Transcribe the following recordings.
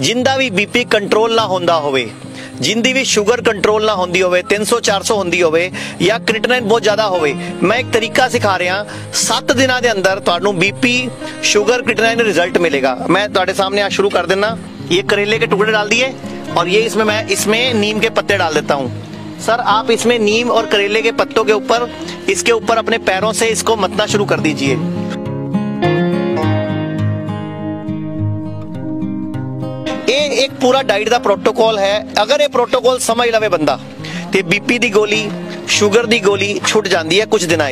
जिंदा भी BP control ना होंदा होवे, जिंदी भी शुगर कंट्रोल ना होंदी होवे, 300-400 होंदी होवे या क्रिएटिनिन बहुत ज्यादा होवे, मैं एक तरीका सिखा रहा 7 दिनों के अंदर तुहानू बीपी शुगर क्रिएटिनिन रिजल्ट मिलेगा। मैं तुहाडे सामने आज शुरू कर देना। ये करेले के टुकड़े डाल दिए और ये इसमें नीम के पत्ते डाल देता हूँ। सर आप इसमें नीम और करेले के पत्तों के ऊपर इसके ऊपर अपने पैरों से इसको मतना शुरू कर दीजिए। ये एक पूरा डाइट का प्रोटोकॉल है। अगर ये प्रोटोकॉल समझ लवे बंदा ते बीपी दी गोली शुगर दी गोली छुट जाती है कुछ दिनों।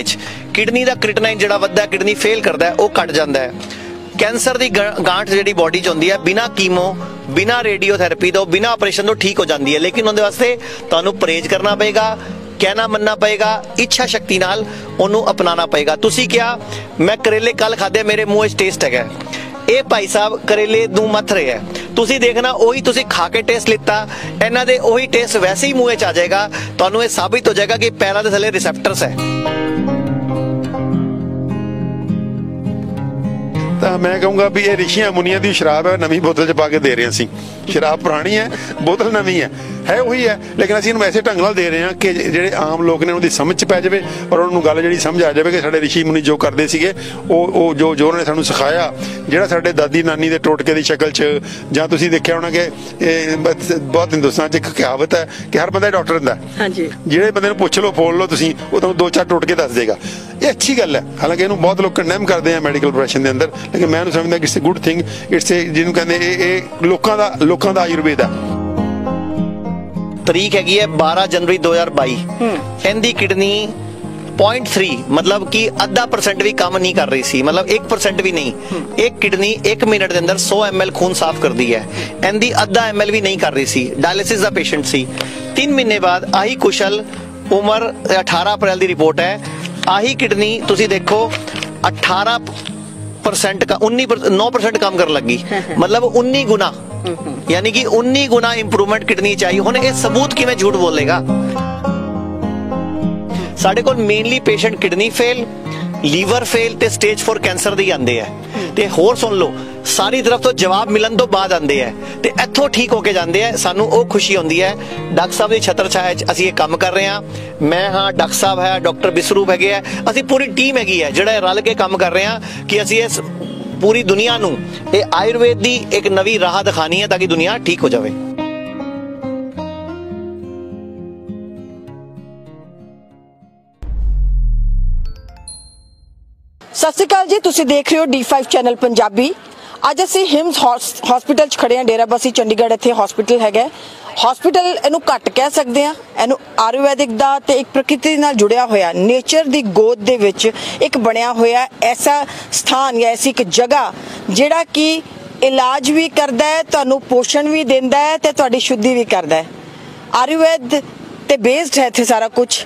किडनी का क्रिएटिनिन जिहड़ा वधदा है, किडनी फेल करता है, वो घट जाता है। कैंसर की गांठ जी बॉडी च होंदी है बिना कीमो बिना रेडियोथेरेपी तो बिना ऑपरेशन तो ठीक हो जाती है, लेकिन उहदे वास्ते तुहानू परहेज करना पेगा, कहना मनना पेगा, इच्छा शक्ति नाल उहनू अपनाना पेगा। तुसी क्या मैं करेले कल खाधे, मेरे मुंह टेस्ट है, ये भाई साहब करेले नूं मथ रहे है, तुसी देखना ओही तुसी खा के टेस्ट लिता, इन्हां दे ओही टेस्ट वैसे ही मुंह च आ जाएगा। तुहानू ये साबित हो जाएगा कि पैरां दे थल्ले रिसेप्टर्स है। तो मैं कहूँगा भी ये ऋषियां मुनिया की शराब है, नवी बोतल च पा के दे रहे हैं। शराब पुरानी है, बोतल नवी है वही है, लेकिन असं इन्हूं ऐसे ढंग नाल दे रहे हैं कि ਜਿਹੜੇ आम लोग ने उन्होंने समझ च पै जाए और उन्होंने गल जी समझ आ जाए कि साडे ऋषि मुनि जो करते सीगे जो उन्होंने सानू सिखाया, जिहड़ा साडे दादी नानी दे टोटके की शक्ल च जां तुसीं देखिया होना कि बहुत हिंदुस्तान च एक कहावत है कि हर बंदा डॉक्टर हुंदा है। हाँ जी, जिहड़े बंदे नूं पुछ लो फोन लो तुसीं वो तुहानूं 2-4 टोटके दस देगा। ये अच्छी गल है, हालांकि इहनूं बहुत लोग कंडेम करते हैं मेडिकल प्रोफैशन के अंदर, लेकिन मैं समझदा कि it's a good thing, it's a जिन्होंने कहते लोगों का आयुर्वेद है। तरीक हैगी है 12 जनवरी 2022। इनकी किडनी 0.3 मतलब कि आधा % भी काम नहीं कर रही सी, मतलब 1% भी नहीं। एक किडनी 1 मिनट के अंदर 100 ml खून साफ कर दी है। इनकी आधा ml भी नहीं कर रही सी, डायलिसिस का पेशेंट सी। 3 महीने बाद आही कुशल, उम्र 18 अप्रैल की रिपोर्ट है, आही किडनी तुसी देखो 18% का 9% काम कर लगी, मतलब 19 गुना, यानी कि 19 गुना इंप्रूवमेंट किडनी चाहिए। हुण ये सबूत किवें झूठ बोलेगा। साडे कोल mainly patient kidney fail, liver fail ते स्टेज 4 कैंसर दे आंदे है। ते होर सुन लो, सारी तरफ तो जवाब मिलन तो बाद आंदे है ते इत्थों ठीक होके जांदे है। सानू ओ खुशी होंदी है डॉक्टर साहब दी छत्र छाया च असीं ये काम कर रहे हैं। मैं हाँ, डॉक्टर साहब है, डॉक्टर बिसरूप हैगे है, असीं पूरी टीम हैगी है जिहड़ा रल के काम कर रहे हैं कि असीं इस पूरी दुनिया नूं ये आयुर्वेद दी एक नवी राह दिखानी है ताकि दुनिया ठीक हो जाए। सत श्री अकाल जी, तुसीं देख रहे हो D5 चैनल पंजाबी। अज असीं हिम्स हॉस्पिटल खड़े हैं, डेरा बसी चंडीगढ़। इत्थे हॉस्पिटल हैगा, हॉस्पिटल इनू घट कह सकते हैं, इनू आयुर्वैदिक दा ते एक प्रकृति नाल जुड़िया होया नेचर दी गोद दे विच एक बनिया होया ऐसा स्थान या ऐसी एक जगह जिहड़ा कि इलाज भी करदा है, तुहानू पोषण भी दिंदा है ते तुहाडी शुद्धि भी करदा है। आयुर्वेद ते बेस्ड है इत्थे सारा कुछ।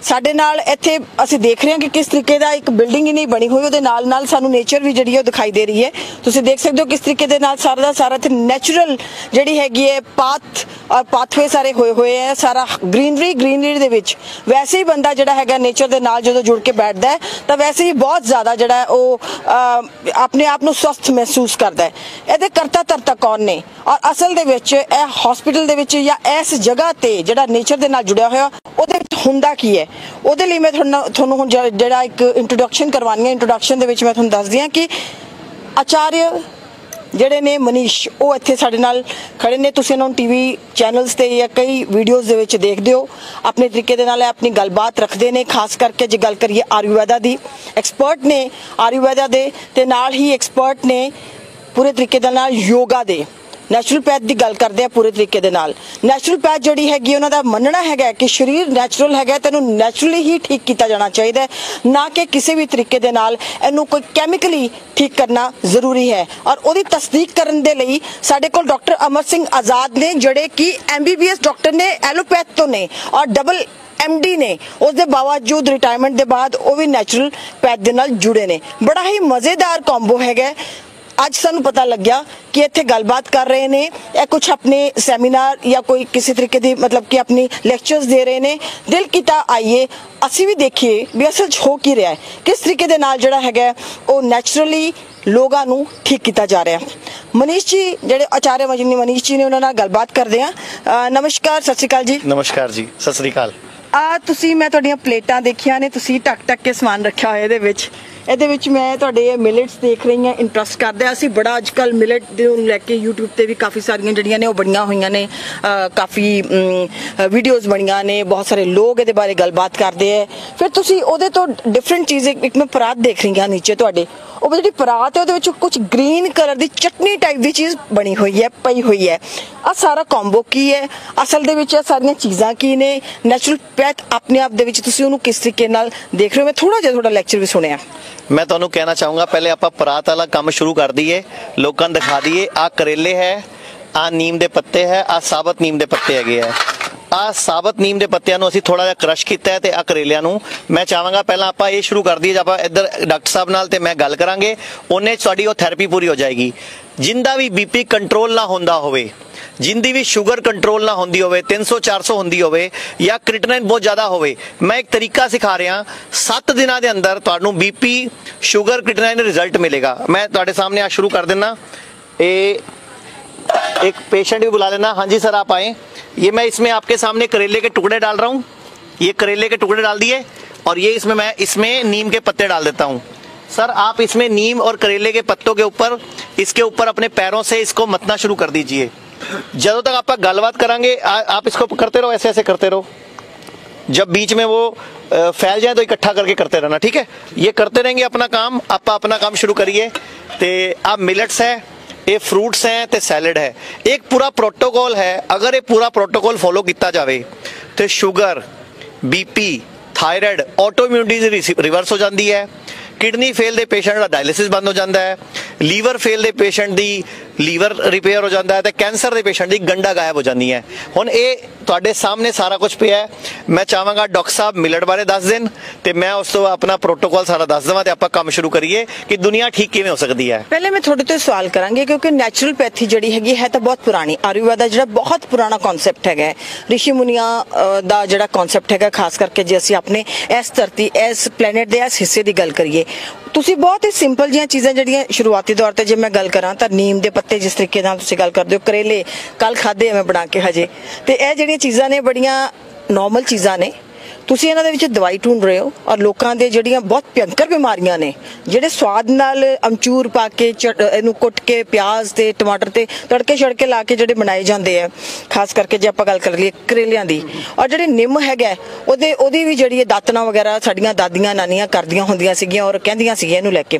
साडे नाल इत्थे असीं देख रहे हैं कि किस तरीके दा एक बिल्डिंग ही नहीं बनी हुई, उहदे नाल नाल सानू नेचर भी जिहड़ी है दिखाई दे रही है। तुसीं देख सकते हो किस तरीके दे नाल सारा दा सारा इत्थे नैचुरल जिहड़ी हैगी है पाथ और पाथवे सारे होए हुए हैं, सारा ग्रीनरी दे विच। वैसे ही बंदा जिहड़ा हैगा नेचर दे नाल जदों जुड़ के बैठदा है तां वैसे ही बहुत ज़्यादा जिहड़ा है वो अपने आप नूं स्वस्थ महसूस करदा है। इहदे करता धरता कौन ने और असल दे विच इह हॉस्पिटल दे विच या इस जगह ते जिहड़ा नेचर दे नाल जुड़िया होया ਉਹਦੇ ਵਿੱਚ ਹੁੰਦਾ ਕੀ ਹੈ, ਉਹਦੇ ਲਈ ਮੈਂ ਤੁਹਾਨੂੰ ਹੁਣ ਜਿਹੜਾ ਇੱਕ ਇੰਟਰੋਡਕਸ਼ਨ ਕਰਵਾਉਣੀ ਹੈ। ਇੰਟਰੋਡਕਸ਼ਨ ਦੇ ਵਿੱਚ ਮੈਂ ਤੁਹਾਨੂੰ ਦੱਸਦੀ ਹਾਂ ਕਿ ਆਚਾर्य ਜਿਹੜੇ ਨੇ ਮਨੀਸ਼, ਉਹ ਇੱਥੇ ਸਾਡੇ ਨਾਲ ਖੜੇ ਨੇ। ਤੁਸੀਂ ਇਹਨਾਂ ਨੂੰ TV ਚੈਨਲਸ ਤੇ ਜਾਂ ਕਈ ਵੀਡੀਓਜ਼ ਦੇ ਵਿੱਚ ਦੇਖਦੇ ਹੋ, ਆਪਣੇ ਤਰੀਕੇ ਦੇ ਨਾਲ ਆਪਣੀ ਗੱਲਬਾਤ ਰੱਖਦੇ ਨੇ। ਖਾਸ ਕਰਕੇ ਜੇ ਗੱਲ ਕਰੀਏ ਆਯੁਰਵੈਦਾ ਦੀ, ਐਕਸਪਰਟ ਨੇ ਆਯੁਰਵੈਦਾ ਦੇ ਤੇ ਨਾਲ ਹੀ ਐਕਸਪਰਟ ਨੇ ਪੂਰੇ ਤਰੀਕੇ ਦੇ ਨਾਲ ਯੋਗਾ ਦੇ। ਨੈਚੁਰਲਪੈਥ ਦੀ ਗੱਲ ਕਰਦੇ ਆ ਪੂਰੇ ਤਰੀਕੇ ਦੇ ਨਾਲ। ਨੈਚੁਰਲਪੈਥ ਜਿਹੜੀ ਹੈਗੀ ਉਹਨਾਂ ਦਾ ਮੰਨਣਾ ਹੈਗਾ ਕਿ ਸਰੀਰ ਨੈਚੁਰਲ ਹੈਗਾ ਤੇ ਇਹਨੂੰ ਨੈਚੁਰਲੀ ਹੀ ਠੀਕ ਕੀਤਾ ਜਾਣਾ ਚਾਹੀਦਾ ਹੈ, ਨਾ ਕਿ ਕਿਸੇ ਵੀ ਤਰੀਕੇ ਦੇ ਨਾਲ ਇਹਨੂੰ ਕੋਈ ਕੈਮੀਕਲੀ ਠੀਕ ਕਰਨਾ ਜ਼ਰੂਰੀ ਹੈ। ਔਰ ਉਹਦੀ ਤਸਦੀਕ ਕਰਨ ਦੇ ਲਈ ਸਾਡੇ ਕੋਲ ਡਾਕਟਰ ਅਮਰ ਸਿੰਘ ਆਜ਼ਾਦ ਨੇ, ਜਿਹੜੇ ਕਿ MBBS ਡਾਕਟਰ ਨੇ, ਐਲੋਪੈਥ ਤੋਂ ਨੇ ਔਰ ਡਬਲ MD ने। उसके बावजूद रिटायरमेंट के बाद वो भी नैचुरल पैथ दे नाल जुड़े ने। बड़ा ही मज़ेदार कॉम्बो है। अज सानू पता लग गया कि इत्थे गलबात कर रहे ने, या कुछ अपने सैमीनार या कोई किसी तरीके की मतलब कि अपनी लैक्चर्स दे रहे ने। दिल किता आइए असी भी देखिए भी असल हो की रहा है, किस तरीके दे नाल जिहड़ा हैगा वो नैचुरली ਲੋਕਾਂ ਨੂੰ ਠੀਕ ਕੀਤਾ ਜਾ ਰਿਹਾ। ਮਨੀਸ਼ ਜੀ ਜਿਹੜੇ ਆਚਾਰਿਆ ਮਨੀਸ਼ ਜੀ ਨੇ ਉਹਨਾਂ ਨਾਲ ਗੱਲਬਾਤ ਕਰਦੇ ਆ। ਨਮਸਕਾਰ, ਸਤਿ ਸ਼੍ਰੀ ਅਕਾਲ ਜੀ। ਨਮਸਕਾਰ ਜੀ, ਸਤਿ ਸ੍ਰੀ ਅਕਾਲ। ਤੁਸੀਂ ਮੈਂ ਤੁਹਾਡੀਆਂ ਪਲੇਟਾਂ ਦੇਖੀਆਂ ਨੇ, ਤੁਸੀਂ ਢੱਕ ਕੇ ਸਮਾਨ ਰੱਖਿਆ ਹੋਇਆ ਇਹਦੇ ਵਿੱਚ ਮੈਂ ਤੁਹਾਡੇ ਮਿਲਟਸ ਦੇਖ ਰਹੀ ਹਾਂ। ਇੰਟਰਸਟ ਕਰਦੇ ਆ ਅਸੀਂ ਬੜਾ ਅੱਜ ਕੱਲ੍ਹ ਮਿਲਟ ਦੇ ਨੂੰ ਲੈ ਕੇ YouTube ਤੇ ਵੀ ਕਾਫੀ ਸਾਰੀਆਂ ਜਿਹੜੀਆਂ ਨੇ ਉਹ ਬਣੀਆਂ ਹੋਈਆਂ ਨੇ, ਕਾਫੀ ਵੀਡੀਓਜ਼ ਬਣੀਆਂ ਨੇ, ਬਹੁਤ ਸਾਰੇ ਲੋਕ ਇਹਦੇ ਬਾਰੇ ਗੱਲਬਾਤ ਕਰਦੇ ਹੈ। ਫਿਰ ਤੁਸੀਂ ਉਹਦੇ ਤੋਂ ਡਿਫਰੈਂਟ ਚੀਜ਼, ਇੱਕ ਮੈਂ ਪਰਾਤ ਦੇਖ ਰਹੀ ਹਾਂ ਨੀਚੇ ਤੁਹਾਡੇ, ਉਹ ਜਿਹੜੀ ਪਰਾਤ ਹੈ ਉਹਦੇ ਵਿੱਚ ਕੁਝ ਗ੍ਰੀਨ ਕਲਰ ਦੀ ਚਟਨੀ ਟਾਈਪ ਦੀ ਚੀਜ਼ ਬਣੀ ਹੋਈ ਹੈ, ਪਈ ਹੋਈ ਹੈ। ਆ ਸਾਰਾ ਕੰਬੋ ਕੀ ਹੈ ਅਸਲ ਦੇ ਵਿੱਚ? ਇਹ ਸਾਰੀਆਂ ਚੀਜ਼ਾਂ ਕੀ ਨੇ? ਨੈਚੁਰਲ ਪੈਥ ਆਪਣੇ ਆਪ ਦੇ ਵਿੱਚ ਤੁਸੀਂ ਉਹਨੂੰ ਕਿਸ ਤਰੀਕੇ ਨਾਲ ਦੇਖ ਰਹੇ ਹੋ? ਮੈਂ ਥੋੜਾ ਜਿਹਾ ਤੁਹਾਡਾ ਲੈਕਚਰ ਵੀ ਸੁਣਿਆ। मैं ਤੁਹਾਨੂੰ ਕਹਿਣਾ ਚਾਹੂੰਗਾ ਪਹਿਲੇ ਆਪਾਂ ਪਰਾਤ ਵਾਲਾ ਕੰਮ ਸ਼ੁਰੂ ਕਰ ਦਈਏ, ਲੋਕਾਂ ਨੂੰ ਦਿਖਾ ਦਈਏ। ਆ ਕਰੇਲੇ ਹੈ, ਆ ਨੀਮ ਦੇ ਪੱਤੇ ਹੈ, ਆ ਸਾਬਤ ਨੀਮ ਦੇ ਪੱਤੇ ਹੈਗੇ ਆ। ਆ ਸਾਬਤ ਨੀਮ ਦੇ ਪੱਤਿਆਂ ਨੂੰ ਅਸੀਂ ਥੋੜਾ ਜਿਹਾ ਕ੍ਰਸ਼ ਕੀਤਾ ਹੈ ਤੇ ਆ ਕਰੇਲਿਆਂ ਨੂੰ ਮੈਂ ਚਾਹਾਂਗਾ ਪਹਿਲਾਂ ਆਪਾਂ ਇਹ ਸ਼ੁਰੂ ਕਰ ਦਈਏ। ਆਪਾਂ ਇੱਧਰ ਡਾਕਟਰ ਸਾਹਿਬ ਨਾਲ ਤੇ ਮੈਂ ਗੱਲ ਕਰਾਂਗੇ, ਉਹਨੇ ਤੁਹਾਡੀ ਉਹ ਥੈਰੇਪੀ ਪੂਰੀ ਹੋ ਜਾਏਗੀ। ਜਿੰਦਾ ਵੀ ਬੀਪੀ ਕੰਟਰੋਲ ਨਾ ਹੁੰਦਾ ਹੋਵੇ, ਜਿੰਦੀ ਵੀ ਸ਼ੂਗਰ ਕੰਟਰੋਲ ਨਾ ਹੁੰਦੀ ਹੋਵੇ, 300-400 ਹੁੰਦੀ ਹੋਵੇ ਜਾਂ ਕ੍ਰਿਟਨਾਈਨ ਬਹੁਤ ਜ਼ਿਆਦਾ ਹੋਵੇ, ਮੈਂ ਇੱਕ ਤਰੀਕਾ ਸਿਖਾ ਰਿਹਾ। 7 ਦਿਨਾਂ ਦੇ ਅੰਦਰ ਤੁਹਾਨੂੰ ਬੀਪੀ, ਸ਼ੂਗਰ, ਕ੍ਰਿਟਨਾਈਨ ਰਿਜ਼ਲਟ ਮਿਲੇਗਾ। ਮੈਂ ਤੁਹਾਡੇ सामने आज शुरू कर देना। एक पेशेंट भी बुला लेना। हाँ जी सर, आप आए। ये मैं इसमें आपके सामने करेले के टुकड़े डाल रहा हूँ। ये करेले के टुकड़े डाल दिए और ये मैं इसमें नीम के पत्ते डाल देता हूँ। सर आप इसमें नीम और करेले के पत्तों के ऊपर, इसके ऊपर अपने पैरों से इसको मतना शुरू कर दीजिए। जब तक आप गलबात करांगे आप इसको करते रहो, ऐसे ऐसे करते रहो। जब बीच में वो फैल जाए तो इकट्ठा करके करते रहना, ठीक है? ये करते रहेंगे अपना काम। आप अपना काम शुरू करिए। तो आप मिलेट्स है, ये फ्रूट्स हैं ते सैलड है। एक पूरा प्रोटोकॉल है। अगर ये पूरा प्रोटोकॉल फॉलो किया जाए तो sugar, BP, thyroid, auto immunity reverse हो जाती है। किडनी फेल दे पेशेंट का डायलिसिस बंद हो जाता है। लीवर फेल दे पेशेंट दी लीवर रिपेयर हो जाता है। तो कैंसर दे पेशेंट दी गंढा गायब हो जाती है। हुण ये तुहाडे सामने सारा कुछ पिया है। मैं चाहांगा डॉक्टर साहब मिलट बारे दस दिन ते मैं उस तो अपना प्रोटोकॉल सारा दस देवां ते आपां काम शुरू करिए कि दुनिया ठीक किवें हो सकती है। पहले मैं थोड़े तो सवाल करांगे क्योंकि नैचुरलपैथी जिहड़ी हैगी है तो बहुत पुरानी, आयुर्वेद जिहड़ा बहुत पुराना कॉन्सैप्ट है। ऋषि मुनिया दा जिहड़ा कॉन्सैप्ट है, खास करके जे असीं अपने इस धरती, इस प्लैनेट दे इस हिस्से की गल करिए, ਤੁਸੀਂ ਬਹੁਤ ਹੀ ਸਿੰਪਲ ਜੀਆਂ ਚੀਜ਼ਾਂ ਜਿਹੜੀਆਂ ਸ਼ੁਰੂਆਤੀ ਦੌਰ ਤੇ ਜੇ ਮੈਂ ਗੱਲ ਕਰਾਂ ਤਾਂ ਨੀਮ ਦੇ ਪੱਤੇ, ਜਿਸ ਤਰੀਕੇ ਨਾਲ ਤੁਸੀਂ ਗੱਲ ਕਰਦੇ ਹੋ, ਕਰੇਲੇ ਕੱਲ ਖਾਦੇ ਆ ਮੈਂ ਬਣਾ ਕੇ ਹਜੇ, ਤੇ ਇਹ ਜਿਹੜੀਆਂ ਚੀਜ਼ਾਂ ਨੇ ਬੜੀਆਂ ਨਾਰਮਲ ਚੀਜ਼ਾਂ ਨੇ। ਤੁਸੀਂ ਇਹਨਾਂ ਦੇ ਵਿੱਚ ਦਵਾਈ ਢੂੰਡ ਰਹੇ ਹੋ ਔਰ ਲੋਕਾਂ ਦੇ ਜਿਹੜੀਆਂ ਬਹੁਤ ਭਿਅੰਕਰ ਬਿਮਾਰੀਆਂ ਨੇ, ਜਿਹੜੇ ਸਵਾਦ ਨਾਲ ਅਮਚੂਰ ਪਾ ਕੇ ਇਹਨੂੰ ਕੁੱਟ ਕੇ ਪਿਆਜ਼ ਤੇ ਟਮਾਟਰ ਤੇ ਤੜਕੇ ਛੜਕੇ ਲਾ ਕੇ ਜਿਹੜੇ ਬਣਾਏ ਜਾਂਦੇ ਆ, ਖਾਸ ਕਰਕੇ ਜੇ ਆਪਾਂ ਗੱਲ ਕਰ ਲਈਏ ਕਰੇਲਿਆਂ ਦੀ, ਔਰ ਜਿਹੜੇ ਨਿੰਮ ਹੈਗਾ ਉਹਦੀ ਵੀ ਜਿਹੜੀ ਦਾਤਨਾ ਵਗੈਰਾ ਸਾਡੀਆਂ ਦਾਦੀਆਂ ਨਾਨੀਆਂ ਕਰਦੀਆਂ ਹੁੰਦੀਆਂ ਸੀਗੀਆਂ ਔਰ ਕਹਿੰਦੀਆਂ ਸੀਗੀਆਂ ਇਹਨੂੰ ਲੈ ਕੇ।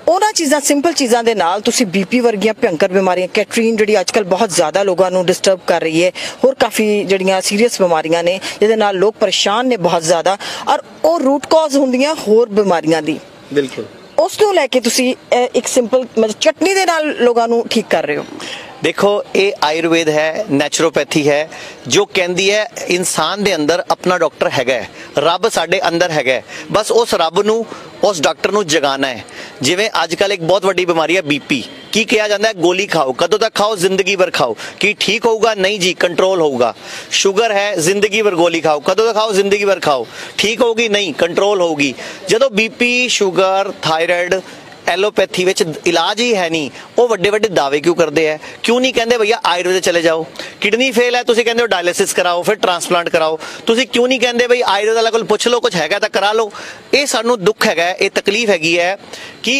ਉਹਨਾਂ ਚੀਜ਼ਾਂ, ਸਿੰਪਲ ਚੀਜ਼ਾਂ ਦੇ ਨਾਲ ਤੁਸੀਂ ਬੀਪੀ ਵਰਗੀਆਂ ਭਿਅੰਕਰ ਬਿਮਾਰੀਆਂ, ਕੈਟਰੀਨ ਜਿਹੜੀ ਅੱਜ ਕੱਲ੍ਹ ਬਹੁਤ ਜ਼ਿਆਦਾ ਲੋਕਾਂ ਨੂੰ ਡਿਸਟਰਬ ਕਰ ਰਹੀ ਹੈ, ਹੋਰ ਕਾਫੀ ਜਿਹੜੀਆਂ ਸੀਰੀਅਸ ਬਿਮਾਰੀਆਂ ਨੇ ਜਿਹਦੇ ਨਾਲ ਲੋਕ ਪਰੇਸ਼ਾਨ ਨੇ ਬਹੁਤ ਜ਼ਿਆਦਾ, ਔਰ ਉਹ ਰੂਟ ਕਾਜ਼ ਹੁੰਦੀਆਂ ਹੋਰ ਬਿਮਾਰੀਆਂ ਦੀ। ਬਿਲਕੁਲ ਉਸ ਨੂੰ ਲੈ ਕੇ ਤੁਸੀਂ ਇੱਕ ਸਿੰਪਲ ਮਤਲਬ ਚਟਨੀ ਦੇ ਨਾਲ ਲੋਕਾਂ ਨੂੰ ਠੀਕ ਕਰ ਰਹੇ ਹੋ। देखो ये आयुर्वेद है, नेचुरोपैथी है, जो कहती है इंसान दे अंदर अपना डॉक्टर हैगा, रब साडे अंदर हैगा, बस उस रब नू, उस डॉक्टर नू जगाना है। जिवें अजकल एक बहुत वड्डी बीमारी है बीपी, की कहा जाता है गोली खाओ, कदों तक खाओ? जिंदगी भर खाओ। कि ठीक होगा? नहीं जी, कंट्रोल होगा। शुगर है, जिंदगी भर गोली खाओ, कदों तक खाओ? जिंदगी भर खाओ। ठीक होगी? नहीं, कंट्रोल होगी। जदों बीपी, शुगर, थायराइड, एलोपैथी विच इलाज ही है नहीं, वो वड्डे वड्डे दावे क्यों करते हैं? क्यों नहीं कहते भैया आयुर्वेद चले जाओ? किडनी फेल है, तुसीं कहंदे हो डायलिसिस कराओ, फिर ट्रांसप्लांट कराओ। तुसीं क्यों नहीं कहते भाई आयुर्वेद वाले कोल पुछ लो, कुछ हैगा तो करा लो? ये सानू दुख हैगा, ये तकलीफ हैगी है कि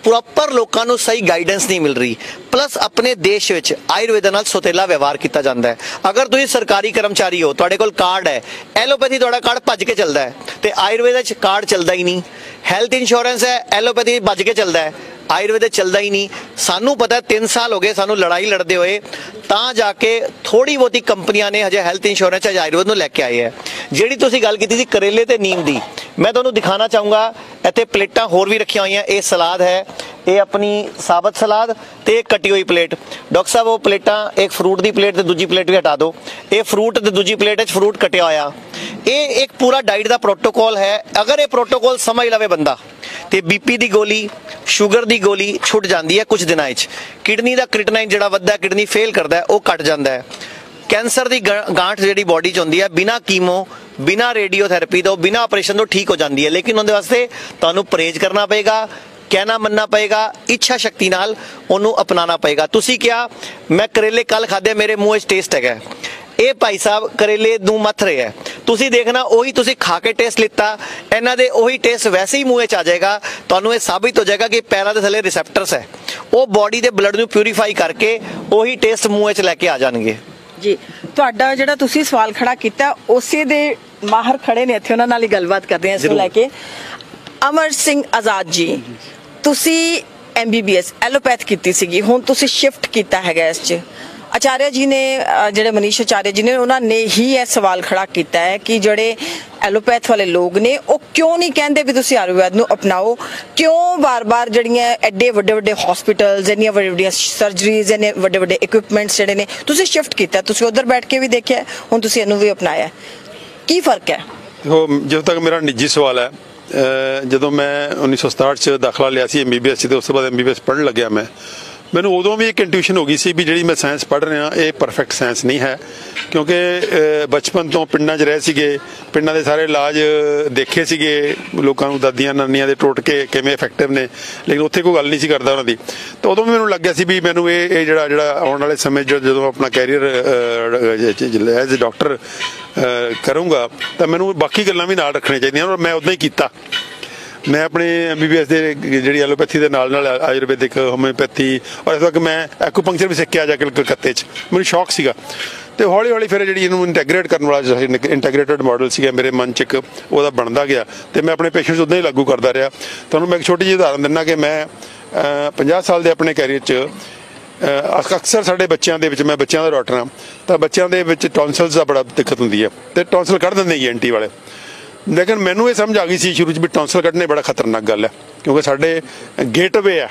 प्रॉपर लोगों को सही गाइडेंस नहीं मिल रही। प्लस अपने देश विच आयुर्वेद नाल सोतेला व्यवहार किया जाता है। अगर तुसीं सरकारी कर्मचारी हो, तुहाडे कोल कार्ड है, एलोपैथी तुहाडा कार्ड भज के चलता है, तो आयुर्वेद कार्ड चलता ही नहीं। हैल्थ इंश्योरेंस है, एलोपैथी भज के चलता है, आयुर्वेद चलता ही नहीं। सानू पता है 3 साल हो गए सानू लड़ाई लड़ते हुए, ਤਾਂ जाके थोड़ी बहुती कंपनियां ने हजे हैल्थ इंश्योरेंस अज आयुर्वेद ਨੂੰ ਲੈ ਕੇ ਆਏ ਹੈ। ਜਿਹੜੀ ਤੁਸੀਂ ਗੱਲ ਕੀਤੀ ਸੀ ਕਰੇਲੇ ਤੇ ਨੀਮ ਦੀ, मैं ਤੁਹਾਨੂੰ ਦਿਖਾਣਾ ਚਾਹੂੰਗਾ। ਇੱਥੇ ਪਲੇਟਾਂ ਹੋਰ ਵੀ ਰੱਖੀਆਂ ਹੋਈਆਂ। ਇਹ ਸਲਾਦ ਹੈ, ਇਹ ਆਪਣੀ ਸਾਬਤ ਸਲਾਦ ਤੇ ਇੱਕ ਕੱਟੀ ਹੋਈ ਪਲੇਟ। ਡਾਕਟਰ ਸਾਹਿਬ ਉਹ ਪਲੇਟਾਂ, ਇੱਕ ਫਰੂਟ ਦੀ ਪਲੇਟ ਤੇ ਦੂਜੀ ਪਲੇਟ ਵੀ ਹਟਾ ਦਿਓ। ਇਹ ਫਰੂਟ ਤੇ ਦੂਜੀ ਪਲੇਟ 'ਚ ਫਰੂਟ ਕਟਿਆ ਹੋਇਆ। ਇਹ ਇੱਕ ਪੂਰਾ ਡਾਈਟ ਦਾ ਪ੍ਰੋਟੋਕੋਲ ਹੈ। ਅਗਰ ਇਹ ਪ੍ਰੋਟੋਕੋਲ ਸਮਝ ਲਵੇ ਬੰਦਾ ਤੇ ਬੀਪੀ ਦੀ ਗੋਲੀ, ਸ਼ੂਗਰ ਦੀ ਗੋਲੀ ਛੁੱਟ ਜਾਂਦੀ ਹੈ ਕੁਝ ਦਿਨਾਂ 'ਚ। ਕਿਡਨੀ ਦਾ ਕ੍ਰਿਟਨਾਈਨ ਜਿਹੜਾ ਵੱਧਦਾ, ਕਿਡਨੀ ਫੇਲ ਕਰਦਾ, ਉਹ ਘਟ ਜਾਂਦਾ ਹੈ। कैंसर की गांठ जी बॉडी च होंदी है, बिना कीमो, बिना रेडियोथेरेपी तो, बिना ऑपरेशन तो ठीक हो जाती है। लेकिन उनके वास्ते तुहानू परहेज करना पेगा, ਕਹਿਣਾ ਮੰਨਣਾ ਪਏਗਾ, ਇੱਛਾ ਸ਼ਕਤੀ ਨਾਲ ਉਹਨੂੰ ਅਪਣਾਉਣਾ ਪਏਗਾ। ਤੁਸੀਂ ਕਿਹਾ ਮੈਂ ਕਰੇਲੇ ਕੱਲ ਖਾਦੇ, ਮੇਰੇ ਮੂੰਹ 'ਚ ਟੇਸਟ ਹੈਗਾ। ਇਹ ਭਾਈ ਸਾਹਿਬ ਕਰੇਲੇ ਨੂੰ ਮੱਥ ਰਹੇ ਹੈ, ਤੁਸੀਂ ਦੇਖਣਾ ਉਹੀ ਤੁਸੀਂ ਖਾ ਕੇ ਟੇਸਟ ਲਿੱਤਾ, ਇਹਨਾਂ ਦੇ ਉਹੀ ਟੇਸਟ ਵੈਸੇ ਹੀ ਮੂੰਹ 'ਚ ਆ ਜਾਏਗਾ। ਤੁਹਾਨੂੰ ਇਹ ਸਾਬਿਤ ਹੋ ਜਾਏਗਾ ਕਿ ਪੈਰਾਂ ਦੇ ਥੱਲੇ ਰਿਸੈਪਟਰਸ ਹੈ, ਉਹ ਬੋਡੀ ਦੇ ਬਲੱਡ ਨੂੰ ਪਿਊਰੀਫਾਈ ਕਰਕੇ ਉਹੀ ਟੇਸਟ ਮੂੰਹ 'ਚ ਲੈ ਕੇ ਆ ਜਾਣਗੇ। ਜੀ, ਤੁਹਾਡਾ ਜਿਹੜਾ ਤੁਸੀਂ ਸਵਾਲ ਖੜਾ ਕੀਤਾ ਉਸੇ ਦੇ ਮਾਹਰ ਖੜੇ ਨੇ ਇੱਥੇ, ਉਹਨਾਂ ਨਾਲ ਹੀ ਗੱਲਬਾਤ ਕਰਦੇ ਹਾਂ ਇਸ ਨੂੰ ਲੈ ਕੇ। ਅਮਰ ਸਿੰਘ ਆਜ਼ਾਦ ਜੀ, ਤੁਸੀਂ MBBS ਐਲੋਪੈਥ ਕੀਤੀ ਸੀਗੀ, ਹੁਣ ਤੁਸੀਂ ਸ਼ਿਫਟ ਕੀਤਾ ਹੈਗਾ ਇਸ 'ਚ। ਆਚਾਰਿਆ ਜੀ ਨੇ, ਜਿਹੜੇ ਮਨੀਸ਼ ਆਚਾਰਿਆ ਜੀ ਨੇ, ਉਹਨਾਂ ਨੇ ਹੀ ਇਹ ਸਵਾਲ ਖੜਾ ਕੀਤਾ ਹੈ ਕਿ ਜਿਹੜੇ ਐਲੋਪੈਥ ਵਾਲੇ ਲੋਕ ਨੇ ਉਹ ਕਿਉਂ ਨਹੀਂ ਕਹਿੰਦੇ ਵੀ ਤੁਸੀਂ ਆਯੁਰਵੈਦ ਨੂੰ ਅਪਣਾਓ, ਕਿਉਂ ਬਾਰ-ਬਾਰ ਜਿਹੜੀਆਂ ਐਡੇ ਵੱਡੇ ਹਸਪੀਟਲਸ, ਇੰਨੀਆਂ ਵੱਡੀਆਂ ਸਰਜਰੀਜ਼, ਇੰਨੇ ਵੱਡੇ ਇਕਵਿਪਮੈਂਟਸ ਜਿਹੜੇ ਨੇ ਤੁਸੀਂ ਸ਼ਿਫਟ ਕੀਤਾ, ਤੁਸੀਂ ਉੱਧਰ ਬੈਠ ਕੇ ਵੀ ਦੇਖਿਆ, ਹੁਣ ਤੁਸੀਂ ਇਹਨੂੰ ਵੀ ਅਪਣਾਇਆ, ਕੀ ਫਰਕ ਹੈ? ਉਹ ਜਦੋਂ ਤੱਕ ਮੇਰਾ ਨਿੱਜੀ ਸਵਾਲ ਹੈ, ਜਦੋਂ ਮੈਂ 1967 ਚ ਦਾਖਲਾ ਲਿਆ ਸੀ MBBS ਤੇ, ਉਸ ਤੋਂ ਬਾਅਦ MBBS ਪੜ੍ਹਨ ਲੱਗਿਆ ਮੈਨੂੰ ਉਦੋਂ ਵੀ ਇੱਕ ਇੰਟੂਇਸ਼ਨ ਹੋ ਗਈ ਸੀ ਵੀ ਜਿਹੜੀ ਮੈਂ ਸਾਇੰਸ ਪੜ੍ਹ ਰਿਹਾ ਇਹ ਪਰਫੈਕਟ ਸਾਇੰਸ ਨਹੀਂ ਹੈ, ਕਿਉਂਕਿ ਬਚਪਨ ਤੋਂ ਪਿੰਡਾਂ 'ਚ ਰਹੇ ਸੀਗੇ, ਪਿੰਡਾਂ ਦੇ ਸਾਰੇ ਇਲਾਜ ਦੇਖੇ ਸੀਗੇ, ਲੋਕਾਂ ਨੂੰ ਦਾਦੀਆਂ ਨਾਨੀਆਂ ਦੇ ਟੋਟਕੇ ਕਿਵੇਂ ਇਫੈਕਟਿਵ ਨੇ, ਲੇਕਿਨ ਉੱਥੇ ਕੋਈ ਗੱਲ ਨਹੀਂ ਸੀ ਕਰਦਾ ਉਹਨਾਂ ਦੀ। ਤਾਂ ਉਦੋਂ ਵੀ ਮੈਨੂੰ ਲੱਗਿਆ ਸੀ ਵੀ ਮੈਨੂੰ ਇਹ ਜਿਹੜਾ ਆਉਣ ਵਾਲੇ ਸਮੇਂ 'ਚ ਜਦੋਂ ਆਪਣਾ ਕੈਰੀਅਰ ਐਜ਼ ਅ ਡਾਕਟਰ ਕਰੂੰਗਾ ਤਾਂ ਮੈਨੂੰ ਬਾਕੀ ਗੱਲਾਂ ਵੀ ਨਾਲ ਰੱਖਣੀਆਂ ਚਾਹੀਦੀਆਂ, ਔਰ ਮੈਂ ਉਦਾਂ ਹੀ ਕੀਤਾ। ਮੈਂ ਆਪਣੇ MBBS ਦੇ ਜਿਹੜੀ ਐਲੋਪੈਥੀ ਦੇ ਨਾਲ ਆਯੁਰਵੈਦਿਕ, ਹੋਮਿਓਪੈਥੀ, ਔਰ ਇਸ ਵਕਤ ਮੈਂ ਐਕੂਪੰਕਚਰ ਵੀ ਸਿੱਖਿਆ ਜਾ ਕੇ ਕਲਕੱਤੇ 'ਚ, ਮੈਨੂੰ ਸ਼ੌਕ ਸੀਗਾ। ਤੇ ਹੌਲੀ ਫਿਰ ਜਿਹੜੀ ਇਹਨੂੰ ਇੰਟੈਗਰੇਟ ਕਰਨ ਵਾਲਾ ਇੰਟੈਗਰੇਟਡ ਮਾਡਲ ਸੀਗਾ ਮੇਰੇ ਮਨ 'ਚ, ਇੱਕ ਉਹਦਾ ਬਣਦਾ ਗਿਆ ਤੇ ਮੈਂ ਆਪਣੇ ਪੇਸ਼ੈਂਟਸ ਉਦਾਂ ਹੀ ਲਾਗੂ ਕਰਦਾ ਰਿਹਾ। ਤੁਹਾਨੂੰ ਮੈਂ ਇੱਕ ਛੋਟੀ ਜਿਹੀ ਉਦਾਹਰਨ ਦਿੰਦਾ ਕਿ ਮੈਂ 50 ਸਾਲ ਦੇ ਆਪਣੇ ਕੈਰੀਅਰ 'ਚ ਅਕਸਰ ਸਾਡੇ ਬੱਚਿਆਂ ਦੇ ਵਿੱਚ, ਮੈਂ ਬੱਚਿਆਂ ਦਾ ਡਾਕਟਰ ਹਾਂ, ਤਾਂ ਬੱਚਿਆਂ ਦੇ ਵਿੱਚ ਟੌਨਸਲਸ ਦਾ ਬੜਾ ਦਿੱਕਤ ਹੁੰਦੀ ਹੈ ਤੇ ਟੌਨਸਲ ਕੱਢ ਦਿੰਦੇ ENT ਵਾਲੇ। ਲੇਕਿਨ ਮੈਨੂੰ ਇਹ ਸਮਝ ਆ ਗਈ ਸੀ ਸ਼ੁਰੂ 'ਚ ਵੀ ਟੌਨਸਲ ਕੱਢਣੇ ਬੜਾ ਖਤਰਨਾਕ ਗੱਲ ਹੈ, ਕਿਉਂਕਿ ਸਾਡੇ ਗੇਟਵੇ ਹੈ,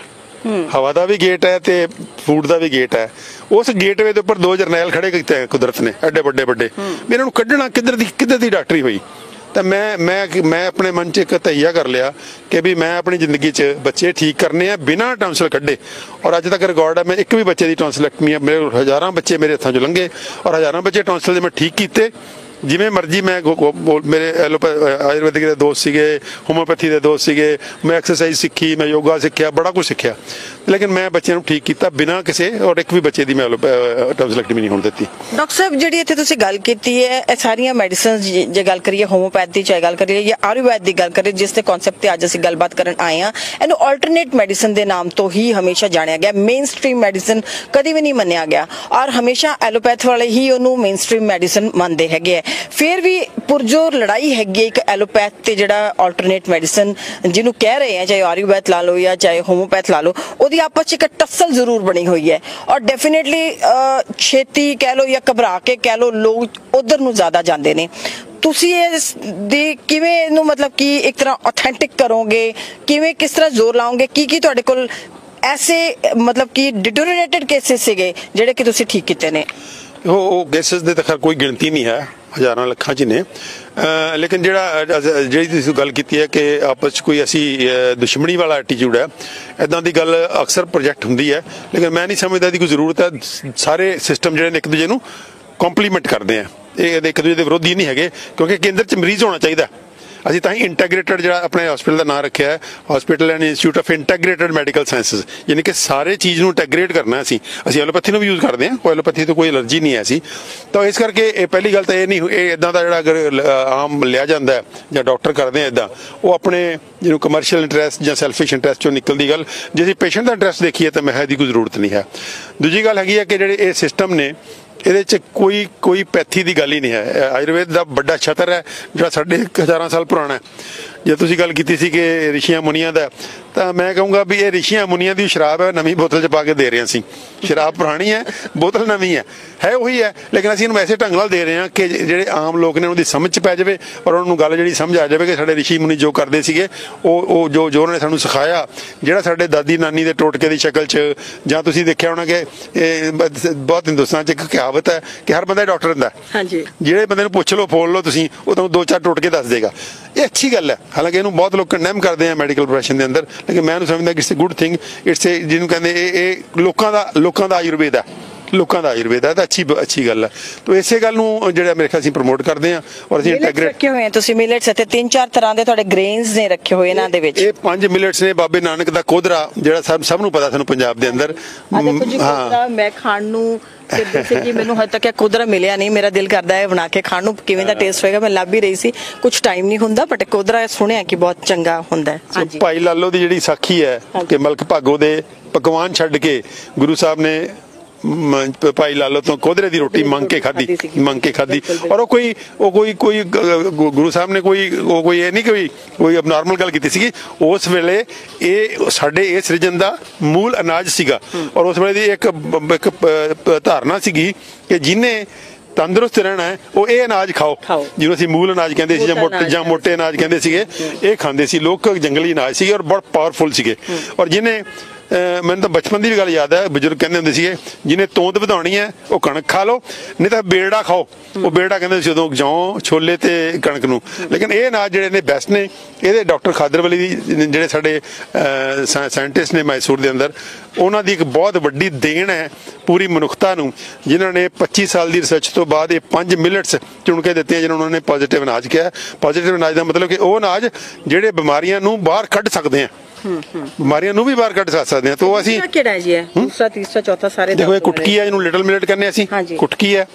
ਹਵਾ ਦਾ ਵੀ ਗੇਟ ਹੈ ਤੇ ਫੂਡ ਦਾ ਵੀ ਗੇਟ ਹੈ। ਉਸ ਗੇਟਵੇ ਦੇ ਉੱਪਰ 2 ਜਰਨੈਲ ਖੜੇ ਕੀਤੇ ਕੁਦਰਤ ਨੇ, ਐਡੇ ਵੱਡੇ ਵੀ ਇਹਨਾਂ ਨੂੰ ਕੱਢਣਾ ਕਿੱਧਰ ਦੀ ਡਾਕਟਰੀ ਹੋਈ। ਤਾਂ ਮੈਂ ਆਪਣੇ ਮਨ 'ਚ ਇੱਕ ਤਹੀਆ ਕਰ ਲਿਆ ਕਿ ਵੀ ਮੈਂ ਆਪਣੀ ਜ਼ਿੰਦਗੀ 'ਚ ਬੱਚੇ ਠੀਕ ਕਰਨੇ ਆ ਬਿਨਾਂ ਟੌਨਸਲ ਕੱਢੇ, ਔਰ ਅੱਜ ਤੱਕ ਰਿਕਾਰਡ ਹੈ ਮੈਂ ਇੱਕ ਵੀ ਬੱਚੇ ਦੀ ਟੌਨਸਲੈਕਟਮੀ, ਮੇਰੇ ਹਜ਼ਾਰਾਂ ਬੱਚੇ ਮੇਰੇ ਹੱਥਾਂ 'ਚੋਂ ਲੰਘੇ ਔਰ ਹਜ਼ਾਰਾਂ ਬੱਚੇ ਟੌਨਸਲ ਦੇ ਮੈਂ ਠੀਕ ਕੀਤੇ। ਜਿਵੇਂ ਮਰਜ਼ੀ ਮੈਂ ਮੇਰੇ ਆਯੁਰਵੈਦਿਕ ਦੇ ਦੋਸਤ ਸੀਗੇ, ਹੋਮਿਓਪੈਥੀ ਦੇ ਦੋਸਤ ਸੀਗੇ, ਮੈਂ ਐਕਸਰਸਾਈਜ਼ ਸਿੱਖੀ, ਮੈਂ ਯੋਗਾ ਸਿੱਖਿਆ, ਬੜਾ ਕੁਝ ਸਿੱਖਿਆ, ਲੇਕਿਨ ਮੈਂ ਬੱਚਿਆਂ ਨੂੰ ਠੀਕ ਕੀਤਾ ਬਿਨਾਂ ਕਿਸੇ, ਔਰ ਇੱਕ ਵੀ ਬੱਚੇ ਦੀ ਮੈਂ ਟੌਨਸਲੈਕਟਮੀ ਨਹੀਂ ਹੋਣ ਦਿੱਤੀ। ਡਾਕਟਰ ਸਾਹਿਬ, ਜਿਹੜੀ ਇੱਥੇ ਤੁਸੀਂ ਗੱਲ ਕੀਤੀ ਹੈ, ਇਹ ਸਾਰੀਆਂ ਮੈਡੀਸਿਨਸ, ਜੇ ਗੱਲ ਕਰੀਏ ਹੋਮਿਓਪੈਥੀ ਚਾਹੇ ਗੱਲ ਕਰੀਏ ਜਾਂ ਆਯੁਰਵੈਦ ਦੀ ਗੱਲ ਕਰੀਏ, ਜਿਸ ਦੇ ਕਨਸੈਪਟ ਤੇ ਅੱਜ ਅਸੀਂ ਗੱਲਬਾਤ ਕਰਨ ਆਏ ਹਾਂ, ਇਹਨੂੰ ਆਲਟਰਨੇਟ ਮੈਡੀਸਨ ਦੇ ਨਾਮ ਤੋਂ ਹੀ ਹਮੇਸ਼ਾ ਜਾਣਿਆ ਗਿਆ। ਮੇਨ ਸਟ੍ਰੀਮ ਮੈਡੀਸਨ ਕਦੀ ਵੀ ਨਹੀਂ ਮੰਨਿਆ ਗਿਆ, ਔਰ ਹਮੇਸ਼ਾ ਐਲੋਪੈਥ ਵਾਲੇ ਹੀ ਉਹਨੂੰ ਮੇਨ ਸਟ੍ਰੀਮ ਮੈਡੀਸਨ ਮੰਨਦੇ ਹੈਗੇ ਆ। ਫਿਰ ਵੀ ਪੁਰਜੋਰ ਲੜਾਈ ਹੈਗੀ ਇੱਕ ਐਲੋਪੈਥ ਤੇ ਜਿਹੜਾ ਆਲਟਰਨੇਟ ਮੈਡੀਸਨ ਜਿਹਨੂੰ ਕਹਿ ਰਹੇ ਆ, ਚਾਹੇ ਆਯੁਰਵੈਦ ਲਾ ਲਓ ਜਾਂ ਚਾਹੇ ਹੋਮਿਓਪੈਥ ਲਾ ਲਓ, ਉਹਦੀ ਆਪਸ 'ਚ ਇੱਕ ਟੱਸਲ ਜ਼ਰੂਰ ਬਣੀ ਹੋਈ ਹੈ। ਔਰ ਡੈਫੀਨੇਟਲੀ ਛੇਤੀ ਕਹਿ ਲਓ ਜਾਂ ਘਬਰਾ ਕੇ ਕਹਿ ਲਓ, ਲੋਕ ਉਧਰ ਨੂੰ ਜ਼ਿਆਦਾ ਜਾਂਦੇ ਨੇ। ਤੁਸੀਂ ਇਸ ਦੀ ਕਿਵੇਂ ਇਹਨੂੰ ਮਤਲਬ ਕਿ ਇੱਕ ਤਰ੍ਹਾਂ ਆਥੈਂਟਿਕ ਕਰੋਗੇ, ਕਿਵੇਂ ਕਿਸ ਤਰ੍ਹਾਂ ਜ਼ੋਰ ਲਾਓਗੇ? ਕੀ ਤੁਹਾਡੇ ਕੋਲ ਐਸੇ ਮਤਲਬ ਕਿ ਡਿਟੋਰੀਏਟਡ ਕੇਸਿਸ ਸੀਗੇ ਜਿਹੜੇ ਕਿ ਤੁਸੀਂ ਠੀਕ ਕੀਤੇ ਨੇ? ਉਹ ਕੇਸਿਸ ਦੇ ਤਾਂ ਕੋਈ ਗਿਣਤੀ ਨਹੀਂ ਹੈ, ਹਜ਼ਾਰਾਂ ਲੱਖਾਂ 'ਚ ਨੇ, ਲੇਕਿਨ ਜਿਹੜੀ ਤੁਸੀਂ ਗੱਲ ਕੀਤੀ ਹੈ ਕਿ ਆਪਸ 'ਚ ਕੋਈ ਅਸੀਂ ਦੁਸ਼ਮਣੀ ਵਾਲਾ ਐਟੀਟਿਊਡ ਹੈ, ਇੱਦਾਂ ਦੀ ਗੱਲ ਅਕਸਰ ਪ੍ਰੋਜੈਕਟ ਹੁੰਦੀ ਹੈ, ਲੇਕਿਨ ਮੈਂ ਨਹੀਂ ਸਮਝਦਾ ਇਹਦੀ ਕੋਈ ਜ਼ਰੂਰਤ ਹੈ। ਸਾਰੇ ਸਿਸਟਮ ਜਿਹੜੇ ਨੇ ਇੱਕ ਦੂਜੇ ਨੂੰ ਕੰਪਲੀਮੈਂਟ ਕਰਦੇ ਆ, ਇਹ ਇੱਕ ਦੂਜੇ ਦੇ ਵਿਰੋਧੀ ਨਹੀਂ ਹੈਗੇ, ਕਿਉਂਕਿ ਕੇਂਦਰ 'ਚ ਮਰੀਜ਼ ਹੋਣਾ ਚਾਹੀਦਾ। ਅਸੀਂ ਤਾਂ ਹੀ ਇੰਟੈਗਰੇਟਡ ਜਿਹੜਾ ਆਪਣੇ ਹਸਪੀਟਲ ਦਾ ਨਾਮ ਰੱਖਿਆ ਹੈ, hospital and institute of integrated medical sciences, ਯਾਨੀ ਕਿ ਸਾਰੇ ਚੀਜ਼ ਨੂੰ ਇੰਟੈਗਰੇਟ ਕਰਨਾ। ਅਸੀਂ ਐਲੋਪੈਥੀ ਨੂੰ ਵੀ ਯੂਜ਼ ਕਰਦੇ ਹਾਂ, ਕੋਈ ਐਲੋਪੈਥੀ ਤੋਂ ਕੋਈ ਐਲਰਜੀ ਨਹੀਂ ਹੈ ਅਸੀਂ ਤਾਂ। ਇਸ ਕਰਕੇ ਇਹ ਪਹਿਲੀ ਗੱਲ ਤਾਂ ਇਹ ਨਹੀਂ, ਇਹ ਇਦਾਂ ਦਾ ਜਿਹੜਾ ਅਗਰ ਆਮ ਲਿਆ ਜਾਂਦਾ ਜਾਂ ਡਾਕਟਰ ਕਰਦੇ ਆ ਇਦਾਂ, ਉਹ ਆਪਣੇ ਜਿਹਨੂੰ ਕਮਰਸ਼ੀਅਲ ਇੰਟਰਸਟ ਜਾਂ ਸੈਲਫਿਸ਼ ਇੰਟਰਸਟ ਚੋਂ ਨਿਕਲਦੀ ਗੱਲ। ਜੇ ਅਸੀਂ ਪੇਸ਼ੈਂਟ ਦਾ ਇੰਟਰਸਟ ਦੇਖੀਏ ਤਾਂ ਮੈਂ ਇਹਦੀ ਕੋਈ ਜ਼ਰੂਰਤ ਨਹੀਂ ਹੈ। ਦੂਜੀ ਗੱਲ ਹੈਗੀ ਹੈ ਕਿ ਜਿਹੜੇ ਇਹ ਸਿਸਟਮ ਨੇ, ਇਹਦੇ 'ਚ ਕੋਈ ਪੈਥੀ ਦੀ ਗੱਲ ਹੀ ਨਹੀਂ ਹੈ। ਆਯੁਰਵੇਦ ਦਾ ਵੱਡਾ ਛਤਰ ਹੈ ਜਿਹੜਾ ਸਾਡੇ ਹਜ਼ਾਰਾਂ ਸਾਲ ਪੁਰਾਣਾ ਹੈ। ਜੇ ਤੁਸੀਂ ਗੱਲ ਕੀਤੀ ਸੀ ਕਿ ਰਿਸ਼ੀਆਂ ਮੁਨੀਆਂ ਦਾ, ਤਾਂ ਮੈਂ ਕਹੂੰਗਾ ਵੀ ਇਹ ਰਿਸ਼ੀਆਂ ਮੁਨੀਆਂ ਦੀ ਸ਼ਰਾਬ ਹੈ, ਨਵੀਂ ਬੋਤਲ 'ਚ ਪਾ ਕੇ ਦੇ ਰਹੇ ਸੀ। ਸ਼ਰਾਬ ਪੁਰਾਣੀ ਹੈ, ਬੋਤਲ ਨਵੀਂ ਹੈ ਉਹੀ ਹੈ, ਲੇਕਿਨ ਅਸੀਂ ਇਹਨੂੰ ਐਸੇ ਢੰਗ ਨਾਲ ਦੇ ਰਹੇ ਹਾਂ ਕਿ ਜਿਹੜੇ ਆਮ ਲੋਕ ਨੇ ਉਹਦੀ ਸਮਝ 'ਚ ਪੈ ਜਾਵੇ ਔਰ ਉਹਨਾਂ ਨੂੰ ਗੱਲ ਜਿਹੜੀ ਸਮਝ ਆ ਜਾਵੇ ਕਿ ਸਾਡੇ ਰਿਸ਼ੀ ਮੁਨੀ ਜੋ ਕਰਦੇ ਸੀਗੇ, ਉਹ ਜੋ ਉਹਨਾਂ ਨੇ ਸਾਨੂੰ ਸਿਖਾਇਆ, ਜਿਹੜਾ ਸਾਡੇ ਦਾਦੀ ਨਾਨੀ ਦੇ ਟੋਟਕੇ ਦੀ ਸ਼ਕਲ 'ਚ, ਜਾਂ ਤੁਸੀਂ ਦੇਖਿਆ ਹੋਣਾ ਕਿ ਬਹੁਤ ਹਿੰਦੁਸਤਾਨ 'ਚ ਇੱਕ ਕਹਾਵਤ ਹੈ ਕਿ ਹਰ ਬੰਦਾ ਡਾਕਟਰ ਹੁੰਦਾ। ਹਾਂਜੀ, ਜਿਹੜੇ ਬੰਦੇ ਨੂੰ ਪੁੱਛ ਲਓ, ਫੋਨ ਲਓ ਤੁਸੀਂ, ਉਹ ਤੁਹਾਨੂੰ 2-4 ਟੋਟਕੇ ਦੱਸ ਦੇਗਾ। ਇਹ ਅੱਛੀ ਗੱਲ ਹੈ, ਹਾਲਾਂਕਿ ਇਹਨੂੰ ਬਹੁਤ ਲੋਕ ਕੰਡੈਮ ਕਰਦੇ ਆ ਮੈਡੀਕਲ ਪ੍ਰੋਫੈਸ਼ਨ ਦੇ ਅੰਦਰ, ਲੇਕਿਨ ਮੈਂ ਇਹਨੂੰ ਸਮਝਦਾ ਕਿ it's a good thing. It's ਜਿਹਨੂੰ ਕਹਿੰਦੇ ਇਹ ਲੋਕਾਂ ਦਾ ਆਯੁਰਵੇਦ ਹੈ। ਲੋਕਾਂ ਦਾ ਆਯੁਰਵੇਦ ਹੈ ਤਾਂ ਅੱਛੀ ਗੱਲ ਹੈ। ਤਾਂ ਇਸੇ ਗੱਲ ਨੂੰ ਜਿਹੜਾ ਮੇਰੇ ਖਿਆਲ ਅਸੀਂ ਪ੍ਰਮੋਟ ਕਰਦੇ ਹਾਂ ਔਰ ਅਸੀਂ ਇੰਟੈਗਰੇਟ ਰੱਖੇ ਹੋਏ ਆ ਤੁਸੀਂ ਮਿਲਟਸ ਅਤੇ 3-4 ਤਰ੍ਹਾਂ ਦੇ ਤੁਹਾਡੇ ਗ੍ਰੇਨਸ ਨੇ ਰੱਖੇ ਹੋਏ ਇਹਨਾਂ ਦੇ ਵਿੱਚ। ਇਹ 5 ਮਿਲਟਸ ਨੇ। ਬਾਬੇ ਨਾਨਕ ਦਾ ਕੋਧਰਾ ਜਿਹੜਾ ਸਭ ਨੂੰ ਪਤਾ ਸਾਨੂੰ ਪੰਜਾਬ ਦੇ ਅੰਦਰ। ਹਾਂ ਮੈਂ ਖਾਣ ਨੂੰ ਤੇ ਬੇਸਿਕਲੀ ਮੈਨੂੰ ਹਜੇ ਤੱਕ ਇਹ ਕੋਧਰਾ ਮਿਲਿਆ ਨਹੀਂ। ਮੇਰਾ ਦਿਲ ਕਰਦਾ ਹੈ ਬਣਾ ਕੇ ਖਾਣ ਨੂੰ, ਕਿਵੇਂ ਦਾ ਟੇਸਟ ਹੋਏਗਾ ਮੈਂ ਲੱਭ ਹੀ ਰਹੀ ਸੀ, ਕੁਝ ਟਾਈਮ ਨਹੀਂ ਹੁੰਦਾ, ਬਟ ਕੋਧਰਾ ਸੁਣਿਆ ਕਿ ਬਹੁਤ ਚੰਗਾ ਹੁੰਦਾ ਹੈ। ਹਾਂਜੀ ਭਾਈ ਲਾਲੋ ਦੀ ਜਿਹੜੀ ਸਾਖੀ ਹੈ ਕਿ ਮਲਕ ਭਾਗੋ ਦੇ ਪਕਵਾਨ ਛੱਡ ਕੇ ਗੁਰੂ ਸਾਹਿਬ ਨੇ ਭਾਈ ਲਾਲੋ ਤੋਂ ਕੋਧਰੇ ਦੀ ਰੋਟੀ ਮੰਗ ਕੇ ਖਾਧੀ ਔਰ ਉਹ ਕੋਈ ਗੁਰੂ ਸਾਹਿਬ ਨੇ ਕੋਈ ਇਹ ਨਹੀਂ ਕੋਈ ਅਬਨੋਰਮਲ ਗੱਲ ਕੀਤੀ ਸੀਗੀ। ਉਸ ਵੇਲੇ ਇਹ ਸਾਡੇ ਇਸ ਸਿਰਜਣ ਦਾ ਮੂਲ ਅਨਾਜ ਸੀਗਾ ਔਰ ਉਸ ਵੇਲੇ ਦੀ ਇੱਕ ਧਾਰਨਾ ਸੀਗੀ ਕਿ ਜਿਹਨੇ ਤੰਦਰੁਸਤ ਰਹਿਣਾ ਹੈ ਉਹ ਇਹ ਅਨਾਜ ਖਾਓ, ਜਿਹਨੂੰ ਅਸੀਂ ਮੂਲ ਅਨਾਜ ਕਹਿੰਦੇ ਸੀ ਜਾਂ ਮੋਟੇ ਅਨਾਜ ਕਹਿੰਦੇ ਸੀਗੇ। ਇਹ ਖਾਂਦੇ ਸੀ ਲੋਕ, ਜੰਗਲੀ ਅਨਾਜ ਸੀਗੇ ਔਰ ਬਹੁਤ ਪਾਵਰਫੁਲ ਸੀਗੇ। ਔਰ ਜਿਹਨੇ ਮੈਨੂੰ ਤਾਂ ਬਚਪਨ ਦੀ ਵੀ ਗੱਲ ਯਾਦ ਹੈ, ਬਜ਼ੁਰਗ ਕਹਿੰਦੇ ਹੁੰਦੇ ਸੀਗੇ ਜਿਹਨੇ ਤੋਂਦ ਵਧਾਉਣੀ ਹੈ ਉਹ ਕਣਕ ਖਾ ਲਓ, ਨਹੀਂ ਤਾਂ ਬੇੜਾ ਖਾਓ। ਉਹ ਬੇੜਾ ਕਹਿੰਦੇ ਸੀ ਉਦੋਂ ਜੌਂ, ਛੋਲੇ ਤੇ ਕਣਕ ਨੂੰ। ਲੇਕਿਨ ਇਹ ਅਨਾਜ ਜਿਹੜੇ ਨੇ ਬੈਸਟ ਨੇ। ਇਹਦੇ ਡਾਕਟਰ ਖਾਦਰਵਲੀ ਦੀ ਜਿਹੜੇ ਸਾਡੇ ਸਾਇੰਟਿਸਟ ਨੇ ਮੈਸੂਰ ਦੇ ਅੰਦਰ, ਉਹਨਾਂ ਦੀ ਇੱਕ ਬਹੁਤ ਵੱਡੀ ਦੇਣ ਹੈ ਪੂਰੀ ਮਨੁੱਖਤਾ ਨੂੰ, ਜਿਨ੍ਹਾਂ ਨੇ 25 ਸਾਲ ਦੀ ਰਿਸਰਚ ਤੋਂ ਬਾਅਦ ਇਹ 5 ਮਿਲਟਸ ਚੁਣ ਕੇ ਦਿੱਤੇ ਜਿਹਨਾਂ ਉਹਨਾਂ ਨੇ ਪੋਜ਼ਿਟਿਵ ਅਨਾਜ ਕਿਹਾ। ਪੋਜ਼ਿਟਿਵ ਅਨਾਜ ਦਾ ਮਤਲਬ ਕਿ ਉਹ ਅਨਾਜ ਜਿਹੜੇ ਬਿਮਾਰੀਆਂ ਨੂੰ ਬਾਹਰ ਕੱਢ ਸਕਦੇ ਆ, ਬਿਮਾਰੀਆਂ ਨੂੰ ਵੀ ਬਾਹਰ ਕੱਢ ਸਕਦੇ ਆ। ਤਾਂ ਉਹ ਅਸੀਂ ਕਿਹੜਾ ਜੀ ਹੈ ਦੂਸਰਾ ਤੀਸਰਾ ਚੌਥਾ ਸਾਰੇ ਦੇਖੋ, ਇਹ ਕੁਟਕੀ ਹੈ ਜਿਹਨੂੰ ਲਿਟਲ ਮਿਲਟ ਕਹਿੰਦੇ ਆ ਅਸੀਂ, ਕੁਟਕੀ ਹੈ।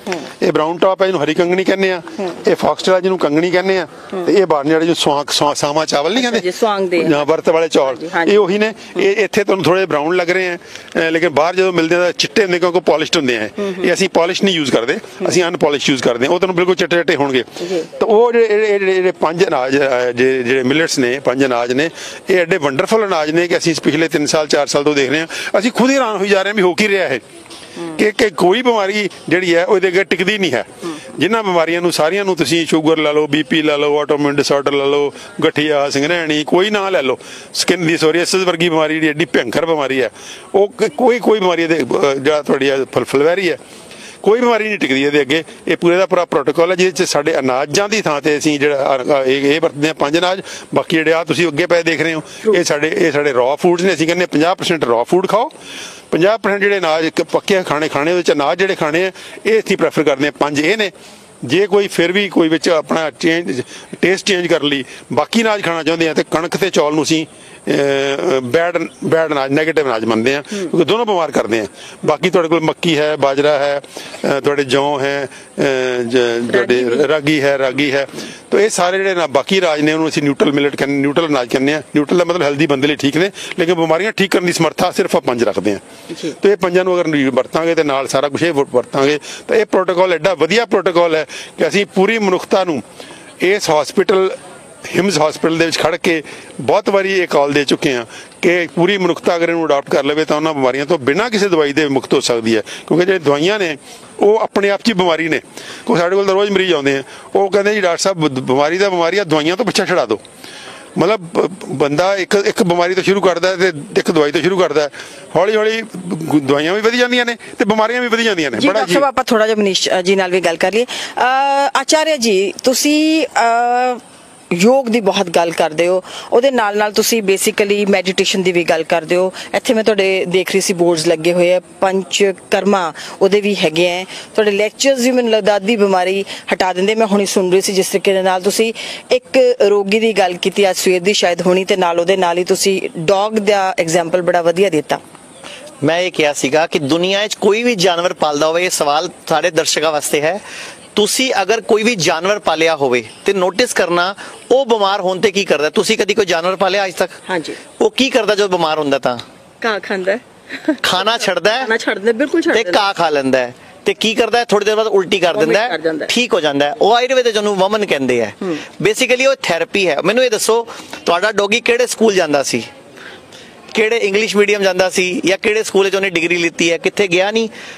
ਇਹ ਬਰਾਊਨ ਟਾਪ ਹੈ ਜਿਹਨੂੰ ਹਰੀ ਕੰਗਣੀ ਕਹਿੰਦੇ ਆ। ਇਹ ਫੌਕਸਟੇਲ ਜਿਹਨੂੰ ਕੰਗਣੀ ਕਹਿੰਦੇ ਆ। ਤੇ ਇਹ ਬਾਰਨਿਆੜੇ ਜਿਹਨੂੰ ਸਾਵਾ ਚਾਵਲ ਨਹੀਂ ਕਹਿੰਦੇ ਜਾਂ ਵਰਤ ਵਾਲੇ ਚੌਲ, ਇਹ ਉਹੀ ਨੇ। ਇਹ ਇੱਥੇ ਤੁਹਾਨੂੰ ਥੋੜੇ ਬਰਾਊਨ ਲੱਗ ਰਹੇ ਆ ਲੇਕਿਨ ਬਾਹਰ ਜਦੋਂ ਮਿਲਦੇ ਆ ਚਿੱਟੇ ਹੁੰਦੇ ਕਿਉਂਕਿ ਪੋਲਿਸ਼ਡ ਹੁੰਦੇ ਆ। ਇਹ ਅਸੀਂ ਪੋਲਿਸ਼ ਨਹੀਂ ਯੂਜ਼ ਕਰਦੇ, ਅਸੀਂ ਅਨਪੋਲਿਸ਼ ਯੂਜ਼ ਕਰਦੇ ਆ। ਉਹ ਤੁਹਾਨੂੰ ਬਿਲਕੁਲ ਚਿੱਟੇ ਚਿੱਟੇ ਹੋਣਗੇ। ਤਾਂ ਉਹ ਜਿਹੜੇ 5 ਅਨਾਜ ਜਿਹੜੇ ਮਿਲਟਸ ਨੇ, 5 ਅਨਾਜ ਨੇ, ਇਹ ਐਡੇ ਵੰਡਰਫੁਲ ਅਨਾਜ ਨੇ ਕਿ ਅਸੀਂ ਪਿਛਲੇ 3 ਸਾਲ 4 ਸਾਲ ਤੋਂ ਦੇਖ ਰਹੇ ਹਾਂ। ਅਸੀਂ ਖੁਦ ਹੀ ਹੈਰਾਨ ਹੋਈ ਜਾ ਰਹੇ ਹਾਂ ਵੀ ਹੋ ਕੀ ਰਿਹਾ ਹੈ ਕਿ ਕੋਈ ਬਿਮਾਰੀ ਜਿਹੜੀ ਹੈ ਉਹਦੇ ਅੱਗੇ ਟਿਕਦੀ ਨਹੀਂ ਹੈ। ਜਿਨ੍ਹਾਂ ਬਿਮਾਰੀਆਂ ਨੂੰ ਸਾਰੀਆਂ ਨੂੰ ਤੁਸੀਂ ਸ਼ੂਗਰ ਲਾ ਲਓ, BP ਲਾ ਲਓ, ਆਟੋਇਮਿਊਨ ਡਿਸਆਰਡਰ ਲਾ ਲਓ, ਗਠੀਆ, ਸਿੰਗਰੈਣੀ, ਕੋਈ ਨਾ ਲੈ ਲਓ, ਸਕਿਨ ਦੀ ਸੋਰੀਅਸਿਸ ਵਰਗੀ ਬਿਮਾਰੀ ਜਿਹੜੀ ਐਡੀ ਭਿਅੰਕਰ ਬਿਮਾਰੀ ਹੈ, ਉਹ ਕੋਈ ਬਿਮਾਰੀ ਦੇ ਜਿਹੜਾ ਤੁਹਾਡੀ ਫਲਵੈਰੀ ਹੈ, ਕੋਈ ਬਿਮਾਰੀ ਨਹੀਂ ਟਿਕਦੀ ਇਹਦੇ ਅੱਗੇ। ਇਹ ਪੂਰੇ ਦਾ ਪੂਰਾ ਪ੍ਰੋਟੋਕਾਲ ਹੈ ਜਿਹਦੇ 'ਚ ਸਾਡੇ ਅਨਾਜਾਂ ਦੀ ਥਾਂ ਤੇ ਅਸੀਂ ਜਿਹੜਾ ਇਹ ਵਰਤਦੇ ਹਾਂ 5 ਅਨਾਜ। ਬਾਕੀ ਜਿਹੜੇ ਆ ਤੁਸੀਂ ਅੱਗੇ ਪਏ ਦੇਖ ਰਹੇ ਹੋ, ਇਹ ਸਾਡੇ ਰॉ ਫੂਡਸ ਨੇ। ਅਸੀਂ ਕਹਿੰਦੇ 50% ਰॉ ਫੂਡ ਖਾਓ, 50% ਜਿਹੜੇ ਅਨਾਜ ਪੱਕੇ ਖਾਣੇ ਉਹਦੇ 'ਚ ਅਨਾਜ ਜਿਹੜੇ ਖਾਣੇ ਆ ਇਹ ਅਸੀਂ ਪ੍ਰੈਫਰ ਕਰਦੇ ਹਾਂ। 5 ਇਹ ਨੇ। ਜੇ ਕੋਈ ਫਿਰ ਵੀ ਕੋਈ ਵਿੱਚ ਆਪਣਾ ਟੇਸਟ ਚੇਂਜ ਕਰਨ ਲਈ ਬਾਕੀ ਅਨਾਜ ਖਾਣਾ ਚਾਹੁੰਦੇ ਆ ਤੇ ਕਣਕ ਤੇ ਚੌਲ ਨੂੰ ਅਸੀਂ ਬੈਡ ਅਨਾਜ, ਨੈਗੇਟਿਵ ਅਨਾਜ ਮੰਨਦੇ ਆ ਕਿਉਂਕਿ ਦੋਨੋਂ ਬਿਮਾਰ ਕਰਦੇ ਆ। ਬਾਕੀ ਤੁਹਾਡੇ ਕੋਲ ਮੱਕੀ ਹੈ, ਬਾਜਰਾ ਹੈ, ਤੁਹਾਡੇ ਜੌਂ ਹੈ, ਤੁਹਾਡੇ ਰਾਗੀ ਹੈ। ਤਾਂ ਇਹ ਸਾਰੇ ਜਿਹੜੇ ਬਾਕੀ ਰਾਜ ਨੇ ਉਹਨੂੰ ਅਸੀਂ ਨਿਊਟਰਲ ਮਿਲਟ ਕਹਿੰਦੇ, ਨਿਊਟਰਲ ਅਨਾਜ ਕਹਿੰਦੇ ਆ। ਨਿਊਟਰਲ ਦਾ ਮਤਲਬ ਹੈਲਦੀ ਬੰਦੇ ਲਈ ਠੀਕ ਨੇ, ਲੇਕਿਨ ਬਿਮਾਰੀਆਂ ਠੀਕ ਕਰਨ ਦੀ ਸਮਰੱਥਾ ਸਿਰਫ 5 ਰੱਖਦੇ ਆ। ਤੇ ਇਹ 5 ਨੂੰ ਅਗਰ ਵਰਤਾਂਗੇ ਤੇ ਨਾਲ ਸਾਰਾ ਕੁਝ ਇਹ ਵਰਤਾਂਗੇ ਤਾਂ ਇਹ ਪ੍ਰੋਟੋਕਾਲ ਐਡਾ ਵਧੀਆ ਪ੍ਰੋਟੋਕਾਲ ਹੈ ਕਿ ਅਸੀਂ ਪੂਰੀ ਮਨੁੱਖਤਾ ਨੂੰ ਇਸ ਹਸਪੀਟਲ, ਹਿਮਸ ਹਸਪੀਟਲ ਦੇ ਵਿੱਚ ਖੜ ਕੇ ਬਹੁਤ ਵਾਰੀ ਇਹ ਕਾਲ ਦੇ ਚੁੱਕੇ ਹਾਂ ਕਿ ਪੂਰੀ ਮਨੁੱਖਤਾ ਅਗਰ ਇਹਨੂੰ ਅਡਾਪਟ ਕਰ ਲਵੇ ਤਾਂ ਉਹਨਾਂ ਬਿਮਾਰੀਆਂ ਤੋਂ ਬਿਨਾਂ ਕਿਸੇ ਦਵਾਈ ਦੇ ਮੁਕਤ ਹੋ ਸਕਦੀ ਹੈ। ਕਿਉਂਕਿ ਜਿਹੜੇ ਦਵਾਈਆਂ ਨੇ ਉਹ ਆਪਣੇ ਆਪ 'ਚ ਹੀ ਬਿਮਾਰੀ ਨੇ। ਕੋਈ ਸਾਡੇ ਕੋਲ ਤਾਂ ਰੋਜ਼ ਮਰੀਜ਼ ਆਉਂਦੇ ਆ, ਉਹ ਕਹਿੰਦੇ ਜੀ ਡਾਕਟਰ ਸਾਹਿਬ ਬਿਮਾਰੀ ਆ, ਦਵਾਈਆਂ ਤੋਂ ਪਿੱਛਾ ਛਡਾ ਦਿਓ। ਮਤਲਬ ਬੰਦਾ ਇੱਕ ਬਿਮਾਰੀ ਤੋਂ ਸ਼ੁਰੂ ਕਰਦਾ ਤੇ ਇੱਕ ਦਵਾਈ ਤੋਂ ਸ਼ੁਰੂ ਕਰਦਾ, ਹੌਲੀ ਹੌਲੀ ਦਵਾਈਆਂ ਵੀ ਵਧੀ ਜਾਂਦੀਆਂ ਨੇ ਤੇ ਬਿਮਾਰੀਆਂ ਵੀ ਵਧੀ ਜਾਂਦੀਆਂ ਨੇ। ਬੜਾ ਜੀ ਆਪਾਂ ਥੋੜਾ ਜਿਹਾ ਮਨੀਸ਼ ਜੀ ਨਾਲ ਵੀ ਗੱਲ ਕਰ ਲਈਏ। ਆਚਾਰਿਆ ਜੀ, ਤੁਸੀਂ ਯੋਗ ਦੀ ਬਹੁਤ ਗੱਲ ਕਰਦੇ ਹੋ, ਉਹਦੇ ਨਾਲ ਤੁਸੀਂ ਬੇਸਿਕਲੀ ਮੈਡੀਟੇਸ਼ਨ ਦੀ ਵੀ ਗੱਲ ਕਰਦੇ ਹੋ। ਇੱਥੇ ਮੈਂ ਤੁਹਾਡੇ ਦੇਖ ਰਹੀ ਸੀ ਬੋਰਡਸ ਲੱਗੇ ਹੋਏ ਆ, ਪੰਚ ਕਰਮਾ ਉਹਦੇ ਵੀ ਹੈਗੇ ਆ। ਤੁਹਾਡੇ ਲੈਕਚਰਸ ਵੀ ਮੈਨੂੰ ਲੱਗਦਾ ਅੱਧੀ ਬਿਮਾਰੀ ਹਟਾ ਦਿੰਦੇ। ਮੈਂ ਹੁਣੀ ਸੁਣ ਰਹੀ ਸੀ ਜਿਸ ਤਰੀਕੇ ਦੇ ਨਾਲ ਤੁਸੀਂ ਇੱਕ ਰੋਗੀ ਦੀ ਗੱਲ ਕੀਤੀ ਅੱਜ ਸਵੇਰ ਦੀ ਸ਼ਾਇਦ ਹੋਣੀ, ਤੇ ਨਾਲ ਉਹਦੇ ਨਾਲ ਹੀ ਤੁਸੀਂ ਡੌਗ ਦਾ ਐਗਜ਼ਾਮਪਲ ਬੜਾ ਵਧੀਆ ਦਿੱਤਾ। ਮੈਂ ਇਹ ਕਿਹਾ ਸੀਗਾ ਕਿ ਦੁਨੀਆ 'ਚ ਕੋਈ ਵੀ ਜਾਨਵਰ ਪਾਲਦਾ ਹੋਵੇ, ਇਹ ਸਵਾਲ ਸਾਡੇ ਦਰਸ਼ਕਾਂ ਵਾਸਤੇ ਹੈ, ਤੁਸੀਂ ਅਗਰ ਕੋਈ ਵੀ ਜਾਨਵਰ ਪਾਲਿਆ ਹੋਵੇ ਤੇ ਨੋਟਿਸ ਕਰਨਾ ਉਹ ਬਿਮਾਰ ਹੋਣ ਤੇ ਕੀ ਕਰਦਾ। ਤੁਸੀਂ ਕਦੀ ਕੋਈ ਜਾਨਵਰ ਪਾਲਿਆ ਅੱਜ ਤੱਕ? ਹਾਂਜੀ। ਉਹ ਕੀ ਕਰਦਾ ਜਦੋਂ ਬਿਮਾਰ ਹੁੰਦਾ? ਤਾਂ ਘਾਹ ਖਾਂਦਾ, ਖਾਣਾ ਛੱਡਦਾ, ਬਿਲਕੁਲ ਛੱਡ ਤੇ ਘਾਹ ਖਾ ਲੈਂਦਾ ਹੈ। ਤੇ ਕੀ ਕਰਦਾ ਹੈ? ਥੋੜੀ ਦੇਰ ਬਾਅਦ ਉਲਟੀ ਕਰ ਦਿੰਦਾ ਹੈ, ਠੀਕ ਹੋ ਜਾਂਦਾ ਹੈ। ਉਹ ਆਯੁਰਵੇਦ ਜਿਹਨੂੰ ਵਮਨ ਕਹਿੰਦੇ ਆ, ਬੇਸਿਕਲੀ ਉਹ ਥੈਰੇਪੀ ਹੈ। ਮੈਨੂੰ ਇਹ ਦੱਸੋ, ਤੁਹਾਡਾ ਡੌਗੀ ਕਿਹੜੇ ਸਕੂਲ ਜਾਂਦਾ ਸੀ? ਕਿਹੜੇ ਇੰਗਲਿਸ਼ ਮੀਡੀਅਮ ਜਾਂਦਾ ਸੀ ਜਾਂ ਕਿਹੜੇ ਸਕੂਲ 'ਚ ਉਹਨੇ ਡਿਗਰੀ ਲਿੱਤੀ ਹੈ? ਕਿੱਥੇ ਗਿਆ ਨਹੀਂ।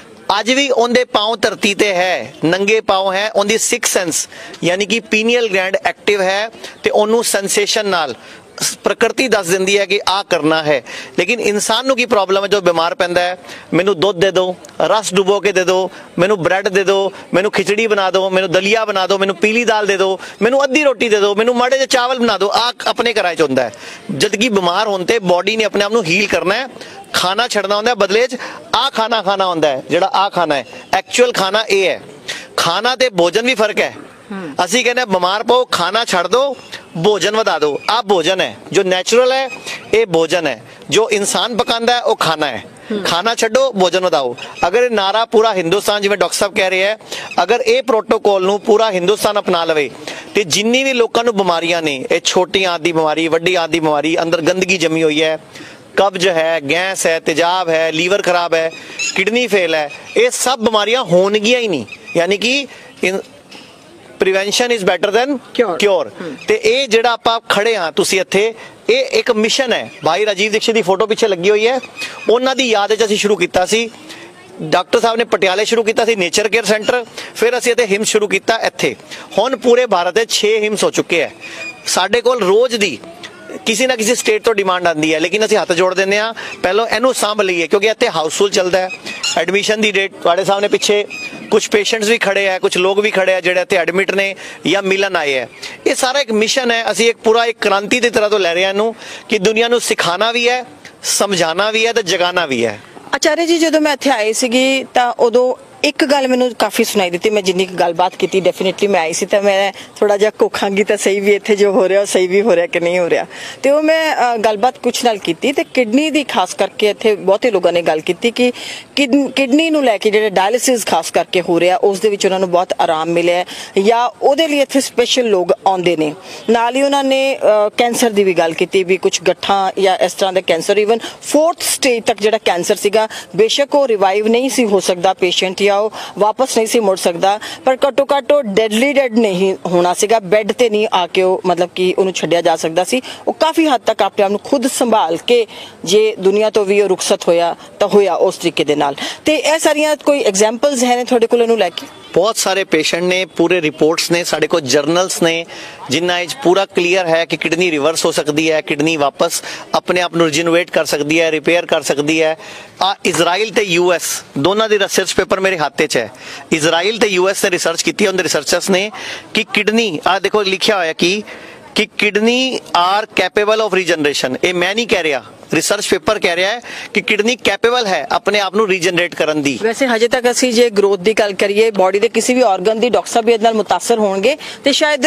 ਅੱਜ ਵੀ ਉਹਦੇ ਪਾਉ ਧਰਤੀ ਤੇ ਹੈ, ਨੰਗੇ ਪਾਉ ਹੈ। ਉਹਦੀ 6th ਸੈਂਸ ਯਾਨੀ ਕਿ ਪੀਨੀਅਲ ਗਲੈਂਡ ਐਕਟਿਵ ਹੈ ਤੇ ਉਹਨੂੰ ਸੈਂਸੇਸ਼ਨ ਨਾਲ ਪ੍ਰਕਿਰਤੀ ਦੱਸ ਦਿੰਦੀ ਹੈ ਕਿ ਆ ਕਰਨਾ ਹੈ, ਲੇਕਿਨ ਇਨਸਾਨ ਨੂੰ ਕੀ ਪ੍ਰੋਬਲਮ ਹੈ? ਜੋ ਬਿਮਾਰ ਪੈਂਦਾ ਹੈ, ਮੈਨੂੰ ਦੁੱਧ ਦੇ ਦਿਓ, ਰਸ ਡੁਬੋ ਕੇ ਦੇ ਦਿਓ, ਮੈਨੂੰ ਬ੍ਰੈਡ ਦੇ ਦਿਓ, ਮੈਨੂੰ ਖਿਚੜੀ ਬਣਾ ਦਿਓ, ਮੈਨੂੰ ਦਲੀਆ ਬਣਾ ਦਿਓ, ਮੈਨੂੰ ਪੀਲੀ ਦਾਲ ਦੇ ਦਿਓ, ਮੈਨੂੰ ਅੱਧੀ ਰੋਟੀ ਦੇ ਦਿਓ, ਮੈਨੂੰ ਮਾੜੇ ਜਿਹੇ ਚਾਵਲ ਬਣਾ ਦਿਓ। ਆ ਆਪਣੇ ਘਰਾਂ 'ਚ ਹੁੰਦਾ ਹੈ। ਜਦਕਿ ਬਿਮਾਰ ਹੋਣ ਤੇ ਬੋਡੀ ਨੇ ਆਪਣੇ ਆਪ ਨੂੰ ਹੀਲ ਕਰਨਾ ਹੈ, ਖਾਣਾ ਛੱਡਣਾ ਹੁੰਦਾ ਹੈ, ਬਦਲੇ 'ਚ ਆ ਖਾਣਾ ਖਾਣਾ ਹੁੰਦਾ ਹੈ। ਜਿਹੜਾ ਆ ਖਾਣਾ ਹੈ, ਐਕਚੁਅਲ ਖਾਣਾ ਇਹ ਹੈ। ਖਾਣਾ ਤੇ ਭੋਜਨ ਵੀ ਫਰਕ ਹੈ। ਅਸੀਂ ਕਹਿੰਦੇ ਬਿਮਾਰ ਪਓ, ਖਾਣਾ ਛੱਡ ਦਿਓ, ਭੋਜਨ ਵਧਾ ਦਿਓ। ਆ ਭੋਜਨ ਹੈ ਜੋ ਨੈਚੁਰਲ ਹੈ, ਇਹ ਭੋਜਨ ਹੈ ਜੋ ਇਨਸਾਨ ਪਕਾਉਂਦਾ ਹੈ, ਉਹ ਖਾਣਾ ਹੈ। ਖਾਣਾ ਛੱਡੋ, ਭੋਜਨ ਵਧਾਓ। ਅਗਰ ਇਹ ਨਾਰਾ ਪੂਰਾ ਹਿੰਦੁਸਤਾਨ, ਜਿਵੇਂ ਡਾਕਟਰ ਸਾਹਿਬ ਕਹਿ ਰਹੇ ਹੈ, ਅਗਰ ਇਹ ਪ੍ਰੋਟੋਕੋਲ ਨੂੰ ਪੂਰਾ ਹਿੰਦੁਸਤਾਨ ਅਪਣਾ ਲਵੇ ਤੇ ਜਿੰਨੀ ਵੀ ਲੋਕਾਂ ਨੂੰ ਬਿਮਾਰੀਆਂ ਨੇ, ਇਹ ਛੋਟੀ ਆਂਤ ਦੀ ਬਿਮਾਰੀ, ਵੱਡੀ ਆਂਤ ਦੀ ਬਿਮਾਰੀ, ਅੰਦਰ ਗੰਦਗੀ ਜੰਮੀ ਹੋਈ ਹੈ, ਕਬਜ਼ ਹੈ, ਗੈਸ ਹੈ, ਤੇਜ਼ਾਬ ਹੈ, ਲੀਵਰ ਖਰਾਬ ਹੈ, ਕਿਡਨੀ ਫੇਲ ਹੈ, ਇਹ ਸਭ ਬਿਮਾਰੀਆਂ ਹੋਣਗੀਆਂ ਹੀ ਨਹੀਂ। ਯਾਨੀ ਕਿ prevention is better than cure. ਤੇ ਇਹ ਜਿਹੜਾ ਆਪਾਂ ਖੜੇ ਹਾਂ, ਤੁਸੀਂ ਇੱਥੇ, ਇਹ ਇੱਕ ਮਿਸ਼ਨ ਹੈ। ਭਾਈ ਰਾਜੀਵ ਦੀਕਸ਼ਿਤ ਦੀ ਫੋਟੋ ਪਿੱਛੇ ਲੱਗੀ ਹੋਈ ਹੈ, ਉਹਨਾਂ ਦੀ ਯਾਦ ਵਿੱਚ ਅਸੀਂ ਸ਼ੁਰੂ ਕੀਤਾ ਸੀ। ਡਾਕਟਰ ਸਾਹਿਬ ਨੇ ਪਟਿਆਲੇ ਸ਼ੁਰੂ ਕੀਤਾ ਸੀ ਨੇਚਰ ਕੇਅਰ ਸੈਂਟਰ, ਫਿਰ ਅਸੀਂ ਇੱਥੇ ਹਿਮਸ ਸ਼ੁਰੂ ਕੀਤਾ ਇੱਥੇ। ਹੁਣ ਪੂਰੇ ਭਾਰਤ ਦੇ 6 ਹਿਮਸ ਹੋ ਚੁੱਕੇ ਹੈ। ਸਾਡੇ ਕੋਲ ਰੋਜ਼ ਦੀ ਕਿਸੇ ਨਾ ਕਿਸੇ ਸਟੇਟ ਤੋਂ ਡਿਮਾਂਡ ਆਉਂਦੀ ਹੈ, ਲੇਕਿਨ ਅਸੀਂ ਹੱਥ ਜੋੜ ਦਿੰਦੇ ਹਾਂ, ਪਹਿਲਾਂ ਇਹਨੂੰ ਸਾਂਭ ਲਈਏ, ਕਿਉਂਕਿ ਇੱਥੇ ਹਾਊਸਫੁੱਲ ਚੱਲਦਾ ਹੈ। ਐਡਮਿਸ਼ਨ ਦੀ ਡੇਟ ਤੁਹਾਡੇ ਸਾਹਮਣੇ ਪਿੱਛੇ ਕੁਝ ਪੇਸ਼ੈਂਟਸ ਵੀ ਖੜੇ ਹੈ, ਕੁਝ ਲੋਕ ਵੀ ਖੜੇ ਹੈ ਜਿਹੜੇ ਇੱਥੇ ਐਡਮਿਟ ਨੇ ਜਾਂ ਮਿਲਣ ਆਏ ਹੈ। ਇਹ ਸਾਰਾ ਇੱਕ ਮਿਸ਼ਨ ਹੈ। ਅਸੀਂ ਇੱਕ ਪੂਰਾ ਇੱਕ ਕ੍ਰਾਂਤੀ ਦੀ ਤਰ੍ਹਾਂ ਤੋਂ ਲੈ ਰਹੇ ਹਾਂ ਇਹਨੂੰ, ਕਿ ਦੁਨੀਆ ਨੂੰ ਸਿਖਾਉਣਾ ਵੀ ਹੈ, ਸਮਝਾਉਣਾ ਵੀ ਹੈ ਤੇ ਜਗਾਉਣਾ ਵੀ ਹੈ। ਆਚਾਰਿਆ ਜੀ, ਜਦੋਂ ਮੈਂ ਇੱਥੇ ਆਈ ਸੀਗੀ ਤਾਂ ਉਦੋਂ ਇੱਕ ਗੱਲ ਮੈਨੂੰ ਕਾਫੀ ਸੁਣਾਈ ਦਿੱਤੀ। ਮੈਂ ਜਿੰਨੀ ਗੱਲਬਾਤ ਕੀਤੀ, ਡੈਫੀਨਿਟਲੀ ਮੈਂ ਆਈ ਸੀ ਤਾਂ ਮੈਂ ਥੋੜਾ ਜਿਹਾ ਕੋਖਾਂਗੀ ਤਾਂ ਸਹੀ ਵੀ ਇੱਥੇ ਜੋ ਹੋ ਰਿਹਾ ਉਹ ਸਹੀ ਵੀ ਹੋ ਰਿਹਾ ਕਿ ਨਹੀਂ ਹੋ ਰਿਹਾ। ਤੇ ਉਹ ਮੈਂ ਗੱਲਬਾਤ ਕੁਛ ਨਾਲ ਕੀਤੀ ਤੇ ਕਿਡਨੀ ਦੀ ਖਾਸ ਕਰਕੇ ਇੱਥੇ ਬਹੁਤੇ ਲੋਕਾਂ ਨੇ ਗੱਲ ਕੀਤੀ ਕਿ ਕਿਡਨੀ ਨੂੰ ਲੈ ਕੇ ਜਿਹੜੇ ਡਾਇਲਿਸਿਸ ਖਾਸ ਕਰਕੇ ਹੋ ਰਿਹਾ, ਉਸ ਦੇ ਵਿੱਚ ਉਹਨਾਂ ਨੂੰ ਬਹੁਤ ਆਰਾਮ ਮਿਲਿਆ ਜਾਂ ਉਹਦੇ ਲਈ ਇੱਥੇ ਸਪੈਸ਼ਲ ਲੋਕ ਆਉਂਦੇ ਨੇ। ਨਾਲ ਹੀ ਉਹਨਾਂ ਨੇ ਕੈਂਸਰ ਦੀ ਵੀ ਗੱਲ ਕੀਤੀ ਵੀ ਕੁਝ ਗੱਠਾਂ ਜਾਂ ਇਸ ਤਰ੍ਹਾਂ ਦੇ ਕੈਂਸਰ, ਈਵਨ 4th ਸਟੇਜ ਤੱਕ ਜਿਹੜਾ ਕੈਂਸਰ ਸੀਗਾ, ਬੇਸ਼ੱਕ ਉਹ ਰਿਵਾਈਵ ਨਹੀਂ ਸੀ ਹੋ ਸਕਦਾ ਪੇਸ਼ੈਂਟ, ਜਾਂ ਉਹ ਵਾਪਸ ਨਹੀਂ ਸੀ ਮੁੜ ਸਕਦਾ, ਪਰ ਘੱਟੋ ਘੱਟ ਉਹ ਡੈਡ ਨਹੀਂ ਹੋਣਾ ਸੀਗਾ, ਬੈੱਡ ਤੇ ਨਹੀਂ ਆ ਕੇ ਉਹ ਮਤਲਬ ਕਿ ਉਹਨੂੰ ਛੱਡਿਆ ਜਾ ਸਕਦਾ ਸੀ। ਉਹ ਕਾਫੀ ਹੱਦ ਤੱਕ ਆਪਣੇ ਆਪ ਨੂੰ ਖੁਦ ਸੰਭਾਲ ਕੇ, ਜੇ ਦੁਨੀਆ ਤੋਂ ਵੀ ਉਹ ਰੁਖਸਤ ਹੋਇਆ ਤਾਂ ਹੋਇਆ ਉਸ ਤਰੀਕੇ ਦੇ ਨਾਲ। ਤੇ ਇਹ ਸਾਰੀਆਂ ਕੋਈ ਐਗਜ਼ਾਮਪਲਸ ਹੈ ਨੇ ਤੁਹਾਡੇ ਕੋਲ ਇਹਨੂੰ ਲੈ ਕੇ? ਬਹੁਤ ਸਾਰੇ ਪੇਸ਼ੈਂਟ ਨੇ, ਪੂਰੇ ਰਿਪੋਰਟਸ ਨੇ, ਸਾਡੇ ਕੋਲ ਜਰਨਲਸ ਨੇ, ਜਿਨ੍ਹਾਂ ਵਿੱਚ ਪੂਰਾ ਕਲੀਅਰ ਹੈ ਕਿ ਕਿਡਨੀ ਰਿਵਰਸ ਹੋ ਸਕਦੀ ਹੈ, ਕਿਡਨੀ ਵਾਪਸ ਆਪਣੇ ਆਪ ਨੂੰ ਰੀਜਨਰੇਟ ਕਰ ਸਕਦੀ ਹੈ, ਰਿਪੇਅਰ ਕਰ ਸਕਦੀ ਹੈ। ਇਜ਼ਰਾਈਲ ਤੇ US ਦੋਨਾਂ ਦੀ ਰਿਸਰਚ ਪੇਪਰ ਮੇਰੇ ਹੱਥ 'ਚ ਹੈ। ਇਜ਼ਰਾਈਲ ਤੇ US ਨੇ ਰਿਸਰਚ ਕੀਤੀ ਹੈ, ਉਹਦੇ ਰਿਸਰਚਰਸ ਨੇ, ਕਿ ਕਿਡਨੀ, ਦੇਖੋ ਲਿਖਿਆ ਹੋਇਆ ਕਿ ਕਿਡਨੀ ਆਰ ਕੈਪੇਬਲ ਆਫ ਰੀਜਨਰੇਸ਼ਨ। ਇਹ ਮੈਂ ਨਹੀਂ ਕਹਿ ਰਿਹਾ, ਰਿਸਰਚ ਪੇਪਰ ਕਹਿ ਰਿਹਾ ਹੈ ਕਿ ਕਿਡਨੀ ਕੈਪੇਬਲ ਹੈ ਆਪਣੇ ਆਪ ਨੂੰ ਰੀਜਨਰੇਟ ਕਰਨ ਦੀ। ਵੈਸੇ ਹਜੇ ਤੱਕ ਅਸੀਂ ਜੇ ਗਰੋਥ ਦੀ ਗੱਲ ਕਰੀਏ, ਬੋਡੀ ਦੇ ਕਿਸੇ ਵੀ ਆਰਗਨ ਦੀ, ਡਾਕਟਰ ਸਾਹਿਬ ਵੀ ਇਹਦੇ ਨਾਲ ਮੁਤਾਸਰ ਹੋਣਗੇ, ਤੇ ਸ਼ਾਇਦ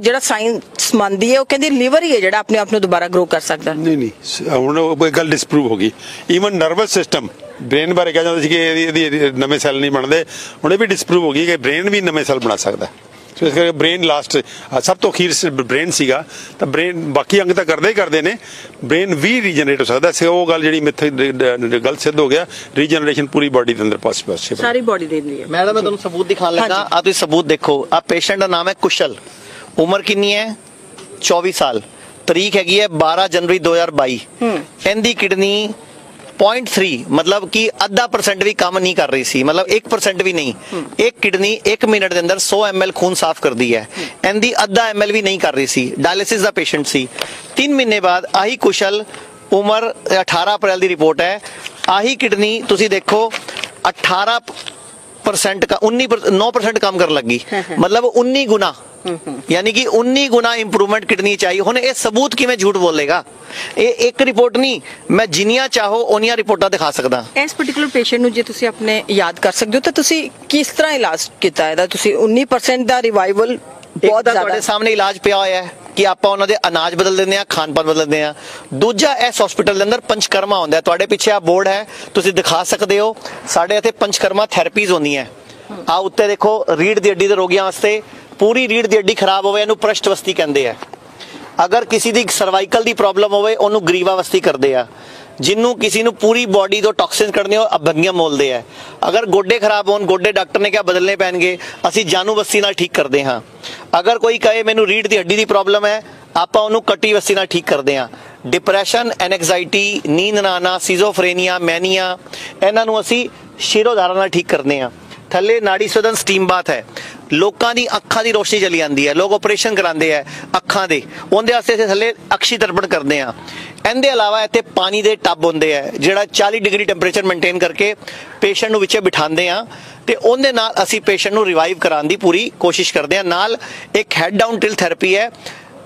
ਜਿਹੜਾ ਸਾਇੰਸ ਮੰਨਦੀ ਹੈ ਉਹ ਕਹਿੰਦੀ ਲਿਵਰ ਹੀ ਹੈ ਜਿਹੜਾ ਆਪਣੇ ਆਪ ਨੂੰ ਦੁਬਾਰਾ ਗਰੋ ਕਰ ਸਕਦਾ। ਨਹੀਂ, ਹੁਣ ਉਹ ਗੱਲ ਡਿਸਪਰੂਵ ਹੋ ਗਈ। ਈਵਨ ਨਰਵਸ ਸਿਸਟਮ, ਬ੍ਰੇਨ ਬਾਰੇ ਕਿਹਾ ਜਾਂਦਾ ਸੀ ਕਿ ਇਹਦੀ ਨਵੇਂ ਸੈੱਲ ਨਹੀਂ ਬਣਦੇ, ਹੁਣ ਇਹ ਵੀ ਡਿਸਪਰੂਵ ਹੋ ਗਈ ਕਿ ਬ੍ਰੇਨ ਵੀ ਨਵੇਂ ਸੈੱਲ ਬਣਾ ਸਕਦਾ। ਸੋ ਇਸ ਕਰਕੇ ਬ੍ਰੇਨ ਲਾਸਟ ਸਭ ਤੋਂ ਅਖੀਰ ਬ੍ਰੇਨ ਸੀਗਾ, ਤਾਂ ਬ੍ਰੇਨ ਬਾਕੀ ਅੰਗ ਤਾਂ ਕਰਦੇ ਹੀ ਕਰਦੇ ਨੇ, ਬ੍ਰੇਨ ਵੀ ਰੀਜਨਰੇਟ ਹੋ ਸਕਦਾ ਸੀ। ਉਹ ਗੱਲ ਜਿਹੜੀ ਮਿੱਥੇ ਗਲਤ ਸਿੱਧ ਹੋ ਗਿਆ, ਰੀਜਨਰੇਸ਼ਨ ਪੂਰੀ ਬਾਡੀ ਦੇ ਅੰਦਰ ਪੋਸੀਬਲ ਹੈ, ਸਾਰੀ ਬਾਡੀ ਦੇ ਲਈ। ਮੈਡਮ ਮੈਂ ਤੁਹਾਨੂੰ ਸਬੂਤ ਦਿਖਾਉਣ ਲੱਗਾ, ਆ ਤੁਸੀਂ ਸਬੂਤ ਦੇਖੋ। ਆ ਪੇਸ਼ੈਂਟ ਦਾ ਨਾਮ ਹੈ ਕੁਸ਼ਲ, ਉਮਰ ਕਿੰਨੀ ਹੈ? 24 ਸਾਲ। ਤਰੀਕ ਹੈਗੀ ਹੈ 12 ਜਨਵਰੀ 2022। ਇਹਦੀ ਕਿਡਨੀ 0.3 मतलब कि 0.5% भी काम नहीं कर रही सी, मतलब 1% भी नहीं। एक किडनी 1 मिनट के अंदर 100 ml खून साफ कर दी है, एंदी 0.5 ml भी नहीं कर रही सी, डायलिसिस का पेशेंट सी। 3 महीने बाद आही कुशल, उम्र 18 अप्रैल की रिपोर्ट है, आही किडनी तुसी देखो 18% का 9% काम कर लगी, मतलब 19 गुना, यानी कि 19 गुना इंप्रूवमेंट किडनी चाहिए। हुण ये सबूत किवें झूठ बोलेगा? ये एक रिपोर्ट नहीं, मैं जिन्नियां चाहो उन्नियां रिपोर्टां दिखा सकदा। इस पर्टिकुलर पेशेंट ਨੂੰ ਜੇ ਤੁਸੀਂ ਆਪਣੇ ਯਾਦ ਕਰ ਸਕਦੇ ਹੋ ਤਾਂ ਤੁਸੀਂ ਕਿਸ ਤਰ੍ਹਾਂ ਇਲਾਜ ਕੀਤਾ ਇਹਦਾ? ਤੁਸੀਂ 19% ਦਾ ਰਿਵਾਈਵਲ ਬਹੁਤ ਜ਼ਿਆਦਾ ਤੁਹਾਡੇ ਸਾਹਮਣੇ ਇਲਾਜ ਪਿਆ ਹੋਇਆ ਹੈ ਕਿ ਆਪਾਂ ਉਹਨਾਂ ਦੇ ਅਨਾਜ ਬਦਲ ਦਿੰਦੇ ਆ, ਖਾਣ ਪਾਨ ਬਦਲ ਦਿੰਦੇ ਆ। ਦੂਜਾ, ਇਸ ਹਸਪੀਟਲ ਦੇ ਅੰਦਰ ਪੰਚਕਰਮਾ ਹੁੰਦਾ ਹੈ। ਤੁਹਾਡੇ ਪਿੱਛੇ ਆ ਬੋਰਡ ਹੈ, ਤੁਸੀਂ ਦਿਖਾ ਸਕਦੇ ਹੋ। ਸਾਡੇ ਇੱਥੇ ਪੰਚਕਰਮਾ ਥੈਰੇਪੀਜ਼ ਹੁੰਦੀਆਂ। ਆ ਉੱਤੇ ਦੇਖੋ, ਰੀੜ ਦੀ ਹੱਡੀ ਦੇ ਰੋਗੀਆਂ ਵਾਸਤੇ, ਪੂਰੀ ਰੀੜ ਦੀ ਹੱਡੀ ਖਰਾਬ ਹੋਵੇ ਇਹਨੂੰ ਪ੍ਰਸ਼ਟਵਸਤੀ ਕਹਿੰਦੇ ਆ। ਅਗਰ ਕਿਸੇ ਦੀ ਸਰਵਾਈਕਲ ਦੀ ਪ੍ਰੋਬਲਮ ਹੋਵੇ ਉਹਨੂੰ ਗਰੀਵਾਵਸਤੀ ਕਰਦੇ ਆ। ਜਿਹਨੂੰ ਕਿਸੇ ਨੂੰ ਪੂਰੀ ਬਾਡੀ ਤੋਂ ਟੌਕਸਿਨ ਕੱਢਣੇ ਹੋ ਅਭੰਗਿਅਮ ਬੋਲਦੇ ਆ। ਅਗਰ ਗੋਡੇ ਖਰਾਬ ਹੋਣ, ਗੋਡੇ ਡਾਕਟਰ ਨੇ ਕਿਹਾ ਬਦਲਨੇ ਪੈਣਗੇ, ਅਸੀਂ ਜਾਨੂਵਸਤੀ ਨਾਲ ਠੀਕ ਕਰਦੇ ਹਾਂ। ਅਗਰ ਕੋਈ ਕਹੇ ਮੈਨੂੰ ਰੀੜ ਦੀ ਹੱਡੀ ਦੀ ਪ੍ਰੋਬਲਮ ਹੈ, ਆਪਾਂ ਉਹਨੂੰ ਕੱਟੀ ਵਸਤੀ ਨਾਲ ਠੀਕ ਕਰਦੇ ਹਾਂ। ਡਿਪਰੈਸ਼ਨ, ਐਨਜ਼ਾਈਟੀ, ਨੀਂਦ ਨਾ ਆਉਣਾ, ਸੀਜ਼ੋਫਰੇਨੀਆ, ਮੈਨੀਆ, ਇਹਨਾਂ ਨੂੰ ਅਸੀਂ ਸ਼ਿਰੋਧਾਰਾ ਨਾਲ ਠੀਕ ਕਰਦੇ ਹਾਂ। ਥੱਲੇ ਨਾੜੀ ਸ਼ੋਧਨ ਸਟੀਮ ਬਾਥ ਹੈ। ਲੋਕਾਂ ਦੀ ਅੱਖਾਂ ਦੀ ਰੋਸ਼ਨੀ ਚਲੀ ਜਾਂਦੀ ਹੈ, ਲੋਕ ਆਪਰੇਸ਼ਨ ਕਰਾਉਂਦੇ ਆ ਅੱਖਾਂ ਦੇ, ਉਹਦੇ ਵਾਸਤੇ ਅਸੀਂ ਥੱਲੇ ਅਕਸ਼ੀ ਦਰਪਣ ਕਰਦੇ ਆ। ਇਹਦੇ ਇਲਾਵਾ ਇੱਥੇ ਪਾਣੀ ਦੇ ਟੱਬ ਹੁੰਦੇ ਆ ਜਿਹੜਾ 40 ਡਿਗਰੀ ਟੈਂਪਰੇਚਰ ਮੇਨਟੇਨ ਕਰਕੇ ਪੇਸ਼ੈਂਟ ਨੂੰ ਵਿੱਚੇ ਬਿਠਾਉਂਦੇ ਆ ਤੇ ਉਹਦੇ ਨਾਲ ਅਸੀਂ ਪੇਸ਼ੈਂਟ ਨੂੰ ਰਿਵਾਈਵ ਕਰਾਉਣ ਦੀ ਪੂਰੀ ਕੋਸ਼ਿਸ਼ ਕਰਦੇ ਆ। ਨਾਲ ਇੱਕ ਹੈਡ ਡਾਊਨ ਟਿਲ ਥੈਰੇਪੀ ਹੈ,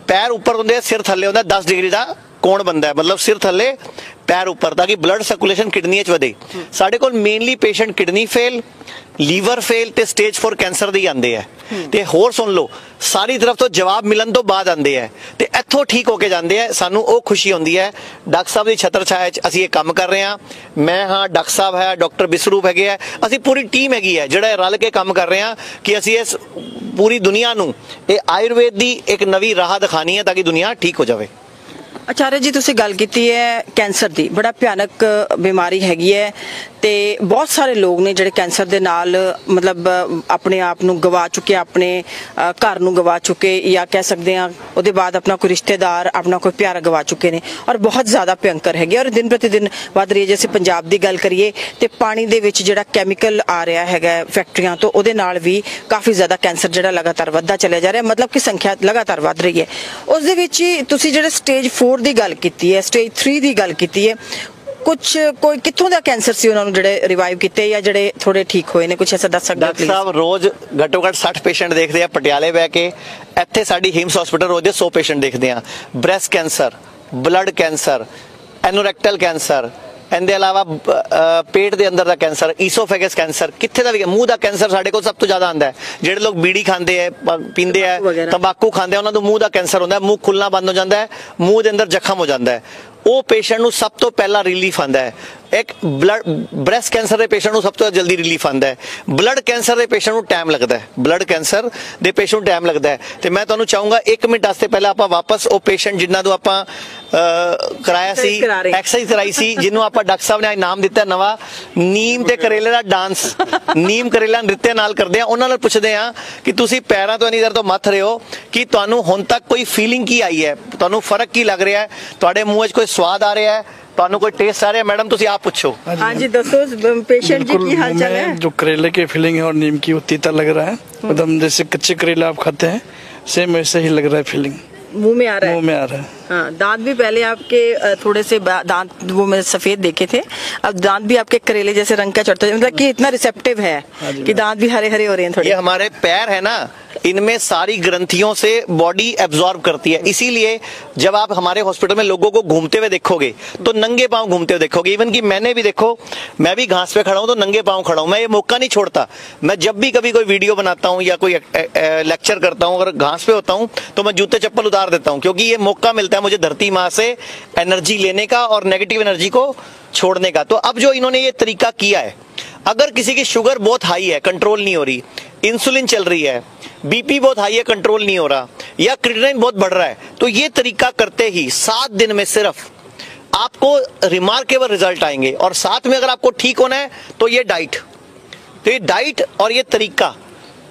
ਪੈਰ ਉੱਪਰ ਹੁੰਦੇ ਆ, ਸਿਰ ਥੱਲੇ ਹੁੰਦਾ, 10 ਡਿਗਰੀ ਦਾ ਕੋਣ ਬੰਦਾ ਹੈ, ਮਤਲਬ ਸਿਰ ਥੱਲੇ ਪੈਰ ਉੱਪਰ, ਤਾਂ ਕਿ ਬਲੱਡ ਸਰਕੂਲੇਸ਼ਨ ਕਿਡਨੀਆਂ 'ਚ ਵਧੇ। ਸਾਡੇ ਕੋਲ mainly patient kidney fail, liver fail ਤੇ ਸਟੇਜ 4 ਕੈਂਸਰ ਦੇ ਆਉਂਦੇ ਆ। ਤੇ ਹੋਰ ਸੁਣ ਲਓ, ਸਾਰੀ ਤਰਫ ਤੋਂ ਜਵਾਬ ਮਿਲਣ ਤੋਂ ਬਾਅਦ ਆਉਂਦੇ ਆ ਤੇ ਇੱਥੋਂ ਠੀਕ ਹੋ ਕੇ ਜਾਂਦੇ ਆ। ਸਾਨੂੰ ਉਹ ਖੁਸ਼ੀ ਹੁੰਦੀ ਹੈ, ਡਾਕਟਰ ਸਾਹਿਬ ਦੀ ਛਤਰ ਛਾਇਆ 'ਚ ਅਸੀਂ ਇਹ ਕੰਮ ਕਰ ਰਹੇ ਹਾਂ। ਮੈਂ ਹਾਂ, ਡਾਕਟਰ ਸਾਹਿਬ ਹੈ, ਡਾਕਟਰ ਬਿਸਰੂਪ ਹੈਗੇ ਆ, ਅਸੀਂ ਪੂਰੀ ਟੀਮ ਹੈਗੀ ਹੈ ਜਿਹੜਾ ਰਲ ਕੇ ਕੰਮ ਕਰ ਰਹੇ ਹਾਂ ਕਿ ਅਸੀਂ ਇਸ ਪੂਰੀ ਦੁਨੀਆ ਨੂੰ ਇਹ ਆਯੁਰਵੇਦ ਦੀ ਇੱਕ ਨਵੀਂ ਰਾਹ ਦਿਖਾਣੀ ਹੈ ਤਾਂ ਕਿ ਦੁਨੀਆ ਠੀਕ ਹੋ ਜਾਵੇ। ਆਚਾਰਿਆ ਜੀ, ਤੁਸੀਂ ਗੱਲ ਕੀਤੀ ਹੈ ਕੈਂਸਰ ਦੀ, ਬੜਾ ਭਿਆਨਕ ਬਿਮਾਰੀ ਹੈਗੀ ਹੈ ਤੇ ਬਹੁਤ ਸਾਰੇ ਲੋਕ ਨੇ ਜਿਹੜੇ ਕੈਂਸਰ ਦੇ ਨਾਲ ਮਤਲਬ ਆਪਣੇ ਆਪ ਨੂੰ ਗਵਾ ਚੁੱਕੇ, ਆਪਣੇ ਘਰ ਨੂੰ ਗਵਾ ਚੁੱਕੇ, ਜਾਂ ਕਹਿ ਸਕਦੇ ਆ ਉਹਦੇ ਬਾਅਦ ਆਪਣਾ ਕੋਈ ਰਿਸ਼ਤੇਦਾਰ, ਆਪਣਾ ਕੋਈ ਪਿਆਰਾ ਗਵਾ ਚੁੱਕੇ ਨੇ, ਔਰ ਬਹੁਤ ਜ਼ਿਆਦਾ ਭਿਅੰਕਰ ਹੈਗੇ ਔਰ ਦਿਨ ਪ੍ਰਤੀ ਦਿਨ ਵੱਧ ਰਹੀ ਹੈ। ਜੇ ਅਸੀਂ ਪੰਜਾਬ ਦੀ ਗੱਲ ਕਰੀਏ ਤੇ ਪਾਣੀ ਦੇ ਵਿੱਚ ਜਿਹੜਾ ਕੈਮੀਕਲ ਆ ਰਿਹਾ ਹੈਗਾ ਫੈਕਟਰੀਆਂ ਤੋਂ, ਉਹਦੇ ਨਾਲ ਵੀ ਕਾਫੀ ਜ਼ਿਆਦਾ ਕੈਂਸਰ ਜਿਹੜਾ ਲਗਾਤਾਰ ਵੱਧਦਾ ਚੱਲਿਆ ਜਾ ਰਿਹਾ, ਮਤਲਬ ਕਿ ਸੰਖਿਆ ਲਗਾਤਾਰ ਵੱਧ ਰਹੀ ਹੈ। ਉਸ ਦੇ ਵਿੱਚ ਹੀ ਤੁਸੀਂ ਜਿਹੜੇ ਸਟੇਜ 4 ਦੀ ਗੱਲ ਕੀਤੀ ਹੈ, ਸਟੇਜ 3 ਦੀ ਗੱਲ ਕੀਤੀ ਹੈ, ਕੋਈ ਕਿੱਥੋਂ ਦਾ ਕੈਂਸਰ ਸੀ ਉਹਨਾਂ ਨੂੰ ਜਿਹੜੇ ਰਿਵਾਈਵ ਕੀਤੇ ਜਾਂ ਜਿਹੜੇ ਥੋੜੇ ਠੀਕ ਹੋਏ ਨੇ, ਕੁਝ ਐਸਾ ਦੱਸ ਸਕਦੇ ਹੋ? ਡਾਕਟਰ ਸਾਹਿਬ ਰੋਜ਼ ਘੱਟੋ ਘੱਟ 60 ਪੇਸ਼ੈਂਟ ਦੇਖਦੇ ਆ ਪਟਿਆਲੇ ਬਹਿ ਕੇ। ਇੱਥੇ ਸਾਡੀ ਹਿਮਸ ਹਸਪੀਟਲ ਰੋਜ਼ ਦੇ 100 ਪੇਸ਼ੈਂਟ ਦੇਖਦੇ ਆ। Breast cancer, blood cancer, anorectal cancer, ਇਹਦੇ ਇਲਾਵਾ ਪੇਟ ਦੇ ਅੰਦਰ ਦਾ ਕੈਂਸਰ, ਈਸੋਫੇਗਸ ਕੈਂਸਰ, ਕਿੱਥੇ ਦਾ ਵੀ, ਮੂੰਹ ਦਾ ਕੈਂਸਰ ਸਾਡੇ ਕੋਲ ਸਭ ਤੋਂ ਜ਼ਿਆਦਾ ਆਉਂਦਾ ਹੈ। ਜਿਹੜੇ ਲੋਕ ਬੀੜੀ ਖਾਂਦੇ ਆ, ਪੀਂਦੇ ਆ, ਤੰਬਾਕੂ ਖਾਂਦੇ ਆ, ਉਹਨਾਂ ਨੂੰ ਮੂੰਹ ਦਾ ਕੈਂਸਰ ਹੁੰਦਾ ਹੈ, ਮੂੰਹ ਖੁੱਲਣਾ ਬੰਦ ਹੋ ਜਾਂਦਾ ਹੈ, ਮੂੰਹ ਦੇ ਅੰਦਰ ਜ਼ਖਮ ਹੋ ਜਾਂਦਾ ਹੈ। ਉਹ ਪੇਸ਼ੈਂਟ ਨੂੰ ਸਭ ਤੋਂ ਪਹਿਲਾਂ ਰਿਲੀਫ ਆਉਂਦਾ ਹੈ। ਇੱਕ ਬ੍ਰੈਸਟ ਕੈਂਸਰ ਦੇ ਪੇਸ਼ੈਂਟ ਨੂੰ ਸਭ ਤੋਂ ਜਲਦੀ ਰਿਲੀਫ ਆਉਂਦਾ ਹੈ। ਬਲੱਡ ਕੈਂਸਰ ਦੇ ਪੇਸ਼ੈਂਟ ਨੂੰ ਟਾਈਮ ਲੱਗਦਾ ਹੈ, ਬਲੱਡ ਕੈਂਸਰ ਦੇ ਪੇਸ਼ੈਂਟ ਨੂੰ ਟਾਈਮ ਲੱਗਦਾ ਹੈ। ਤੇ ਮੈਂ ਤੁਹਾਨੂੰ ਚਾਹੂੰਗਾ 1 ਮਿੰਟ ਵਾਸਤੇ ਪਹਿਲਾਂ ਆਪਾਂ ਵਾਪਸ ਉਹ ਪੇਸ਼ੈਂਟ ਜਿਨ੍ਹਾਂ ਨੂੰ ਆਪਾਂ ਕਰਾਇਆ ਸੀ, ਐਕਸਰਸਾਈਜ਼ ਕਰਾਈ ਸੀ, ਜਿਹਨੂੰ ਆਪਾਂ ਡਾਕਟਰ ਸਾਹਿਬ ਨੇ ਅੱਜ ਨਾਮ ਦਿੱਤਾ ਨਵਾਂ, ਨੀਮ ਤੇ ਕਰੇਲੇ ਦਾ ਡਾਂਸ, ਨੀਮ ਕਰੇਲਾ ਨ੍ਰਿਤਯ ਨਾਲ ਕਰਦੇ ਆ। ਉਹਨਾਂ ਨਾਲ ਪੁੱਛਦੇ ਆ ਕਿ ਤੁਸੀਂ ਪੈਰਾਂ ਤੋਂ ਇੰਨੀ ਦੇਰ ਤੋਂ ਮੱਥ ਰਹੇ ਹੋ ਕਿ ਤੁਹਾਨੂੰ ਹੁਣ ਤੱਕ ਕੋਈ ਫੀਲਿੰਗ ਕੀ ਆਈ ਹੈ, ਤੁਹਾਨੂੰ ਫਰਕ ਕੀ ਲੱਗ ਰਿਹਾ ਹੈ, ਤੁਹਾਡੇ ਮੂੰਹ 'ਚ ਕੋਈ स्वाद आ रहा है, ਤੁਹਾਨੂੰ ਕੋਈ टेस्ट आ रहा है? मैडम तुसी आप पूछो। हाँ जी, दसो पेशेंट जी की हाल चाल है? जो करेले की फीलिंग है और नीम की, वो तीता लग रहा है, एकदम जैसे कच्चे करेला आप खाते हैं सेम वैसे ही लग रहा है फीलिंग, मुंह में आ रहा है। मुंह में आ रहा है। हाँ, दांत भी पहले आपके थोड़े से दांत वो मैंने सफेद देखे थे, अब दांत भी आपके करेले जैसे रंग का चढ़ता है, मतलब कि इतना रिसेप्टिव है कि दांत भी हरे हरे हो रहे हैं थोड़े। ये हमारे पैर है ना, इनमें सारी ग्रंथियों से बॉडी एब्जॉर्ब करती है, इसीलिए जब आप हमारे हॉस्पिटल में लोगों को घूमते हुए देखोगे तो नंगे पांव घूमते हुए देखोगे। इवन कि मैंने भी, देखो मैं भी घास पे खड़ा हूं तो नंगे पांव खड़ा हूं, मैं ये मौका नहीं छोड़ता। मैं जब भी कभी कोई वीडियो बनाता हूं या कोई लेक्चर करता हूं, अगर घास पे होता हूं तो मैं जूते चप्पल उतार देता हूं, क्योंकि ये मौका मिलता है मुझे धरती माँ से एनर्जी लेने का और नेगेटिव एनर्जी को छोड़ने का। तो अब जो इन्होंने ये तरीका किया है, अगर किसी की शुगर बहुत हाई है, कंट्रोल नहीं हो रही, इंसुलिन चल रही है, बीपी बहुत हाई है, कंट्रोल नहीं हो रहा, या क्रिएटिनिन बहुत बढ़ रहा है, तो ये तरीका करते ही 7 दिन में सिर्फ आपको रिमार्केबल रिजल्ट आएंगे। और साथ में अगर आपको ठीक होना है तो ये डाइट और ये तरीका,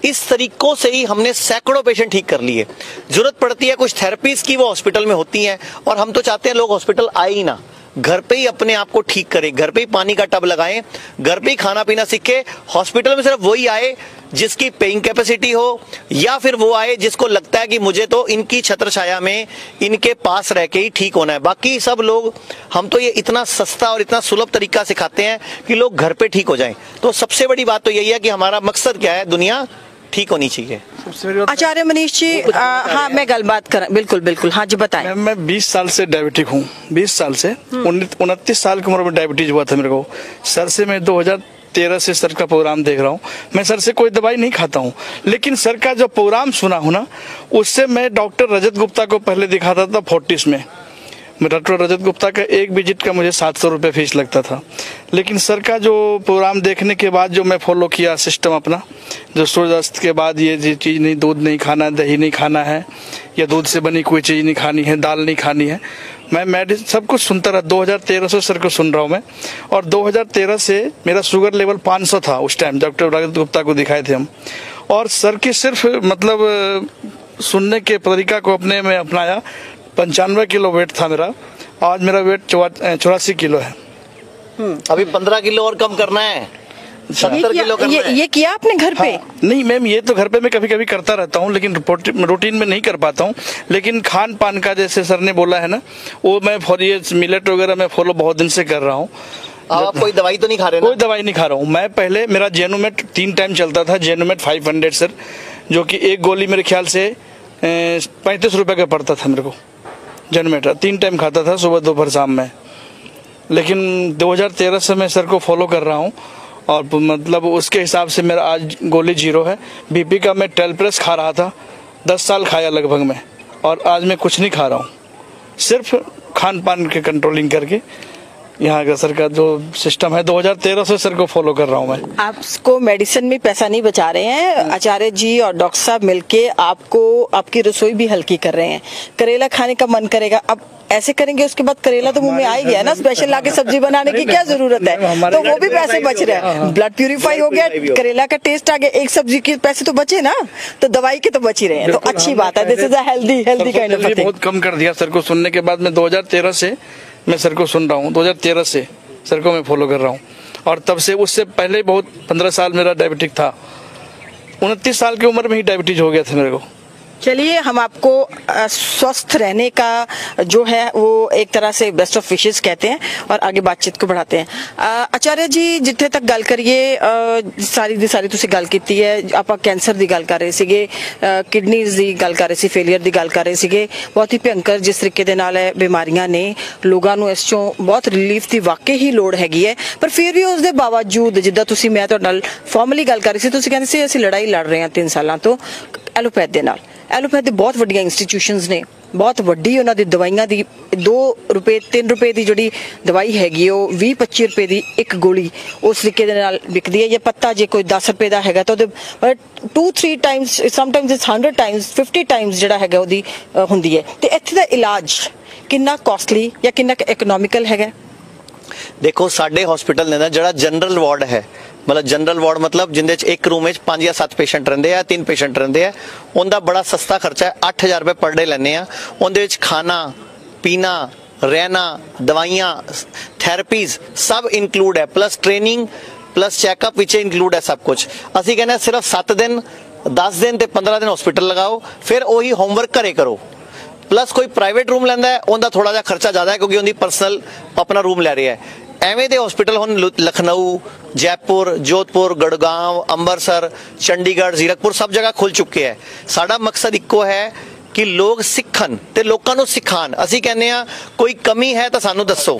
इस तरीकों से ही हमने सैकड़ों पेशेंट ठीक कर लिए। जरूरत पड़ती है कुछ थेरेपीज की, वो हॉस्पिटल में होती हैं, और हम तो चाहते हैं लोग हॉस्पिटल आए ही ना, घर पे ही अपने आप को ठीक करें, घर पे ही पानी का टब लगाएं, घर पे ही खाना पीना सीखे। हॉस्पिटल में सिर्फ वही आए जिसकी पेइंग कैपेसिटी हो, या फिर वो आए जिसको लगता है कि मुझे तो इनकी छत्र छाया में, इनके पास रह के ही ठीक होना है। बाकी सब लोग, हम तो ये इतना सस्ता और इतना सुलभ तरीका सिखाते हैं कि लोग घर पे ठीक हो जाएं। तो सबसे बड़ी बात तो यही है कि हमारा मकसद क्या है, दुनिया ठीक होनी चाहिए। आचार्य मनीष जी, हाँ मैं गलबात कर, बिल्कुल बिल्कुल, हाँ जी बताएं। मैं 20 साल से डायबिटिक हूँ, 20 साल से 29 साल की उम्र में डायबिटीज हुआ था मेरे को। सर से मैं 2013 से सर का प्रोग्राम देख रहा हूँ। मैं सर से कोई दवाई नहीं खाता हूँ, लेकिन सर का जो प्रोग्राम सुना हूँ ना, उससे मैं डॉक्टर रजत गुप्ता को पहले दिखाता था फोर्टिस में। डॉक्टर रजत गुप्ता का एक विजिट का मुझे 700 रुपये फीस लगता था, लेकिन सर का जो प्रोग्राम देखने के बाद जो मैं फॉलो किया सिस्टम अपना, जो सूर्यास्त के बाद ये चीज़ नहीं, दूध नहीं खाना, दही नहीं खाना है, या दूध से बनी कोई चीज़ नहीं खानी है, दाल नहीं खानी है, मैं मेडिसिन सब कुछ सुनता रहा। 2013 से सर को सुन रहा हूँ मैं, और 2013 से मेरा शुगर लेवल 500 था उस टाइम, डॉक्टर रजत गुप्ता को दिखाए थे हम। और सर की सिर्फ मतलब सुनने के तरीका को अपने में अपनाया। 95 किलो वेट था मेरा, आज मेरा वेट 84 किलो है। अभी 15 किलो और कम करना है। 70 किलो करना है। ये किया आपने घर पे? नहीं मैम, ये तो घर पे मैं कभी कभी करता रहता हूँ, लेकिन रूटीन में नहीं कर पाता हूँ। लेकिन खान पान का जैसे सर ने बोला है ना, वो मैं ये मिलेट वगैरह मैं फॉलो बहुत दिन से कर रहा हूँ। आप कोई दवाई तो नहीं खा रहे ना? कोई दवाई नहीं खा रहा हूँ मैं। पहले मेरा जेनुमेट 3 टाइम चलता था, जेनुमेट 500 सर, जो कि एक गोली मेरे ख्याल से 35 रुपए का पड़ता था मेरे को। जेनुमेट 3 टाइम खाता था, सुबह दोपहर शाम में। लेकिन 2013 से मैं सर को फॉलो कर रहा हूँ, और मतलब उसके हिसाब से मेरा आज गोली 0 है। बीपी का मैं टेलप्रेस खा रहा था, 10 साल खाया लगभग मैं, और आज मैं कुछ नहीं खा रहा हूँ, सिर्फ खान पान के कंट्रोलिंग करके। यहाँ का सर का जो सिस्टम है 2013 से सर को फॉलो कर रहा हूँ मैं। आपको मेडिसिन में पैसा नहीं बचा रहे हैं, आचार्य जी और डॉक्टर साहब मिलके आपको आपकी रसोई भी हल्की कर रहे हैं। करेला खाने का मन करेगा, अब ऐसे करेंगे उसके बाद करेला तो मुंह में आ ही गया ना, स्पेशल लाके सब्जी बनाने की क्या जरूरत है? तो वो भी पैसे बच रहे हैं, ब्लड प्यूरिफाई हो गया, करेला का टेस्ट आ गया, एक सब्जी के पैसे तो बचे ना, तो दवाई के तो बच ही रहे हैं। तो अच्छी बात है, this is a healthy kind of thing. बहुत कम कर दिया सर को सुनने के बाद। मैं 2013 से मैं सर को सुन रहा हूँ, 2013 से सर को मैं फॉलो कर रहा हूँ, और तब से उससे पहले बहुत 15 साल मेरा डायबिटिक था। 29 साल की उम्र में ही डायबिटीज हो गया था मेरे को। चलिए, हम आपको स्वस्थ रहने का जो है वो एक तरह से बेस्ट ऑफ विशेस कहते हैं, और आगे बातचीत को बढ़ाते हैं। आचार्य जी, जिथे तक गल करिए, सारी दी सारी तुसी गल कीती है, ਆਪਾਂ कैंसर ਦੀ ਗੱਲ ਕਰ ਰਹੇ ਸੀਗੇ, किडनीज ਦੀ ਗੱਲ ਕਰ ਰਹੇ ਸੀ, ਫੇਲਿਅਰ ਦੀ ਗੱਲ ਕਰ ਰਹੇ ਸੀਗੇ। ਬਹੁਤ ਹੀ ਭਿਅੰਕਰ ਜਿਸ ਤਰੀਕੇ ਦੇ ਨਾਲ ਬਿਮਾਰੀਆਂ ਨੇ, ਲੋਕਾਂ ਨੂੰ ਇਸ ਚੋਂ ਬਹੁਤ ਰਿਲੀਫ ਦੀ ਵਾਕਈ ਹੀ ਲੋੜ ਹੈਗੀ ਹੈ। ਪਰ ਫਿਰ ਵੀ ਉਸ ਦੇ ਬਾਵਜੂਦ, ਜਿੱਦਾਂ ਤੁਸੀਂ ਮੈਂ ਤੁਹਾਡੇ ਨਾਲ ਫਾਰਮਲੀ ਗੱਲ ਕਰ ਰਹੀ ਸੀ, ਤੁਸੀਂ ਕਹਿੰਦੇ ਸੀ ਅਸੀਂ ਲੜਾਈ ਲੜ ਰਹੇ ਹਾਂ 3 ਸਾਲਾਂ ਤੋਂ ਐਲੋਪੈਥ ਦੇ ਨਾਲ। ਐਲੋਪੈਥ ਦੇ ਬਹੁਤ ਵੱਡੀਆਂ ਇੰਸਟੀਟਿਊਸ਼ਨਸ ਨੇ, ਬਹੁਤ ਵੱਡੀ ਉਹਨਾਂ ਦੀ ਦਵਾਈਆਂ ਦੀ 2 ਰੁਪਏ 3 ਰੁਪਏ ਦੀ ਜਿਹੜੀ ਦਵਾਈ ਹੈਗੀ ਉਹ 20-25 ਰੁਪਏ ਦੀ ਇੱਕ ਗੋਲੀ ਉਸ ਤਰੀਕੇ ਦੇ ਨਾਲ ਵਿਕਦੀ ਹੈ। ਜੇ ਪੱਤਾ ਜੇ ਕੋਈ 10 ਰੁਪਏ ਦਾ ਹੈਗਾ ਤਾਂ ਉਹਦੇ 2-3 Times, sometimes it's 100 Times 50 Times ਜਿਹੜਾ ਹੈਗਾ ਉਹਦੀ ਹੁੰਦੀ ਹੈ। ਤੇ ਇੱਥੇ ਦਾ ਇਲਾਜ ਕਿੰਨਾ ਕਾਸਟਲੀ ਜਾਂ ਕਿੰਨਾ ਇਕਨੋਮਿਕਲ ਹੈਗਾ? देखो, साडे हॉस्पिटल ने ना जड़ा जनरल वार्ड है, मतलब जनरल वार्ड मतलब जिंदे च एक रूम में 5 या 7 पेशेंट रहिंदे आ, 3 पेशेंट रहिंदे आ। उनका बड़ा सस्ता खर्चा है, 8000 रुपए पर डे लैने आ। उनदे विच खाना पीना, रहना, दवाइयां, थेरेपीज सब इंक्लूड है, plus training plus checkup which include है सब कुछ। असीं कहने सिर्फ 7 दिन 10 दिन ते 15 दिन हॉस्पिटल लगाओ, फिर वही होमवर्क घरे करो। प्लस कोई प्राइवेट रूम लैंदा है, उनका थोड़ा जिहा खर्चा ज्यादा है क्योंकि उनकी पर्सनल अपना रूम लै रहा है। एवें दे हॉस्पिटल हुण लखनऊ, जयपुर, जोधपुर, गुड़गांव, अंमृतसर, चंडीगढ़, जीरकपुर सब जगह खुल चुके हैं। साडा मकसद इक्को है कि लोग सिखन ते लोकां नूं सिखाण। असीं कहने आ कोई कमी है तो सानूं दसो,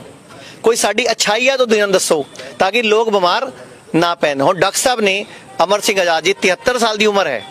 कोई साडी अच्छाई है तो दुनिया नूं दसो, ताकि लोग बीमार ना पैन। हुण डॉक्टर साहब ने अमर सिंह आजाद जी 73 साल की उम्र है,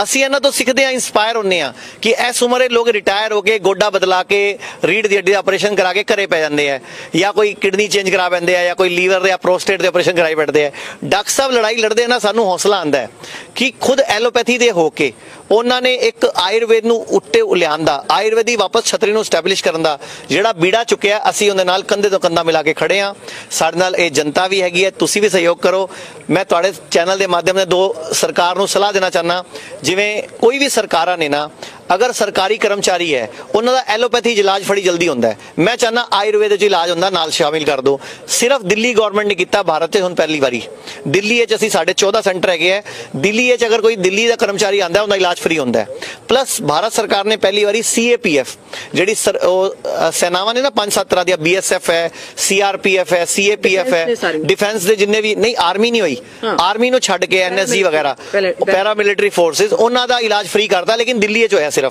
ਅਸੀਂ ਇਹਨਾਂ ਤੋਂ ਸਿੱਖਦੇ ਆ, ਇੰਸਪਾਇਰ ਹੁੰਨੇ ਆ ਕਿ ਇਸ ਉਮਰੇ ਲੋਕ ਰਿਟਾਇਰ ਹੋ ਕੇ ਗੋਡਾ ਬਦਲਾ ਕੇ ਰੀੜ ਦੀ ਹੱਡੀ ਦਾ ਆਪਰੇਸ਼ਨ ਕਰਾ ਕੇ ਘਰੇ ਪੈ ਜਾਂਦੇ ਆ, ਜਾਂ ਕੋਈ ਕਿਡਨੀ ਚੇਂਜ ਕਰਾ ਪੈਂਦੇ ਆ, ਜਾਂ ਕੋਈ ਲੀਵਰ ਦੇ ਜਾਂ ਪ੍ਰੋਸਟੇਟ ਦੇ ਆਪਰੇਸ਼ਨ ਕਰਾਈ ਬੈਠਦੇ ਆ। ਡਾਕਟਰ ਸਾਹਿਬ ਲੜਾਈ ਲੜਦੇ ਨਾ, ਸਾਨੂੰ ਹੌਸਲਾ ਆਂਦਾ ਹੈ ਕਿ ਖੁਦ ਐਲੋਪੈਥੀ ਦੇ ਹੋ ਕੇ ਉਹਨਾਂ ਨੇ ਇੱਕ ਆਯੁਰਵੇਦ ਨੂੰ ਉੱਤੇ ਲਿਆਂਦਾ, ਆਯੁਰਵੇਦੀ ਵਾਪਸ ਛਤਰੀ ਨੂੰ ਸਟੈਬਲਿਸ਼ ਕਰਨ ਦਾ ਜਿਹੜਾ ਬੀੜਾ ਚੁੱਕਿਆ, ਅਸੀਂ ਉਹਦੇ ਨਾਲ ਕੰਧੇ ਤੋਂ ਕੰਧਾ ਮਿਲਾ ਕੇ ਖੜੇ ਆ। ਸਾਡੇ ਨਾਲ ਇਹ ਜਨਤਾ ਵੀ ਹੈਗੀ ਹੈ, ਤੁਸੀਂ ਵੀ ਸਹਿਯੋਗ ਕਰੋ। ਮੈਂ ਤੁਹਾਡੇ ਚੈਨਲ ਦੇ ਮਾਧਿਅਮ ਨਾਲ 2 ਸਰਕਾਰ ਨੂੰ ਸਲਾਹ ਦੇਣਾ ਚਾਹੁੰਦਾ, ਜਿਵੇਂ ਕੋਈ ਵੀ ਸਰਕਾਰਾਂ ਨੇ ਨਾ, अगर सरकारी कर्मचारी है उन्होंने एलोपैथी इलाज बड़ी जल्दी होता है, मैं चाहना आयुर्वेद इलाज होंदा नाल शामिल कर दो। सिर्फ दिल्ली गवर्नमेंट ने किया, भारत से हुण पहली बारी दिल्ली असीं साढ़े 14 सेंटर है। दिल्ली अगर कोई दिल्ली का कर्मचारी आता है उनका इलाज फ्री होंदा है। प्लस भारत सरकार ने पहली बारी CAPF जी सेनावां ने ना 5-7 तरह दी, BSF है, CRPF है, CAPF है, डिफेंस के जिन्ने भी नहीं, आर्मी नहीं हुई, आर्मी नूं छड्ड के NSG वगैरह पैरामिलिटरी फोर्सेस उन्हां दा इलाज फ्री करता, लेकिन दिल्ली च होया सिर्फ।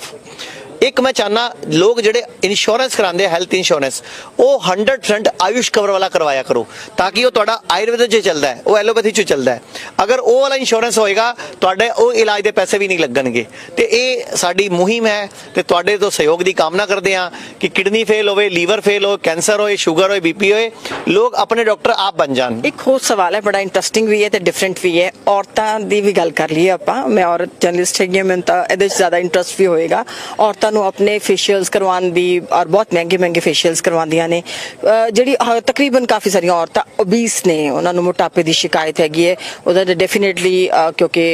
एक मैं चाहना लोग जेडे इंश्योरेंस करांदे, हेल्थ इंश्योरेंस, वो 100% आयुष कवर वाला करवाया करो, ताकि वो तुहाडा आयुर्वेद च चलदा है, वो एलोपैथी च चलदा है। अगर वो वाला इंश्योरेंस होएगा तुहाडे वो इलाज दे पैसे भी नहीं लगणगे। ते ये साडी मुहिम है ते तुहाडे तो सहयोग की कामना करते हैं कि किडनी फेल होवे, लीवर फेल हो, कैंसर होए, शुगर होए, BP होए, लोग अपने डॉक्टर आप बन जान। एक होर सवाल है, बड़ा इंटरेस्टिंग भी है ते डिफरेंट भी है। औरतां दी भी गल कर लईए आपां, मैं औरत जर्नलिस्ट हैगी, मैं तां इहदे च ज़्यादा इंटरेस्ट भी होएगा। औरतां ਨੂੰ ਆਪਣੇ ਫੇਸ਼ੀਅਲਸ ਕਰਵਾਉਣ ਦੀ ਔਰ ਬਹੁਤ ਮਹਿੰਗੇ ਫੇਸ਼ੀਅਲਸ ਕਰਵਾਉਂਦੀਆਂ ਨੇ ਜਿਹੜੀ ਤਕਰੀਬਨ ਕਾਫੀ ਸਾਰੀਆਂ ਔਰਤਾਂ ਓਬੀਸ ਨੇ ਉਹਨਾਂ ਨੂੰ ਮੋਟਾਪੇ ਦੀ ਸ਼ਿਕਾਇਤ ਹੈਗੀ ਹੈ ਉਹਦਾ ਡੈਫੀਨੇਟਲੀ ਕਿਉਂਕਿ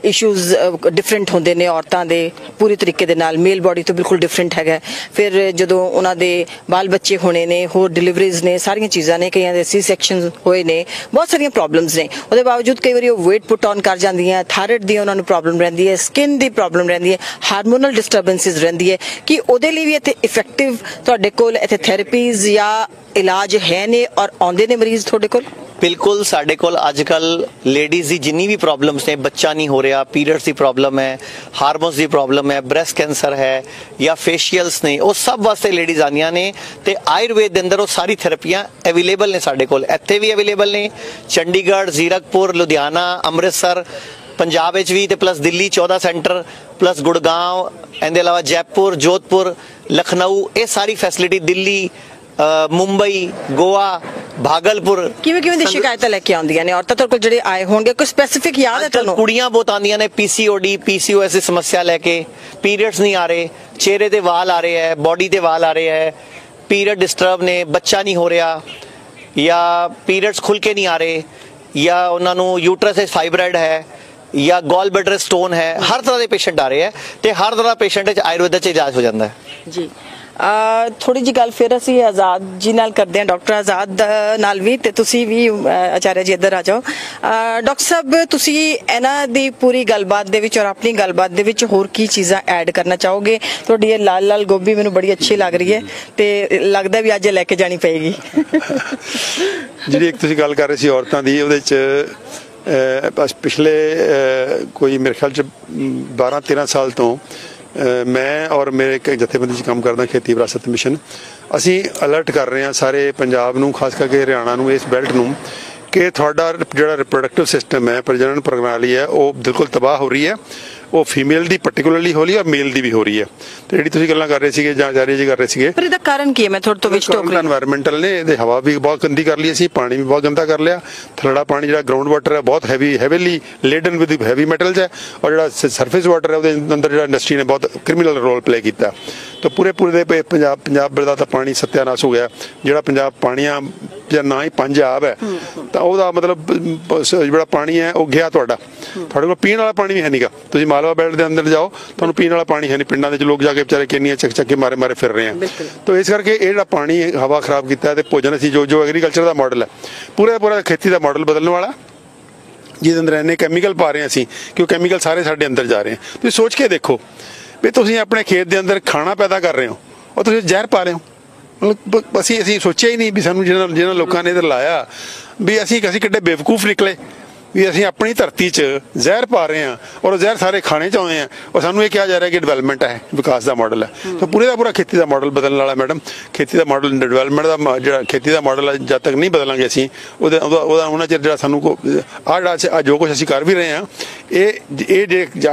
ਇਸ਼ੂਜ਼ ਡਿਫਰੈਂਟ ਹੁੰਦੇ ਨੇ ਔਰਤਾਂ ਦੇ ਪੂਰੀ ਤਰੀਕੇ ਦੇ ਨਾਲ ਮੇਲ ਬੋਡੀ ਤੋਂ ਬਿਲਕੁਲ ਡਿਫਰੈਂਟ ਹੈਗਾ ਫਿਰ ਜਦੋਂ ਉਹਨਾਂ ਦੇ ਬਾਲ ਬੱਚੇ ਹੋਣੇ ਨੇ ਹੋਰ ਡਿਲੀਵਰੀਜ਼ ਨੇ ਸਾਰੀਆਂ ਚੀਜ਼ਾਂ ਨੇ ਕਈਆਂ ਦੇ ਸੀ ਸੈਕਸ਼ਨ ਹੋਏ ਨੇ ਬਹੁਤ ਸਾਰੀਆਂ ਪ੍ਰੋਬਲਮਸ ਨੇ ਉਹਦੇ ਬਾਵਜੂਦ ਕਈ ਵਾਰੀ ਉਹ weight put on ਕਰ ਜਾਂਦੀਆਂ ਥਾਇਰਾਇਡ ਦੀ ਉਹਨਾਂ ਨੂੰ ਪ੍ਰੋਬਲਮ ਰਹਿੰਦੀ ਹੈ ਸਕਿਨ ਦੀ ਪ੍ਰੋਬਲਮ ਰਹਿੰਦੀ ਹੈ ਹਾਰਮੋਨਲ ਡਿਸਟਰਬੈਂਸਿਸ ਰਹਿੰਦੀ ਹੈ ਕਿ ਉਹਦੇ ਲਈ ਵੀ ਇੱਥੇ ਇਫੈਕਟਿਵ ਤੁਹਾਡੇ ਕੋਲ ਇੱਥੇ ਥੈਰੇਪੀਜ਼ ਜਾਂ ਇਲਾਜ ਹੈ ਨੇ ਔਰ ਆਉਂਦੇ ਨੇ ਮਰੀਜ਼ ਤੁਹਾਡੇ ਕੋਲ ਬਿਲਕੁਲ ਸਾਡੇ ਕੋਲ ਅੱਜ ਕੱਲ ਲੇਡੀਜ਼ ਦੀ ਜਿੰਨੀ ਵੀ ਪ੍ਰੋਬਲਮਸ ਨੇ ਬੱਚਾ ਨਹੀਂ ਹੋ ਰਿਹਾ ਪੀਰੀਅਡਸ ਦੀ ਪ੍ਰੋਬਲਮ ਹੈ ਹਾਰਮੋਨਸ ਦੀ ਪ੍ਰੋਬਲਮ ਹੈ ਬ੍ਰੈਸਟ ਕੈਂਸਰ ਹੈ ਜਾਂ ਫੇਸ਼ੀਅਲਸ ਨੇ ਉਹ ਸਭ ਵਾਸਤੇ ਲੇਡੀਜ਼ ਆਉਂਦੀਆਂ ਨੇ ਤੇ ਆਯੁਰਵੇਦ ਦੇ ਅੰਦਰ ਉਹ ਸਾਰੀ ਥੈਰੇਪੀਆਂ ਅਵੇਲੇਬਲ ਨੇ ਸਾਡੇ ਕੋਲ ਇੱਥੇ ਵੀ ਅਵੇਲੇਬਲ ਨੇ ਚੰਡੀਗੜ੍ਹ ਜ਼ੀਰਕਪੁਰ ਲੁਧਿਆਣਾ ਅੰਮ੍ਰਿਤਸਰ ਪੰਜਾਬ ਵਿੱਚ ਵੀ ਤੇ plus Delhi 14 centre plus Gurgaon ਇਹਦੇ ਇਲਾਵਾ ਜੈਪੁਰ ਜੋਧਪੁਰ ਲਖਨਊ ਇਹ ਸਾਰੀ ਫੈਸਿਲਿਟੀ ਦਿੱਲੀ ਮੁੰਬਈ ਗੋਆ ਭਾਗਲਪੁਰ ਕਿਵੇਂ ਦੀ ਸ਼ਿਕਾਇਤਾਂ ਲੈ ਕੇ ਆਉਂਦੀਆਂ ਨੇ ਔਰਤਾਂ ਤੁਹਾਡੇ ਕੋਲ ਜਿਹੜੇ ਆਏ ਹੋਣਗੇ ਕੋਈ ਸਪੈਸੀਫਿਕ ਯਾਦ ਹੈ ਤੁਹਾਨੂੰ ਕੁੜੀਆਂ ਬਹੁਤ ਆਉਂਦੀਆਂ ਨੇ ਪੀਸੀਓਡੀ ਪੀਸੀਓਐਸ ਦੀ ਸਮੱਸਿਆ ਲੈ ਕੇ ਪੀਰੀਅਡਸ ਨਹੀਂ ਆ ਰਹੇ ਚਿਹਰੇ ਤੇ ਵਾਲ ਆ ਰਹੇ ਹੈ ਬੋਡੀ ਤੇ ਵਾਲ ਆ ਰਹੇ ਹੈ ਪੀਰੀਅਡ ਡਿਸਟਰਬ ਨੇ ਬੱਚਾ ਨਹੀਂ ਹੋ ਰਿਹਾ ਜਾਂ ਪੀਰੀਅਡਸ ਖੁੱਲ ਕੇ ਨਹੀਂ ਆ ਰਹੇ ਜਾਂ ਉਹਨਾਂ ਨੂੰ ਯੂਟਰਸ ਵਿੱਚ ਫਾਈਬਰਾਇਡ ਹੈ ਜਾਂ ਗੋਲ ਬਲੈਡਰ ਸਟੋਨ ਹੈ ਹਰ ਤਰ੍ਹਾਂ ਦੇ ਪੇਸ਼ੈਂਟ ਆ ਰਹੇ ਹੈ ਤੇ ਹਰ ਤਰ੍ਹਾਂ ਪੇਸ਼ੈਂਟ ਵਿੱਚ ਆਯੁਰਵੇਦ 'ਚ ਇਲਾਜ ਹੋ ਜਾਂਦਾ ਹੈ ਜੀ ਥੋੜੀ ਜੀ ਗੱਲ ਫਿਰ ਅਸੀਂ ਆਜ਼ਾਦ ਜੀ ਨਾਲ ਕਰਦੇ ਹਾਂ ਡਾਕਟਰ ਆਜ਼ਾਦ ਨਾਲ ਵੀ ਤੇ ਤੁਸੀਂ ਵੀ ਆਚਾਰਿਆ ਜੀ ਇੱਧਰ ਆ ਜਾਓ ਡਾਕਟਰ ਸਾਹਿਬ ਤੁਸੀਂ ਇਹਨਾਂ ਦੀ ਪੂਰੀ ਗੱਲਬਾਤ ਦੇ ਵਿੱਚ ਔਰ ਆਪਣੀ ਗੱਲਬਾਤ ਦੇ ਵਿੱਚ ਹੋਰ ਕੀ ਚੀਜ਼ਾਂ ਐਡ ਕਰਨਾ ਚਾਹੋਗੇ ਤੁਹਾਡੀ ਇਹ ਲਾਲ ਗੋਭੀ ਮੈਨੂੰ ਬੜੀ ਅੱਛੀ ਲੱਗ ਰਹੀ ਹੈ ਤੇ ਲੱਗਦਾ ਵੀ ਅੱਜ ਲੈ ਕੇ ਜਾਣੀ ਪਏਗੀ ਜਿਹੜੀ ਇੱਕ ਤੁਸੀਂ ਗੱਲ ਕਰ ਰਹੇ ਸੀ ਔਰਤਾਂ ਦੀ ਉਹਦੇ 'ਚ ਪਿਛਲੇ ਕੋਈ ਮੇਰੇ ਖਿਆਲ 'ਚ 12-13 ਸਾਲ ਤੋਂ ਮੈਂ ਔਰ ਮੇਰੇ ਇੱਕ ਜਥੇਬੰਦੀ 'ਚ ਕੰਮ ਕਰਦਾ ਖੇਤੀ ਵਿਰਾਸਤ ਮਿਸ਼ਨ ਅਸੀਂ ਅਲਰਟ ਕਰ ਰਹੇ ਹਾਂ ਸਾਰੇ ਪੰਜਾਬ ਨੂੰ ਖਾਸ ਕਰਕੇ ਹਰਿਆਣਾ ਨੂੰ ਇਸ ਬੈਲਟ ਨੂੰ ਕਿ ਤੁਹਾਡਾ ਜਿਹੜਾ ਰਿਪਰੋਡਕਟਿਵ ਸਿਸਟਮ ਹੈ ਪ੍ਰਜਨਨ ਪ੍ਰਣਾਲੀ ਹੈ ਉਹ ਬਿਲਕੁਲ ਤਬਾਹ ਹੋ ਰਹੀ ਹੈ ਉਹ ਫੀਮੇਲ ਦੀ ਪਾਰਟਿਕੂਲਰਲੀ ਹੋ ਰਹੀ ਹੈ ਮੇਲ ਦੀ ਵੀ ਹੋ ਰਹੀ ਹੈ ਤੇ ਜਿਹੜੀ ਤੁਸੀਂ ਗੱਲਾਂ ਕਰ ਰਹੇ ਸੀਗੇ ਜਾਂ ਆਚਾਰਿਆ ਜੀ ਕਰ ਰਹੇ ਸੀਗੇ ਪਰ ਇਹਦਾ ਕਾਰਨ ਕੀ ਹੈ ਮੈਂ ਤੁਹਾਡੇ ਤੋਂ ਵਿੱਚ ਟੋਕ ਰਿਹਾ এনवायरमेंटਲ ਨੇ ਇਹਦੇ ਹਵਾ ਵੀ ਬਹੁਤ ਗੰਦੀ ਕਰ ਲਈ ਅਸੀਂ ਪਾਣੀ ਵੀ ਬਹੁਤ ਗੰਦਾ ਕਰ ਲਿਆ ਥਲੜਾ ਪਾਣੀ ਜਿਹੜਾ ਗਰਾਊਂਡ ਵਾਟਰ ਹੈ ਬਹੁਤ ਹੈਵੀਲੀ ਲੇਡਨ ਵਿਦ ਹੈਵੀ ਮੈਟਲਸ ਹੈ ਔਰ ਜਿਹੜਾ ਸਰਫੇਸ ਵਾਟਰ ਹੈ ਉਹਦੇ ਅੰਦਰ ਜਿਹੜਾ ਇੰਡਸਟਰੀ ਨੇ ਬਹੁਤ ਕ੍ਰਿਮੀਨਲ ਰੋਲ ਪਲੇ ਕੀਤਾ ਤਾਂ ਪੂਰੇ ਦੇ ਪੰਜਾਬ ਦਾ ਤਾਂ ਪਾਣੀ ਸੱਤਿਆਨਾਸ਼ ਹੋ ਗਿਆ ਜਿਹੜਾ ਪੰਜਾਬ ਪਾਣੀਆਂ ਜਾਂ ਨਾ ਹੀ ਪੰਜਾਬ ਹੈ ਤਾਂ ਉਹਦਾ ਮਤਲਬ ਜਿਹੜਾ ਪਾਣੀ ਹੈ ਉਹ ਗਿਆ ਤੁਹਾਡੇ ਕੋਲ ਪੀਣ ਵਾਲਾ ਪਾਣੀ ਵੀ ਹੈ ਨਹੀਂਗਾ ਤੁਸੀਂ ਮਾਲਵਾ ਬੈਲਟ ਦੇ ਅੰਦਰ ਜਾਓ ਤੁਹਾਨੂੰ ਪੀਣ ਵਾਲਾ ਪਾਣੀ ਹੈ ਨਹੀਂ ਪਿੰਡਾਂ ਦੇ ਲੋਕ ਜਾ ਕੇ ਵਿਚਾਰੇ ਕਿੰਨੀਆਂ ਚੱਕੇ ਮਾਰੇ ਫਿਰ ਰਹੇ ਆ ਤਾਂ ਇਸ ਕਰਕੇ ਇਹ ਜਿਹੜਾ ਪਾਣੀ ਹਵਾ ਖਰਾਬ ਕੀਤਾ ਤੇ ਭੋਜਨ ਅਸੀਂ ਜੋ ਐਗਰੀਕਲਚਰ ਦਾ ਮਾਡਲ ਹੈ ਪੂਰਾ ਖੇਤੀ ਦਾ ਮਾਡਲ ਬਦਲਣ ਵਾਲਾ ਜਿਹਦੇ ਅੰਦਰ ਇੰਨੇ ਕੈਮੀਕਲ ਪਾ ਰਹੇ ਅਸੀਂ ਕਿ ਉਹ ਕੈਮੀਕਲ ਸਾਰੇ ਸਾਡੇ ਅੰਦਰ ਜਾ ਰਹੇ ਆ ਤੁਸੀਂ ਸੋਚ ਕੇ ਦੇਖੋ ਵੀ ਤੁਸੀਂ ਆਪਣੇ ਖੇਤ ਦੇ ਅੰਦਰ ਖਾਣਾ ਪੈਦਾ ਕਰ ਰਹੇ ਹੋ ਉਹ ਤੁਸੀਂ ਜ਼ਹਿਰ ਪਾ ਰਹੇ ਹੋ ਮਤਲਬ ਅਸੀਂ ਸੋਚਿਆ ਹੀ ਨਹੀਂ ਵੀ ਸਾਨੂੰ ਜਿਹਨਾਂ ਲੋਕਾਂ ਨੇ ਇੱਧਰ ਲਾਇਆ ਵੀ ਅਸੀਂ ਕਿੱਡੇ ਬੇਵਕੂਫ ਨਿਕਲੇ ਵੀ ਅਸੀਂ ਆਪਣੀ ਧਰਤੀ 'ਚ ਜ਼ਹਿਰ ਪਾ ਰਹੇ ਹਾਂ ਔਰ ਜ਼ਹਿਰ ਸਾਰੇ ਖਾਣੇ 'ਚ ਆਉਂਦੇ ਆ ਔਰ ਸਾਨੂੰ ਇਹ ਕਿਹਾ ਜਾ ਰਿਹਾ ਕਿ ਡਿਵੈਲਪਮੈਂਟ ਹੈ ਵਿਕਾਸ ਦਾ ਮਾਡਲ ਹੈ ਤਾਂ ਪੂਰੇ ਦਾ ਪੂਰਾ ਖੇਤੀ ਦਾ ਮਾਡਲ ਬਦਲਣ ਵਾਲਾ ਮੈਡਮ ਖੇਤੀ ਦਾ ਮਾਡਲ ਡਿਵੈਲਪਮੈਂਟ ਦਾ ਜਿਹੜਾ ਖੇਤੀ ਦਾ ਮਾਡਲ ਜਦ ਤੱਕ ਨਹੀਂ ਬਦਲਾਂਗੇ ਅਸੀਂ ਉਹਦਾ ਉਹਨਾਂ ਚਿਰ ਜਿਹੜਾ ਸਾਨੂੰ ਆਹ ਜੋ ਕੁਝ ਅਸੀਂ ਕਰ ਵੀ ਰਹੇ ਹਾਂ ਇਹ ਜੇ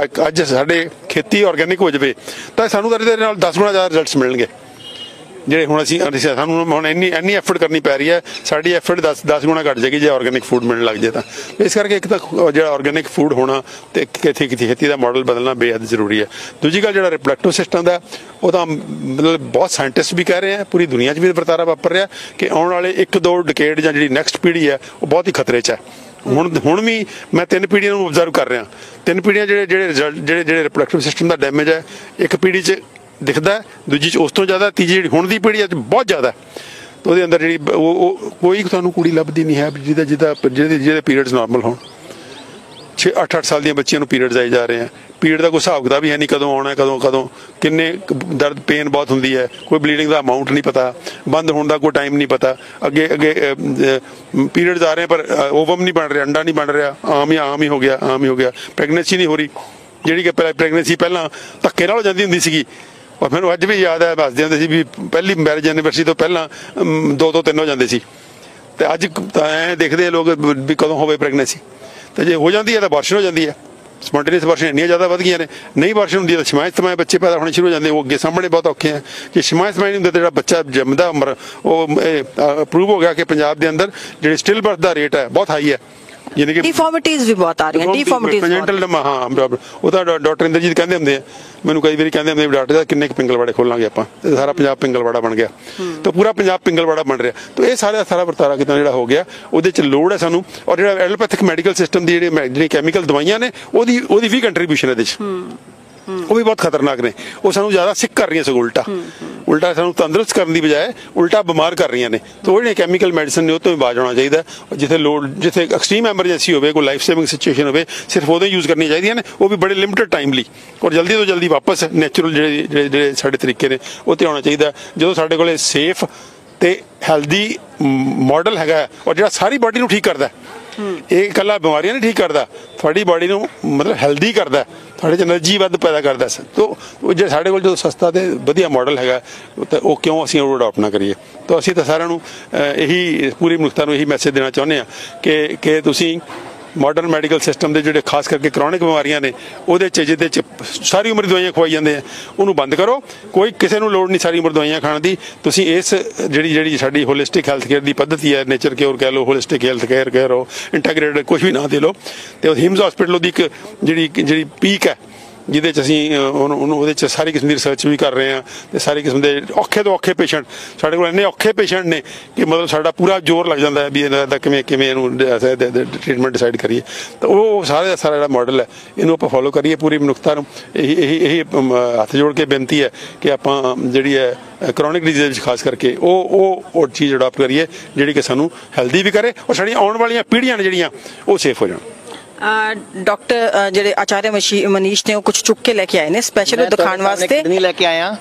ਅੱਜ ਸਾਡੇ ਖੇਤੀ ਆਰਗੈਨਿਕ ਹੋ ਜਾਵੇ ਤਾਂ ਸਾਨੂੰ ਤਾਂ ਇਹਦੇ ਨਾਲ 10 ਗੁਣਾ ਜ਼ਿਆਦਾ ਰਿਜ਼ਲਟਸ ਮਿਲਣਗੇ ਜਿਹੜੇ ਹੁਣ ਸਾਨੂੰ ਹੁਣ ਇੰਨੀ ਐਫਰਟ ਕਰਨੀ ਪੈ ਰਹੀ ਹੈ ਸਾਡੀ ਐਫਰਟ 10 ਗੁਣਾ ਘੱਟ ਜਾਏਗੀ ਜੇ ਆਰਗੈਨਿਕ ਫੂਡ ਮਿਲਣ ਲੱਗ ਜਾਏ ਤਾਂ ਇਸ ਕਰਕੇ ਇੱਕ ਤਾਂ ਜਿਹੜਾ ਆਰਗੈਨਿਕ ਫੂਡ ਹੋਣਾ ਤੇ ਖੇਤੀ ਦਾ ਮਾਡਲ ਬਦਲਣਾ ਬੇਹੱਦ ਜ਼ਰੂਰੀ ਹੈ ਦੂਜੀ ਗੱਲ ਜਿਹੜਾ ਰਿਪਰੋਡਕਟਿਵ ਸਿਸਟਮ ਦਾ ਉਹ ਤਾਂ ਮਤਲਬ ਬਹੁਤ ਸਾਇੰਟਿਸਟ ਵੀ ਕਹਿ ਰਹੇ ਆ ਪੂਰੀ ਦੁਨੀਆ 'ਚ ਵੀ ਵਰਤਾਰਾ ਵਾਪਰ ਰਿਹਾ ਕਿ ਆਉਣ ਵਾਲੇ 1-2 ਡਿਕੇਡ ਜਾਂ ਜਿਹੜੀ ਨੈਕਸਟ ਪੀੜ੍ਹੀ ਹੈ ਉਹ ਬਹੁਤ ਹੀ ਖਤਰੇ 'ਚ ਹੈ ਹੁਣ ਵੀ ਮੈਂ 3 ਪੀੜ੍ਹੀਆਂ ਨੂੰ ਓਬਜ਼ਰਵ ਕਰ ਰਿਹਾ 3 ਪੀੜ੍ਹੀਆਂ ਜਿਹੜੇ ਰਿਪਰੋਡਕਟਿਵ ਸਿਸਟਮ ਦਾ ਡੈਮੇਜ ਹੈ ਇੱਕ ਪੀੜ੍ਹੀ 'ਚ ਦਿਖਦਾ ਦੂਜੀ 'ਚ ਉਸ ਤੋਂ ਜ਼ਿਆਦਾ ਤੀਜੀ ਜਿਹੜੀ ਹੁਣ ਦੀ ਪੀੜ੍ਹੀ ਹੈ ਬਹੁਤ ਜ਼ਿਆਦਾ ਉਹਦੇ ਅੰਦਰ ਜਿਹੜੀ ਉਹ ਕੋਈ ਤੁਹਾਨੂੰ ਕੁੜੀ ਲੱਭਦੀ ਨਹੀਂ ਹੈ ਜਿਹਦੇ ਪੀਰੀਅਡਸ ਨਾਰਮਲ ਹੋਣ 6-8 ਸਾਲ ਦੀਆਂ ਬੱਚੀਆਂ ਨੂੰ ਪੀਰੀਅਡਸ ਆਈ ਜਾ ਰਹੇ ਆ ਪੀਰੀਅਡ ਦਾ ਕੋਈ ਹਿਸਾਬ ਕਿਤਾਬ ਵੀ ਹੈ ਨਹੀਂ ਕਦੋਂ ਆਉਣਾ ਕਦੋਂ ਕਿੰਨੇ ਦਰਦ ਪੇਨ ਬਹੁਤ ਹੁੰਦੀ ਹੈ ਕੋਈ ਬਲੀਡਿੰਗ ਦਾ ਅਮਾਊਂਟ ਨਹੀਂ ਪਤਾ ਬੰਦ ਹੋਣ ਦਾ ਕੋਈ ਟਾਈਮ ਨਹੀਂ ਪਤਾ ਅੱਗੇ ਪੀਰੀਅਡਸ ਆ ਰਹੇ ਪਰ ਓਵਮ ਨਹੀਂ ਬਣ ਰਿਹਾ ਅੰਡਾ ਨਹੀਂ ਬਣ ਰਿਹਾ ਆਮ ਹੀ ਹੋ ਗਿਆ ਪ੍ਰੈਗਨੈਂਸੀ ਨਹੀਂ ਹੋ ਰਹੀ ਜਿਹੜੀ ਕਿ ਪ੍ਰੈਗਨੈਂਸੀ ਪਹਿਲਾਂ ਧੱਕੇ ਨਾਲ ਹੋ ਜਾਂਦੀ ਹੁੰਦੀ ਸੀਗੀ ਔਰ ਮੈਨੂੰ ਅੱਜ ਵੀ ਯਾਦ ਹੈ ਦੱਸਦੇ ਹੁੰਦੇ ਸੀ ਵੀ ਪਹਿਲੀ ਮੈਰਿਜ ਐਨੀਵਰਸਰੀ ਤੋਂ ਪਹਿਲਾਂ 2-3 ਹੋ ਜਾਂਦੇ ਸੀ ਤੇ ਅੱਜ ਤਾਂ ਐਂ ਦੇਖਦੇ ਲੋਕ ਵੀ ਕਦੋਂ ਹੋਵੇ ਪ੍ਰੈਗਨੈਂਸੀ ਤੇ ਜੇ ਹੋ ਜਾਂਦੀ ਹੈ ਤਾਂ ਅਬਾਰਸ਼ਨ ਹੋ ਜਾਂਦੀ ਹੈ ਸਪੌਂਟੇਨੀਅਸ ਅਬਾਰਸ਼ਨ ਇੰਨੀਆਂ ਜ਼ਿਆਦਾ ਵੱਧ ਗਈਆਂ ਨੇ ਨਹੀਂ ਅਬਾਰਸ਼ਨ ਹੁੰਦੀ ਤਾਂ ਛਮਾਇ ਬੱਚੇ ਪੈਦਾ ਹੋਣੇ ਸ਼ੁਰੂ ਹੋ ਜਾਂਦੇ ਉਹ ਅੱਗੇ ਸਾਹਮਣੇ ਬਹੁਤ ਔਖੇ ਆ ਜੇ ਛਮਾਇ ਨਹੀਂ ਹੁੰਦੇ ਤਾਂ ਜਿਹੜਾ ਬੱਚਾ ਜੰਮਦਾ ਉਮਰ ਉਹ ਅਪਰੂਵ ਹੋ ਗਿਆ ਕਿ ਪੰਜਾਬ ਦੇ ਅੰਦਰ ਜਿਹੜੀ ਸਟਿਲ ਬਰਥ ਦਾ ਰੇਟ ਹੈ ਬਹੁਤ ਹਾਈ ਹੈ ਯਾਨੀ ਕਿ ਡਿਫਾਰਮਿਟੀਜ਼ ਵੀ ਬਹੁਤ ਆ ਰਹੀਆਂ, ਡਿਫਾਰਮਿਟੀਜ਼ ਕੰਜੈਂਟਲ ਹਾਂ ਉਹ ਤਾਂ ਡਾਕਟਰ ਇੰਦਰਜੀਤ ਕਹਿੰਦੇ ਹੁੰਦੇ ਆ, ਮੈਨੂੰ ਕਈ ਵਾਰੀ ਕਹਿੰਦੇ ਹੁੰਦੇ ਡਾਕਟਰ ਸਾਹਿਬ ਕਿੰਨੇ ਕੁ ਪਿੰਗਲਵਾੜੇ ਖੋਲਾਂਗੇ ਆਪਾਂ, ਤੇ ਸਾਰਾ ਪੰਜਾਬ ਪਿੰਗਲਵਾੜਾ ਬਣ ਗਿਆ, ਤਾਂ ਪੂਰਾ ਪੰਜਾਬ ਪਿੰਗਲਵਾੜਾ ਬਣ ਰਿਹਾ। ਤਾਂ ਇਹ ਸਾਰਾ ਵਰਤਾਰਾ ਕਿਤਾ ਜਿਹੜਾ ਹੋ ਗਿਆ, ਉਹਦੇ ਚ ਲੋੜ ਹੈ ਸਾਨੂੰ। ਔਰ ਜਿਹੜਾ ਐਲੋਪੈਥਿਕ ਮੈਡੀਕਲ ਸਿਸਟਮ ਦੀ ਜਿਹੜੀ ਕੈਮੀਕਲ ਦਵਾਈਆਂ ਨੇ ਉਹਦੀ ਵੀ ਕੰਟਰੀਬਿਊਸ਼ਨ ਇਹਦੇ ਚ, ਉਹ ਵੀ ਬਹੁਤ ਖਤਰਨਾਕ ਨੇ। ਉਹ ਸਾਨੂੰ ਜ਼ਿਆਦਾ ਸਿੱਕ ਕਰ ਰਹੀਆਂ, ਸਗੋਂ ਉਲਟਾ ਸਾਨੂੰ ਤੰਦਰੁਸਤ ਕਰਨ ਦੀ ਬਜਾਏ ਉਲਟਾ ਬਿਮਾਰ ਕਰ ਰਹੀਆਂ ਨੇ। ਤਾਂ ਉਹ ਜਿਹੜੀਆਂ ਕੈਮੀਕਲ ਮੈਡੀਸਨ ਨੇ ਉਹ ਤੋਂ ਵੀ ਬਾਜ ਆਉਣਾ ਚਾਹੀਦਾ। ਜਿੱਥੇ ਐਕਸਟ੍ਰੀਮ ਐਮਰਜੈਂਸੀ ਹੋਵੇ, ਕੋਈ ਲਾਈਫ ਸੇਵਿੰਗ ਸਿਚੁਏਸ਼ਨ ਹੋਵੇ, ਸਿਰਫ ਉਦੋਂ ਯੂਜ਼ ਕਰਨੀਆਂ ਚਾਹੀਦੀਆਂ ਨੇ, ਉਹ ਵੀ ਬੜੇ ਲਿਮਿਟਡ ਟਾਈਮ ਲਈ, ਔਰ ਜਲਦੀ ਤੋਂ ਜਲਦੀ ਵਾਪਸ ਨੈਚੁਰਲ ਜਿਹੜੇ ਸਾਡੇ ਤਰੀਕੇ ਨੇ ਉਹ ਤੇ ਆਉਣਾ ਚਾਹੀਦਾ। ਜਦੋਂ ਸਾਡੇ ਕੋਲੇ ਸੇਫ ਤੇ ਹੈਲਦੀ ਮਾਡਲ ਹੈਗਾ, ਔਰ ਜਿਹੜਾ ਸਾਰੀ ਬਾਡੀ ਨੂੰ ਠੀਕ ਕਰਦਾ, ਇਹ ਇਕੱਲਾ ਬਿਮਾਰੀਆਂ ਨਹੀਂ ਠੀਕ ਕਰਦਾ, ਤੁਹਾਡੀ ਬਾਡੀ ਨੂੰ ਮਤਲਬ ਹੈਲਦੀ ਕਰਦਾ, ਤੁਹਾਡੇ ਚ એનર્ਜੀ ਵੱਧ ਪੈਦਾ ਕਰਦਾ। ਤਾਂ ਜੇ ਸਾਡੇ ਕੋਲ ਜਦੋਂ ਸਸਤਾ ਤੇ ਵਧੀਆ ਮਾਡਲ ਹੈਗਾ, ਤਾਂ ਉਹ ਕਿਉਂ ਅਸੀਂ ਉਹ ਅਡਾਪਟ ਨਾ ਕਰੀਏ। ਤਾਂ ਅਸੀਂ ਤਾਂ ਸਾਰਿਆਂ ਨੂੰ ਇਹੀ ਪੂਰੀ ਮਨੁੱਖਤਾ ਨੂੰ ਇਹੀ ਮੈਸੇਜ ਦੇਣਾ ਚਾਹੁੰਦੇ ਹਾਂ ਕਿ ਤੁਸੀਂ ਮਾਡਰਨ ਮੈਡੀਕਲ ਸਿਸਟਮ ਦੇ ਜਿਹੜੇ ਖਾਸ ਕਰਕੇ ਕ੍ਰੋਨਿਕ ਬਿਮਾਰੀਆਂ ਨੇ, ਉਹਦੇ ਚ ਜਿਹਦੇ ਚ ਸਾਰੀ ਉਮਰ ਦਵਾਈਆਂ ਖਵਾਈ ਜਾਂਦੇ ਆ, ਉਹਨੂੰ ਬੰਦ ਕਰੋ। ਕੋਈ ਕਿਸੇ ਨੂੰ ਲੋੜ ਨਹੀਂ ਸਾਰੀ ਉਮਰ ਦਵਾਈਆਂ ਖਾਣ ਦੀ। ਤੁਸੀਂ ਇਸ ਜਿਹੜੀ ਸਾਡੀ ਹੋਲਿਸਟਿਕ ਹੈਲਥ ਕੇਅਰ ਦੀ ਪੱਧਤੀ ਹੈ, ਨੇਚਰ ਕੇਅਰ ਕਹਿ ਲਓ, ਹੋਲਿਸਟਿਕ ਹੈਲਥ ਕੇਅਰ ਕਹਿ ਲਓ, ਇੰਟੈਗਰੇਟਡ ਕੁਝ ਵੀ ਨਾ ਦੇ ਲਓ। ਤੇ ਹਿਮਸ ਹਸਪੀਟਲ ਦੀ ਇੱਕ ਜਿਹੜੀ ਪੀਕ ਹੈ, ਜਿਹਦੇ ਚ ਅਸੀਂ ਉਹਦੇ ਚ ਸਾਰੀ ਕਿਸਮ ਦੀ ਰਿਸਰਚ ਵੀ ਕਰ ਰਹੇ ਹਾਂ, ਤੇ ਸਾਰੀ ਕਿਸਮ ਦੇ ਔਖੇ ਤੋਂ ਔਖੇ ਪੇਸ਼ੈਂਟ, ਸਾਡੇ ਕੋਲ ਇੰਨੇ ਔਖੇ ਪੇਸ਼ੈਂਟ ਨੇ ਕਿ ਮਤਲਬ ਸਾਡਾ ਪੂਰਾ ਜ਼ੋਰ ਲੱਗ ਜਾਂਦਾ ਹੈ ਵੀ ਇਹਨਾਂ ਦਾ ਕਿਵੇਂ ਇਹਨੂੰ ਟ੍ਰੀਟਮੈਂਟ ਡਿਸਾਈਡ ਕਰੀਏ। ਤਾਂ ਉਹ ਸਾਰਾ ਜਿਹੜਾ ਮਾਡਲ ਹੈ, ਇਹਨੂੰ ਆਪਾਂ ਫੋਲੋ ਕਰੀਏ। ਪੂਰੀ ਮਨੁੱਖਤਾ ਨੂੰ ਇਹੀ ਹੱਥ ਜੋੜ ਕੇ ਬੇਨਤੀ ਹੈ ਕਿ ਆਪਾਂ ਜਿਹੜੀ ਹੈ ਕ੍ਰੋਨਿਕ ਡਿਜ਼ੀਜ਼ ਵਿੱਚ ਖਾਸ ਕਰਕੇ ਉਹ ਚੀਜ਼ ਅਡਾਪਟ ਕਰੀਏ, ਜਿਹੜੀ ਕਿ ਸਾਨੂੰ ਹੈਲਦੀ ਵੀ ਕਰੇ, ਔਰ ਸਾਡੀਆਂ ਆਉਣ ਵਾਲੀਆਂ ਪੀੜ੍ਹੀਆਂ ਨੇ ਜਿਹੜੀਆਂ ਉਹ ਸੇਫ ਹੋ ਜਾਣ। ਡਾਕਟਰ ਜਿਹੜੇ ਆਚਾਰਿਆ ਮਨੀਸ਼ ਨੇ ਉਹ ਕੁਝ ਚੁੱਕ ਕੇ ਲੈ ਕੇ ਆਏ ਨੇ ਸਪੈਸ਼ਲ ਦਿਖਾਉਣ ਵਾਸਤੇ। ਕਿਡਨੀ ਲੈ ਕੇ ਆਇਆ।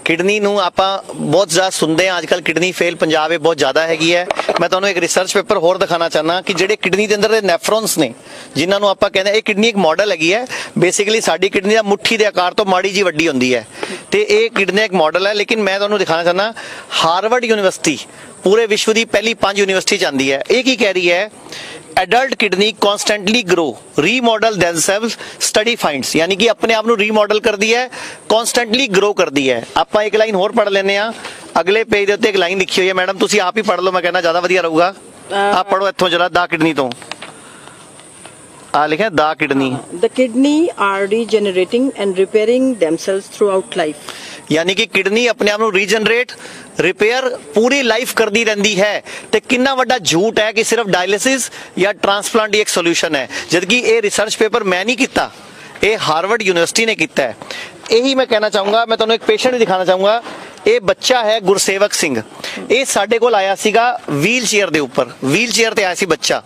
ਕਿਡਨੀ ਨੂੰ ਆਪਾਂ ਬਹੁਤ ਜ਼ਿਆਦਾ ਸੁਣਦੇ ਹਾਂ ਅੱਜ ਕੱਲ, ਕਿਡਨੀ ਫੇਲ ਪੰਜਾਬ ਵਿੱਚ ਬਹੁਤ ਜ਼ਿਆਦਾ ਹੈਗੀ ਹੈ। ਮੈਂ ਤੁਹਾਨੂੰ ਇੱਕ ਰਿਸਰਚ ਪੇਪਰ ਹੋਰ ਦਿਖਾਣਾ ਚਾਹੁੰਦਾ ਕਿ ਜਿਹੜੇ ਕਿਡਨੀ ਦੇ ਅੰਦਰ ਦੇ ਨੈਫਰੋਨਸ ਨੇ, ਜਿਨ੍ਹਾਂ ਨੂੰ ਆਪਾਂ ਕਹਿੰਦੇ, ਇਹ ਕਿਡਨੀ ਇੱਕ ਮਾਡਲ ਹੈਗੀ ਹੈ। ਬੇਸਿਕਲੀ ਸਾਡੀ ਕਿਡਨੀ ਦਾ ਮੁੱਠੀ ਦੇ ਆਕਾਰ ਤੋਂ ਮਾੜੀ ਜੀ ਵੱਡੀ ਹੁੰਦੀ ਹੈ, ਤੇ ਇਹ ਕਿਡਨੀ ਇੱਕ ਮਾਡਲ ਹੈ। ਲੇਕਿਨ ਮੈਂ ਤੁਹਾਨੂੰ ਦਿਖਾਣਾ ਚਾਹੁੰਦਾ, ਹਾਰਵਰਡ ਯੂਨੀਵਰਸਿਟੀ ਪੂਰੇ ਵਿਸ਼ਵ ਦੀ ਪਹਿਲੀ 5 ਯੂਨੀਵਰਸਿਟੀ 'ਚ ਆਉਂਦੀ ਹੈ। ਇਹ ਕੀ ਕਹਿ ਰਹੀ ਹੈ? Adult kidney constantly grow, remodel themselves, study finds, यानी कि अपने आप ਨੂੰ रीमॉडल करती है, कॉन्स्टेंटली ग्रो करती है। ਆਪਾਂ ਇੱਕ ਲਾਈਨ ਹੋਰ ਪੜ੍ਹ ਲੈਂਦੇ ਆ। ਅਗਲੇ ਪੇਜ ਦੇ ਉੱਤੇ ਇੱਕ ਲਾਈਨ ਲਿਖੀ ਹੋਈ ਹੈ, ਮੈਡਮ ਤੁਸੀਂ ਆਪ ਹੀ ਪੜ੍ਹ ਲਓ, ਮੈਂ ਕਹਿੰਦਾ ਜ਼ਿਆਦਾ ਵਧੀਆ ਰਹੂਗਾ। ਆਪ ਪੜ੍ਹੋ ਇੱਥੋਂ ਜਰਾ, ਦਾ ਕਿਡਨੀ ਤੋਂ ਆ ਲਿਖਿਆ, ਦਾ kidney. The kidney are regenerating and repairing themselves throughout life। यानी कि किडनी अपने आप ਨੂੰ ਰੀਜਨਰੇਟ, ਰਿਪੇਅਰ ਪੂਰੀ ਲਾਈਫ ਕਰਦੀ ਰਹਿੰਦੀ ਹੈ। ਤੇ ਕਿੰਨਾ ਵੱਡਾ ਝੂਠ ਹੈ ਕਿ ਸਿਰਫ ਡਾਇਲਿਸਿਸ ਜਾਂ ਟ੍ਰਾਂਸਪਲਾਂਟ ਹੀ ਇੱਕ ਸੋਲੂਸ਼ਨ ਹੈ, ਜਦਕਿ ਇਹ ਰਿਸਰਚ ਪੇਪਰ ਮੈਂ ਨਹੀਂ ਕੀਤਾ, ਇਹ ਹਾਰਵਰਡ ਯੂਨੀਵਰਸਿਟੀ ਨੇ ਕੀਤਾ ਹੈ। ਇਹੀ ਮੈਂ ਕਹਿਣਾ ਚਾਹੂੰਗਾ। ਮੈਂ ਤੁਹਾਨੂੰ ਇੱਕ ਪੇਸ਼ੈਂਟ ਵੀ ਦਿਖਾਣਾ ਚਾਹੂੰਗਾ। ਇਹ ਬੱਚਾ ਹੈ ਗੁਰਸੇਵਕ ਸਿੰਘ। ਇਹ ਸਾਡੇ ਕੋਲ ਆਇਆ ਸੀਗਾ ਵੀਲ ਚੇਅਰ ਦੇ ਉੱਪਰ, ਵੀਲ ਚੇਅਰ ਤੇ ਆਇਆ ਸੀ ਬੱਚਾ।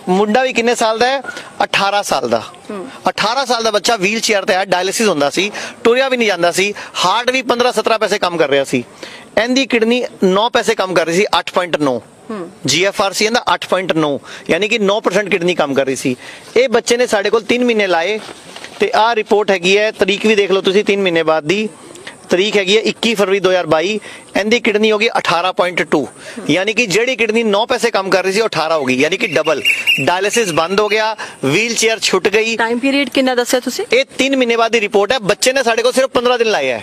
ਮੁੰਡਾ ਵੀ ਕਿੰਨੇ ਸਾਲ ਦਾ ਹੈ? 18 ਸਾਲ ਦਾ। 18 ਸਾਲ ਦਾ ਬੱਚਾ ਵੀਲ ਚੇਅਰ ਤੇ ਆਇਆ, ਡਾਇਲਿਸਿਸ ਹੁੰਦਾ ਸੀ, ਟੁਰਿਆ ਵੀ ਨਹੀਂ ਜਾਂਦਾ ਸੀ, ਹਾਰਟ ਵੀ 15-17 ਪੈਸੇ ਕੰਮ ਕਰ ਰਿਹਾ ਸੀ। ਇਹਦੀ ਕਿਡਨੀ 9 ਪੈਸੇ ਕੰਮ ਕਰ ਰਹੀ ਸੀ, 8.9 GFR ਸੀ ਇਹਦਾ 8.9, ਯਾਨੀ ਕਿ 9% ਕਿਡਨੀ ਕੰਮ ਕਰ ਰਹੀ ਸੀ। ਇਹ ਬੱਚੇ ਨੇ ਸਾਡੇ ਕੋਲ 3 ਮਹੀਨੇ ਲਾਏ, ਤੇ ਆਹ ਰਿਪੋਰਟ ਹੈਗੀ ਹੈ, ਤਰੀਕ ਵੀ ਦੇਖ ਲਓ ਤੁਸੀਂ, 3 ਮਹੀਨੇ ਬਾਅਦ ਦੀ ਤਰੀਕ ਹੈਗੀ ਹੈ 21 ਫਰਵਰੀ 2022। ਇਹਦੀ ਕਿਡਨੀ ਹੋ ਗਈ 18.2, यानी कि ਜਿਹੜੀ ਕਿਡਨੀ 9 ਪੈਸੇ ਕੰਮ ਕਰ ਰਹੀ ਸੀ ਉਹ 18 ਹੋ ਗਈ, यानी कि डबल। डायलिसिस बंद हो गया, व्हील चेयर छुट गई। टाइम पीरियड कितना दस्या तुसी? ਇਹ 3 ਮਹੀਨੇ ਬਾਅਦ ਦੀ ਰਿਪੋर्ट है। बच्चे ने साढ़े को सिर्फ 15 दिन लाए है।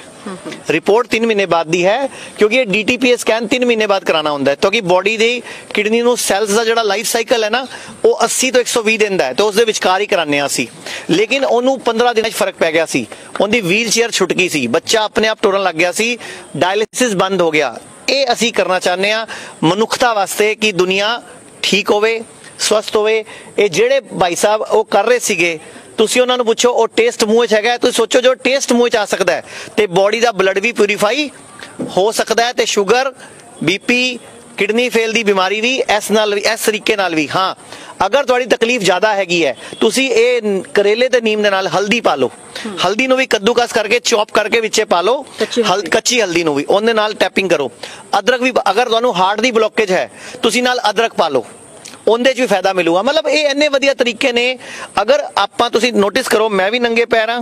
रिपोर्ट 3 ਮਹੀਨੇ ਬਾਅਦ ਦੀ ਹੈ, ਕਿਉਂਕਿ ਇਹ DTPA ਸਕੈਨ 3 ਮਹੀਨੇ ਬਾਅਦ ਕਰਾਣਾ ਹੁੰਦਾ ਹੈ, ਕਿਉਂਕਿ ਬੋਡੀ ਦੀ ਕਿਡਨੀ ਨੂੰ ਸੈਲਸ ਦਾ ਜਿਹੜਾ ਲਾਈਫ ਸਾਈਕਲ ਹੈ ਨਾ, ਉਹ 80 ਤੋਂ 120 ਦਿਨ ਦਾ ਹੈ, ਤੇ ਉਸ ਦੇ ਵਿਚਕਾਰ ਹੀ ਕਰਾਉਂਦੇ ਹਾਂ ਅਸੀਂ। ਲੇਕਿਨ ਉਹਨੂੰ 15 ਦਿਨਾਂ 'ਚ ਫਰਕ ਪੈ ਗਿਆ ਸੀ, ਉਹਦੀ ਵੀਲ ਚੇਅਰ ਛੁੱਟ ਗਈ ਸੀ, ਬੱਚਾ ਆਪਣੇ ਆਪ ਟੁਰਨ ਲੱਗ ਗਿਆ ਸੀ, ਡਾਇਲਿਸਿਸ ਬੰਦ ਹੋ ਗਿਆ। ਇਹ ਅਸੀਂ ਕਰਨਾ ਚਾਹੁੰਦੇ ਹਾਂ ਮਨੁੱਖਤਾ ਵਾਸਤੇ ਕਿ ਦੁਨੀਆ ਠੀਕ ਹੋਵੇ, ਸਵਸਥ ਹੋਵੇ। ਇਹ ਜਿਹੜੇ ਭਾਈ ਸਾਹਿਬ ਉਹ ਕਰ ਰਹੇ ਸੀਗੇ, ਤੁਸੀਂ ਉਹਨਾਂ ਨੂੰ ਪੁੱਛੋ ਉਹ ਟੇਸਟ ਮੂੰਹ 'ਚ ਹੈਗਾ, ਤੁਸੀਂ ਸੋਚੋ ਜੋ ਟੇਸਟ ਮੂੰਹ 'ਚ ਆ ਸਕਦਾ ਹੈ, ਤੇ ਬੋਡੀ ਦਾ ਬਲੱਡ ਵੀ ਪਿਊਰੀਫਾਈ ਹੋ ਸਕਦਾ ਹੈ, ਤੇ ਸ਼ੂਗਰ, BP, ਕਿਡਨੀ ਫੇਲ ਦੀ ਬਿਮਾਰੀ ਵੀ ਇਸ ਤਰੀਕੇ ਨਾਲ ਵੀ। ਹਾਂ, ਅਗਰ ਤੁਹਾਡੀ ਤਕਲੀਫ ਜ਼ਿਆਦਾ ਹੈਗੀ ਹੈ, ਤੁਸੀਂ ਇਹ ਕਰੇਲੇ ਤੇ ਨੀਮ ਦੇ ਨਾਲ ਹਲਦੀ ਪਾ ਲਓ, ਹਲਦੀ ਨੂੰ ਵੀ ਕੱਦੂਕਸ ਕਰਕੇ ਚੌਪ ਕਰਕੇ ਵਿੱਚੇ ਪਾ ਲਓ, ਕੱਚੀ ਹਲਦੀ ਨੂੰ ਵੀ ਉਹਦੇ ਨਾਲ ਟੈਪਿੰਗ ਕਰੋ। ਅਦਰਕ ਵੀ, ਅਗਰ ਤੁਹਾਨੂੰ ਹਾਰਟ ਦੀ ਬਲੋਕੇਜ ਹੈ, ਤੁਸੀਂ ਨਾਲ ਅਦਰਕ ਪਾ ਲਓ, ਉਹਦੇ 'ਚ ਵੀ ਫਾਇਦਾ ਮਿਲੂਗਾ। ਮਤਲਬ ਇਹ ਇੰਨੇ ਵਧੀਆ ਤਰੀਕੇ ਨੇ। ਅਗਰ ਆਪਾਂ, ਤੁਸੀਂ ਨੋਟਿਸ ਕਰੋ, ਮੈਂ ਵੀ ਨੰਗੇ ਪੈਰ ਹਾਂ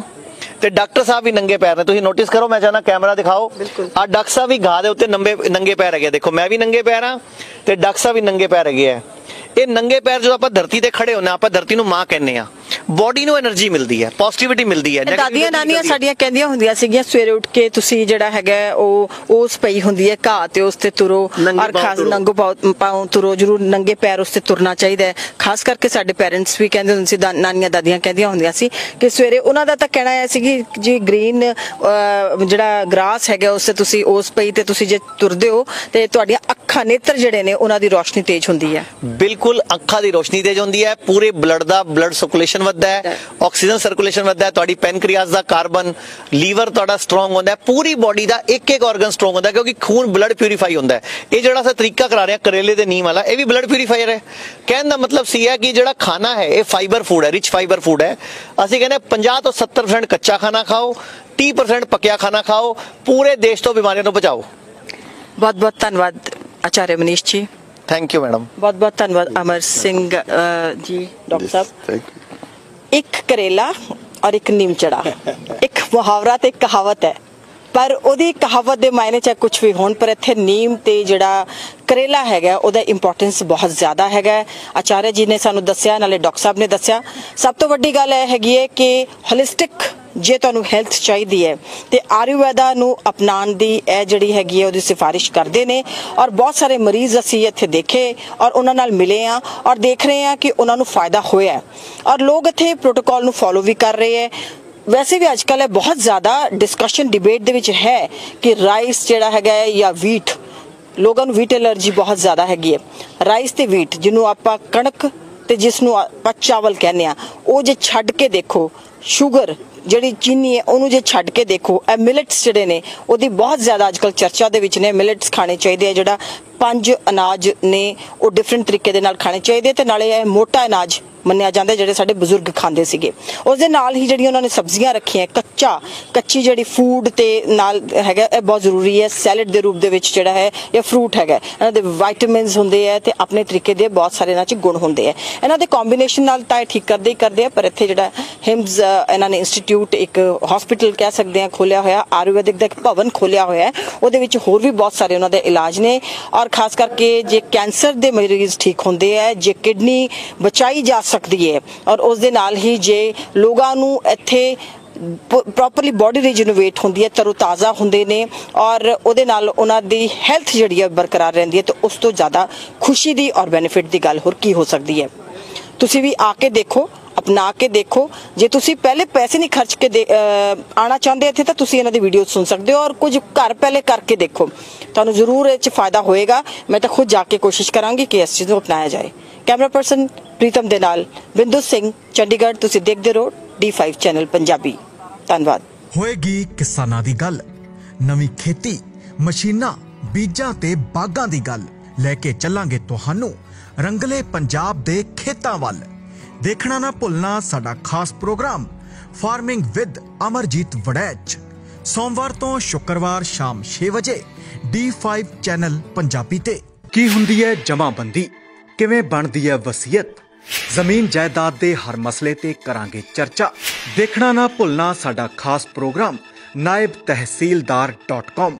ਤੇ ਡਾਕਟਰ ਸਾਹਿਬ ਵੀ ਨੰਗੇ ਪੈਰ ਨੇ, ਤੁਸੀਂ ਨੋਟਿਸ ਕਰੋ। ਮੈਂ ਚਾਹਨਾ ਕੈਮਰਾ ਦਿਖਾਓ, ਆ ਡਾਕਟਰ ਸਾਹਿਬ ਵੀ ਘਾਹ ਦੇ ਉੱਤੇ ਨੰਗੇ ਪੈਰ ਹੈਗੇ, ਦੇਖੋ ਮੈਂ ਵੀ ਨੰਗੇ ਪੈਰ ਹਾਂ ਤੇ ਡਾਕਟਰ ਸਾਹਿਬ ਵੀ ਨੰਗੇ ਪੈਰ ਹੈਗੇ ਆ। ਇਹ ਨੰਗੇ ਪੈਰ ਜਦੋਂ ਆਪਾਂ ਧਰਤੀ ਤੇ ਖੜੇ ਹੁੰਦੇ, ਆਪਾਂ ਧਰਤੀ ਨੂੰ ਮਾਂ ਕਹਿੰਦੇ ਆ। ਬੋਡੀ ਨੂੰ એનર્ਜੀ ਮਿਲਦੀ ਹੈ, ਪੋਜ਼ਿਟਿਵਿਟੀ ਮਿਲਦੀ ਹੈ। ਦਾਦੀਆਂ ਨਾਨੀਆਂ ਸਾਡੀਆਂ ਕਹਿੰਦੀਆਂ ਹੁੰਦੀਆਂ ਸੀਗੀਆਂ ਸਵੇਰੇ ਉੱਠ ਕੇ ਤੁਸੀਂ ਜਿਹੜਾ ਹੈਗਾ ਉਹ ਉਸ ਪਈ ਹੁੰਦੀ ਹੈ ਘਾਹ ਤੇ ਉਸ ਤੇ ਤੁਰੋ, ਔਰ ਖਾਸ ਨੰਗੋ ਪਾਉ ਤੁਰੋ, ਜ਼ਰੂਰ ਨੰਗੇ ਪੈਰ ਉਸ ਤੇ ਤੁਰਨਾ ਚਾਹੀਦਾ ਹੈ। ਖਾਸ ਕਰਕੇ ਸਾਡੇ ਪੈਰੈਂਟਸ ਵੀ ਕਹਿੰਦੇ ਹੁੰਦੇ ਸੀ, ਨਾਨੀਆਂ ਦਾਦੀਆਂ ਕਹਿੰਦੀਆਂ ਹੁੰਦੀਆਂ ਸੀ ਕਿ ਸਵੇਰੇ ਉਹਨਾਂ ਦਾ ਤਾਂ ਕਹਿਣਾ ਹੈ ਸੀ ਕਿ ਜੀ ਗ੍ਰੀਨ ਜਿਹੜਾ ਗ੍ਰਾਸ ਹੈਗਾ ਉਸ ਤੇ ਤੁਸੀਂ ਉਸ ਪਈ ਤੇ ਤੁਸੀਂ ਜੇ ਤੁਰਦੇ ਹੋ ਤੇ ਤੁਹਾਡੀਆਂ ਅੱਖਾਂ ਨੇਤਰ ਜਿਹੜੇ ਨੇ ਉਹਨਾਂ ਦੀ ਰੋਸ਼ਨੀ ਤੇਜ਼ ਹੁੰਦੀ ਹੈ। ਬਿਲਕੁਲ, ਅੱਖਾਂ ਦੀ ਰੋਸ਼ਨੀ ਤੇਜ਼ ਹੁੰਦੀ ਹੈ, ਪੂਰੇ ਬਲੱਡ ਸਰਕੂਲੇਸ਼ਨ ਵੱਧਦਾ ਹੈ, ਆਕਸੀਜਨ ਸਰਕੂਲੇਸ਼ਨ ਵੱਧਦਾ ਹੈ, ਤੁਹਾਡੀ ਪੈਨਕ੍ਰੀਆਸ ਦਾ ਕਾਰਬਨ, ਲੀਵਰ ਤੁਹਾਡਾ ਸਟਰੋਂਗ ਹੁੰਦਾ ਹੈ, ਪੂਰੀ ਬੋਡੀ ਦਾ ਇੱਕ ਆਰਗਨ ਸਟਰੋਂਗ ਹੁੰਦਾ ਹੈ ਕਿਉਂਕਿ ਖੂਨ ਬਲੱਡ ਪਿਊਰੀਫਾਈ ਹੁੰਦਾ ਹੈ। ਇਹ ਜਿਹੜਾ ਅਸੀਂ ਤਰੀਕਾ ਕਰਾ ਰਹੇ ਹਾਂ ਕਰੇਲੇ ਦੇ ਨੀਮ ਵਾਲਾ, ਇਹ ਵੀ ਬਲੱਡ ਪਿਊਰੀਫਾਇਰ ਹੈ। ਕਹਿਣ ਦਾ ਮਤਲਬ ਸੀ ਹੈ ਕਿ ਜਿਹੜਾ ਖਾਣਾ ਹੈ ਇਹ ਫਾਈਬਰ ਫੂਡ ਹੈ, ਰਿਚ ਫਾਈਬਰ ਫੂਡ ਹੈ। ਅਸੀਂ ਕਹਿੰਦੇ 50 ਤੋਂ 70% ਕੱਚਾ ਖਾਣਾ ਖਾਓ, 30% ਪੱਕਿਆ ਖਾਣਾ ਖਾਓ, ਪੂਰੇ ਦੇਸ਼ ਤੋਂ ਬਿਮਾਰੀਆਂ ਤੋਂ ਬਚਾਓ। ਬਹੁਤ ਬਹੁਤ ਧੰਨਵਾਦ ਆਚਾर्य ਮਨੀਸ਼ ਜੀ। Thank you madam. ਬਹੁਤ ਬਹੁਤ ਧੰਨਵਾਦ ਅਮਰ ਸਿੰਘ ਜੀ। ਡਾਕਟਰ ਸਾਹਿਬ, ਇੱਕ ਕਰੇਲਾ ਔਰ ਇੱਕ ਨੀਮ ਚੜਾ, ਇੱਕ ਮੁਹਾਵਰਾ ਤੇ ਇੱਕ ਕਹਾਵਤ ਹੈ, ਪਰ ਉਹਦੀ ਕਹਾਵਤ ਦੇ ਮਾਇਨੇ ਚਾਹੇ ਕੁਝ ਵੀ ਹੋਣ, ਪਰ ਇੱਥੇ ਨੀਮ ਤੇ ਜਿਹੜਾ ਕਰੇਲਾ ਹੈਗਾ ਉਹਦਾ ਇੰਪੋਰਟੈਂਸ ਬਹੁਤ ਜ਼ਿਆਦਾ ਹੈਗਾ। ਆਚਾर्य ਜੀ ਨੇ ਸਾਨੂੰ ਦੱਸਿਆ, ਨਾਲੇ ਡਾਕਟਰ ਸਾਹਿਬ ਨੇ ਦੱਸਿਆ। ਸਭ ਤੋਂ ਵੱਡੀ ਗੱਲ ਇਹ ਹੈਗੀ ਹੈ ਕਿ ਹੋਲਿਸਟਿਕ ਜੇ ਤੁਹਾਨੂੰ ਹੈਲਥ ਚਾਹੀਦੀ ਹੈ ਤੇ ਆਯੁਰਵੈਦਾ ਨੂੰ ਅਪਣਾਉਣ ਦੀ ਇਹ ਜਿਹੜੀ ਹੈਗੀ ਹੈ ਉਹਦੀ ਸਿਫਾਰਿਸ਼ ਕਰਦੇ ਨੇ, ਔਰ ਬਹੁਤ ਸਾਰੇ ਮਰੀਜ਼ ਅਸੀਂ ਇੱਥੇ ਦੇਖੇ ਔਰ ਉਹਨਾਂ ਨਾਲ ਮਿਲੇ ਆ ਔਰ ਦੇਖ ਰਹੇ ਆ ਕਿ ਉਹਨਾਂ ਨੂੰ ਫਾਇਦਾ ਹੋਇਆ, ਔਰ ਲੋਕ ਇੱਥੇ ਪ੍ਰੋਟੋਕਾਲ ਨੂੰ ਫੋਲੋ ਵੀ ਕਰ ਰਹੇ ਹੈ। ਵੈਸੇ ਵੀ ਅੱਜ ਕੱਲ੍ਹ ਬਹੁਤ ਜ਼ਿਆਦਾ ਡਿਸਕਸ਼ਨ ਡਿਬੇਟ ਦੇ ਵਿੱਚ ਹੈ ਕਿ ਰਾਈਸ ਜਿਹੜਾ ਹੈਗਾ ਹੈ ਜਾਂ ਵੀਟ, ਲੋਕਾਂ ਨੂੰ ਵੀਟ ਐਲਰਜੀ ਬਹੁਤ ਜ਼ਿਆਦਾ ਹੈਗੀ ਹੈ। ਰਾਈਸ ਤੇ ਵੀਟ, ਜਿਹਨੂੰ ਆਪਾਂ ਕਣਕ ਤੇ ਜਿਸ ਨੂੰ ਆਪਾਂ ਚਾਵਲ ਕਹਿੰਦੇ ਆ, ਉਹ ਜੇ ਛੱਡ ਕੇ ਦੇਖੋ, ਸ਼ੂਗਰ ਜਿਹੜੀ ਚੀਨੀ ਹੈ ਉਹਨੂੰ ਜੇ ਛੱਡ ਕੇ ਦੇਖੋ, ਇਹ ਮਿਲਟਸ ਜਿਹੜੇ ਨੇ ਉਹਦੀ ਬਹੁਤ ਜ਼ਿਆਦਾ ਅੱਜ ਕੱਲ੍ਹ ਚਰਚਾ ਦੇ ਵਿੱਚ ਨੇ। ਮਿਲਟਸ ਖਾਣੇ ਚਾਹੀਦੇ ਆ, ਜਿਹੜਾ 5 ਅਨਾਜ ਨੇ ਉਹ ਡਿਫਰੈਂਟ ਤਰੀਕੇ ਦੇ ਨਾਲ ਖਾਣੇ ਚਾਹੀਦੇ, ਤੇ ਨਾਲੇ ਇਹ ਮੋਟਾ ਅਨਾਜ ਮੰਨਿਆ ਜਾਂਦਾ ਜਿਹੜੇ ਸਾਡੇ ਬਜ਼ੁਰਗ ਖਾਂਦੇ ਸੀਗੇ। ਉਸ ਦੇ ਨਾਲ ਹੀ ਜਿਹੜੀਆਂ ਉਹਨਾਂ ਨੇ ਸਬਜ਼ੀਆਂ ਰੱਖੀਆਂ, ਕੱਚੀ ਜਿਹੜੀ ਫੂਡ ਤੇ ਨਾਲ ਹੈਗਾ, ਇਹ ਬਹੁਤ ਜ਼ਰੂਰੀ ਹੈ। ਸੈਲਡ ਦੇ ਰੂਪ ਦੇ ਵਿੱਚ ਜਿਹੜਾ ਹੈ ਜਾਂ ਫਰੂਟ ਹੈਗਾ, ਇਹਨਾਂ ਦੇ ਵਿਟਾਮਿਨਸ ਹੁੰਦੇ ਆ ਤੇ ਆਪਣੇ ਤਰੀਕੇ ਦੇ ਬਹੁਤ ਸਾਰੇ ਇਹਨਾਂ 'ਚ ਗੁਣ ਹੁੰਦੇ ਆ। ਇਹਨਾਂ ਦੇ ਕੰਬੀਨੇਸ਼ਨ ਨਾਲ ਤਾਂ ਇਹ ਠੀਕ ਕਰਦੇ ਹੀ ਕਰਦੇ ਆ। ਪਰ ਇੱਥੇ ਜਿਹੜਾ ਹਿਮਸ ਇਹਨਾਂ ਨੇ ਇੰਸਟੀਚਿਊਟ, ਇੱਕ ਹਸਪੀਟਲ ਕਹਿ ਸਕਦੇ ਆ, ਖੋਲਿਆ ਹੋਇਆ, ਆਯੁਰਵੈਦਿਕ ਦਾ ਇੱਕ ਭਵਨ ਖੋਲਿਆ ਹੋਇਆ, ਉਹਦੇ ਵਿੱਚ ਹੋਰ ਵੀ ਬਹੁਤ ਸਾਰੇ ਉਹਨਾਂ ਦੇ ਇਲਾਜ ਨੇ। ਔਰ ਖਾਸ ਕਰਕੇ ਜੇ ਕੈਂਸਰ ਦੇ ਮਰੀਜ਼ ਠੀਕ ਹੁੰਦੇ ਆ, ਜੇ ਕਿਡਨੀ ਬਚਾਈ ਜਾ ਸਕਦੀ ਹੈ, ਔਰ ਉਸ ਦੇ ਨਾਲ ਹੀ ਜੇ ਲੋਕਾਂ ਨੂੰ ਇੱਥੇ ਪ੍ਰੋਪਰਲੀ ਬੋਡੀ ਰੀਜਨਰੇਟ ਹੁੰਦੀ ਹੈ, ਤਰੋਤਾਜ਼ਾ ਹੁੰਦੇ ਨੇ, ਔਰ ਉਹਦੇ ਨਾਲ ਉਹਨਾਂ ਦੀ ਹੈਲਥ ਜਿਹੜੀ ਹੈ ਬਰਕਰਾਰ ਰਹਿੰਦੀ ਹੈ, ਤੇ ਉਸ ਤੋਂ ਜ਼ਿਆਦਾ ਖੁਸ਼ੀ ਦੀ ਔਰ ਬੈਨੀਫਿਟ ਦੀ ਗੱਲ ਹੋਰ ਕੀ ਹੋ ਸਕਦੀ ਹੈ। ਤੁਸੀਂ ਵੀ ਆ ਕੇ ਦੇਖੋ, ਅਪਣਾ ਕੇ ਦੇਖੋ। ਜੇ ਤੁਸੀਂ ਪਹਿਲੇ ਪੈਸੇ ਨਹੀਂ ਖਰਚ ਕੇ ਆਉਣਾ ਚਾਹੁੰਦੇ ਇੱਥੇ, ਤਾਂ ਤੁਸੀਂ ਇਹਨਾਂ ਦੀ ਵੀਡੀਓ ਸੁਣ ਸਕਦੇ ਹੋ, ਔਰ ਕੁਝ ਘਰ ਪਹਿਲੇ ਕਰਕੇ ਦੇਖੋ, ਤੁਹਾਨੂੰ ਜ਼ਰੂਰ ਇਹ 'ਚ ਫਾਇਦਾ ਹੋਏਗਾ। ਮੈਂ ਤਾਂ ਖੁਦ ਜਾ ਕੇ ਕੋਸ਼ਿਸ਼ ਕਰਾਂਗੀ ਕਿ ਇਸ ਚੀਜ਼ ਨੂੰ ਅਪਣਾਇਆ ਜਾਏ। ਕੈਮਰਾ ਪਰਸਨ ਪ੍ਰੀਤਮ ਦੇ ਨਾਲ ਬਿੰਦੂ ਸਿੰਘ, ਚੰਡੀਗੜ੍ਹ। ਤੁਸੀਂ ਦੇਖਦੇ ਰਹੋ D5 ਚੈਨਲ ਪੰਜਾਬੀ। ਧੰਨਵਾਦ। ਹੋਏਗੀ ਕਿਸਾਨਾਂ ਦੀ ਗੱਲ, ਨਵੀਂ ਖੇਤੀ, ਮਸ਼ੀਨਾਂ, ਬੀਜਾਂ ਤੇ ਬਾਗਾਂ ਦੀ ਗੱਲ ਲੈ ਕੇ ਚੱਲਾਂਗੇ ਤੁਹਾਨੂੰ ਰੰਗਲੇ ਪੰਜਾਬ ਦੇ ਖੇਤਾਂ ਵੱਲ। ਦੇਖਣਾ ਨਾ ਭੁੱਲਣਾ ਸਾਡਾ ਖਾਸ program farming with Amarjeet Waraich, ਸੋਮਵਾਰ ਤੋਂ ਸ਼ੁੱਕਰਵਾਰ ਸ਼ਾਮ 6 ਵਜੇ D5 ਚੈਨਲ ਪੰਜਾਬੀ ਤੇ। ਕੀ ਹੁੰਦੀ ਹੈ ਜਮਾਬੰਦੀ, ਕਿਵੇਂ ਬਣਦੀ ਹੈ ਵਸੀਅਤ, ਜ਼ਮੀਨ ਜਾਇਦਾਦ ਦੇ ਹਰ ਮਸਲੇ ਤੇ ਕਰਾਂਗੇ ਚਰਚਾ। ਦੇਖਣਾ ਨਾ ਭੁੱਲਣਾ ਸਾਡਾ ਖਾਸ ਪ੍ਰੋਗਰਾਮ naibtehsildar.com।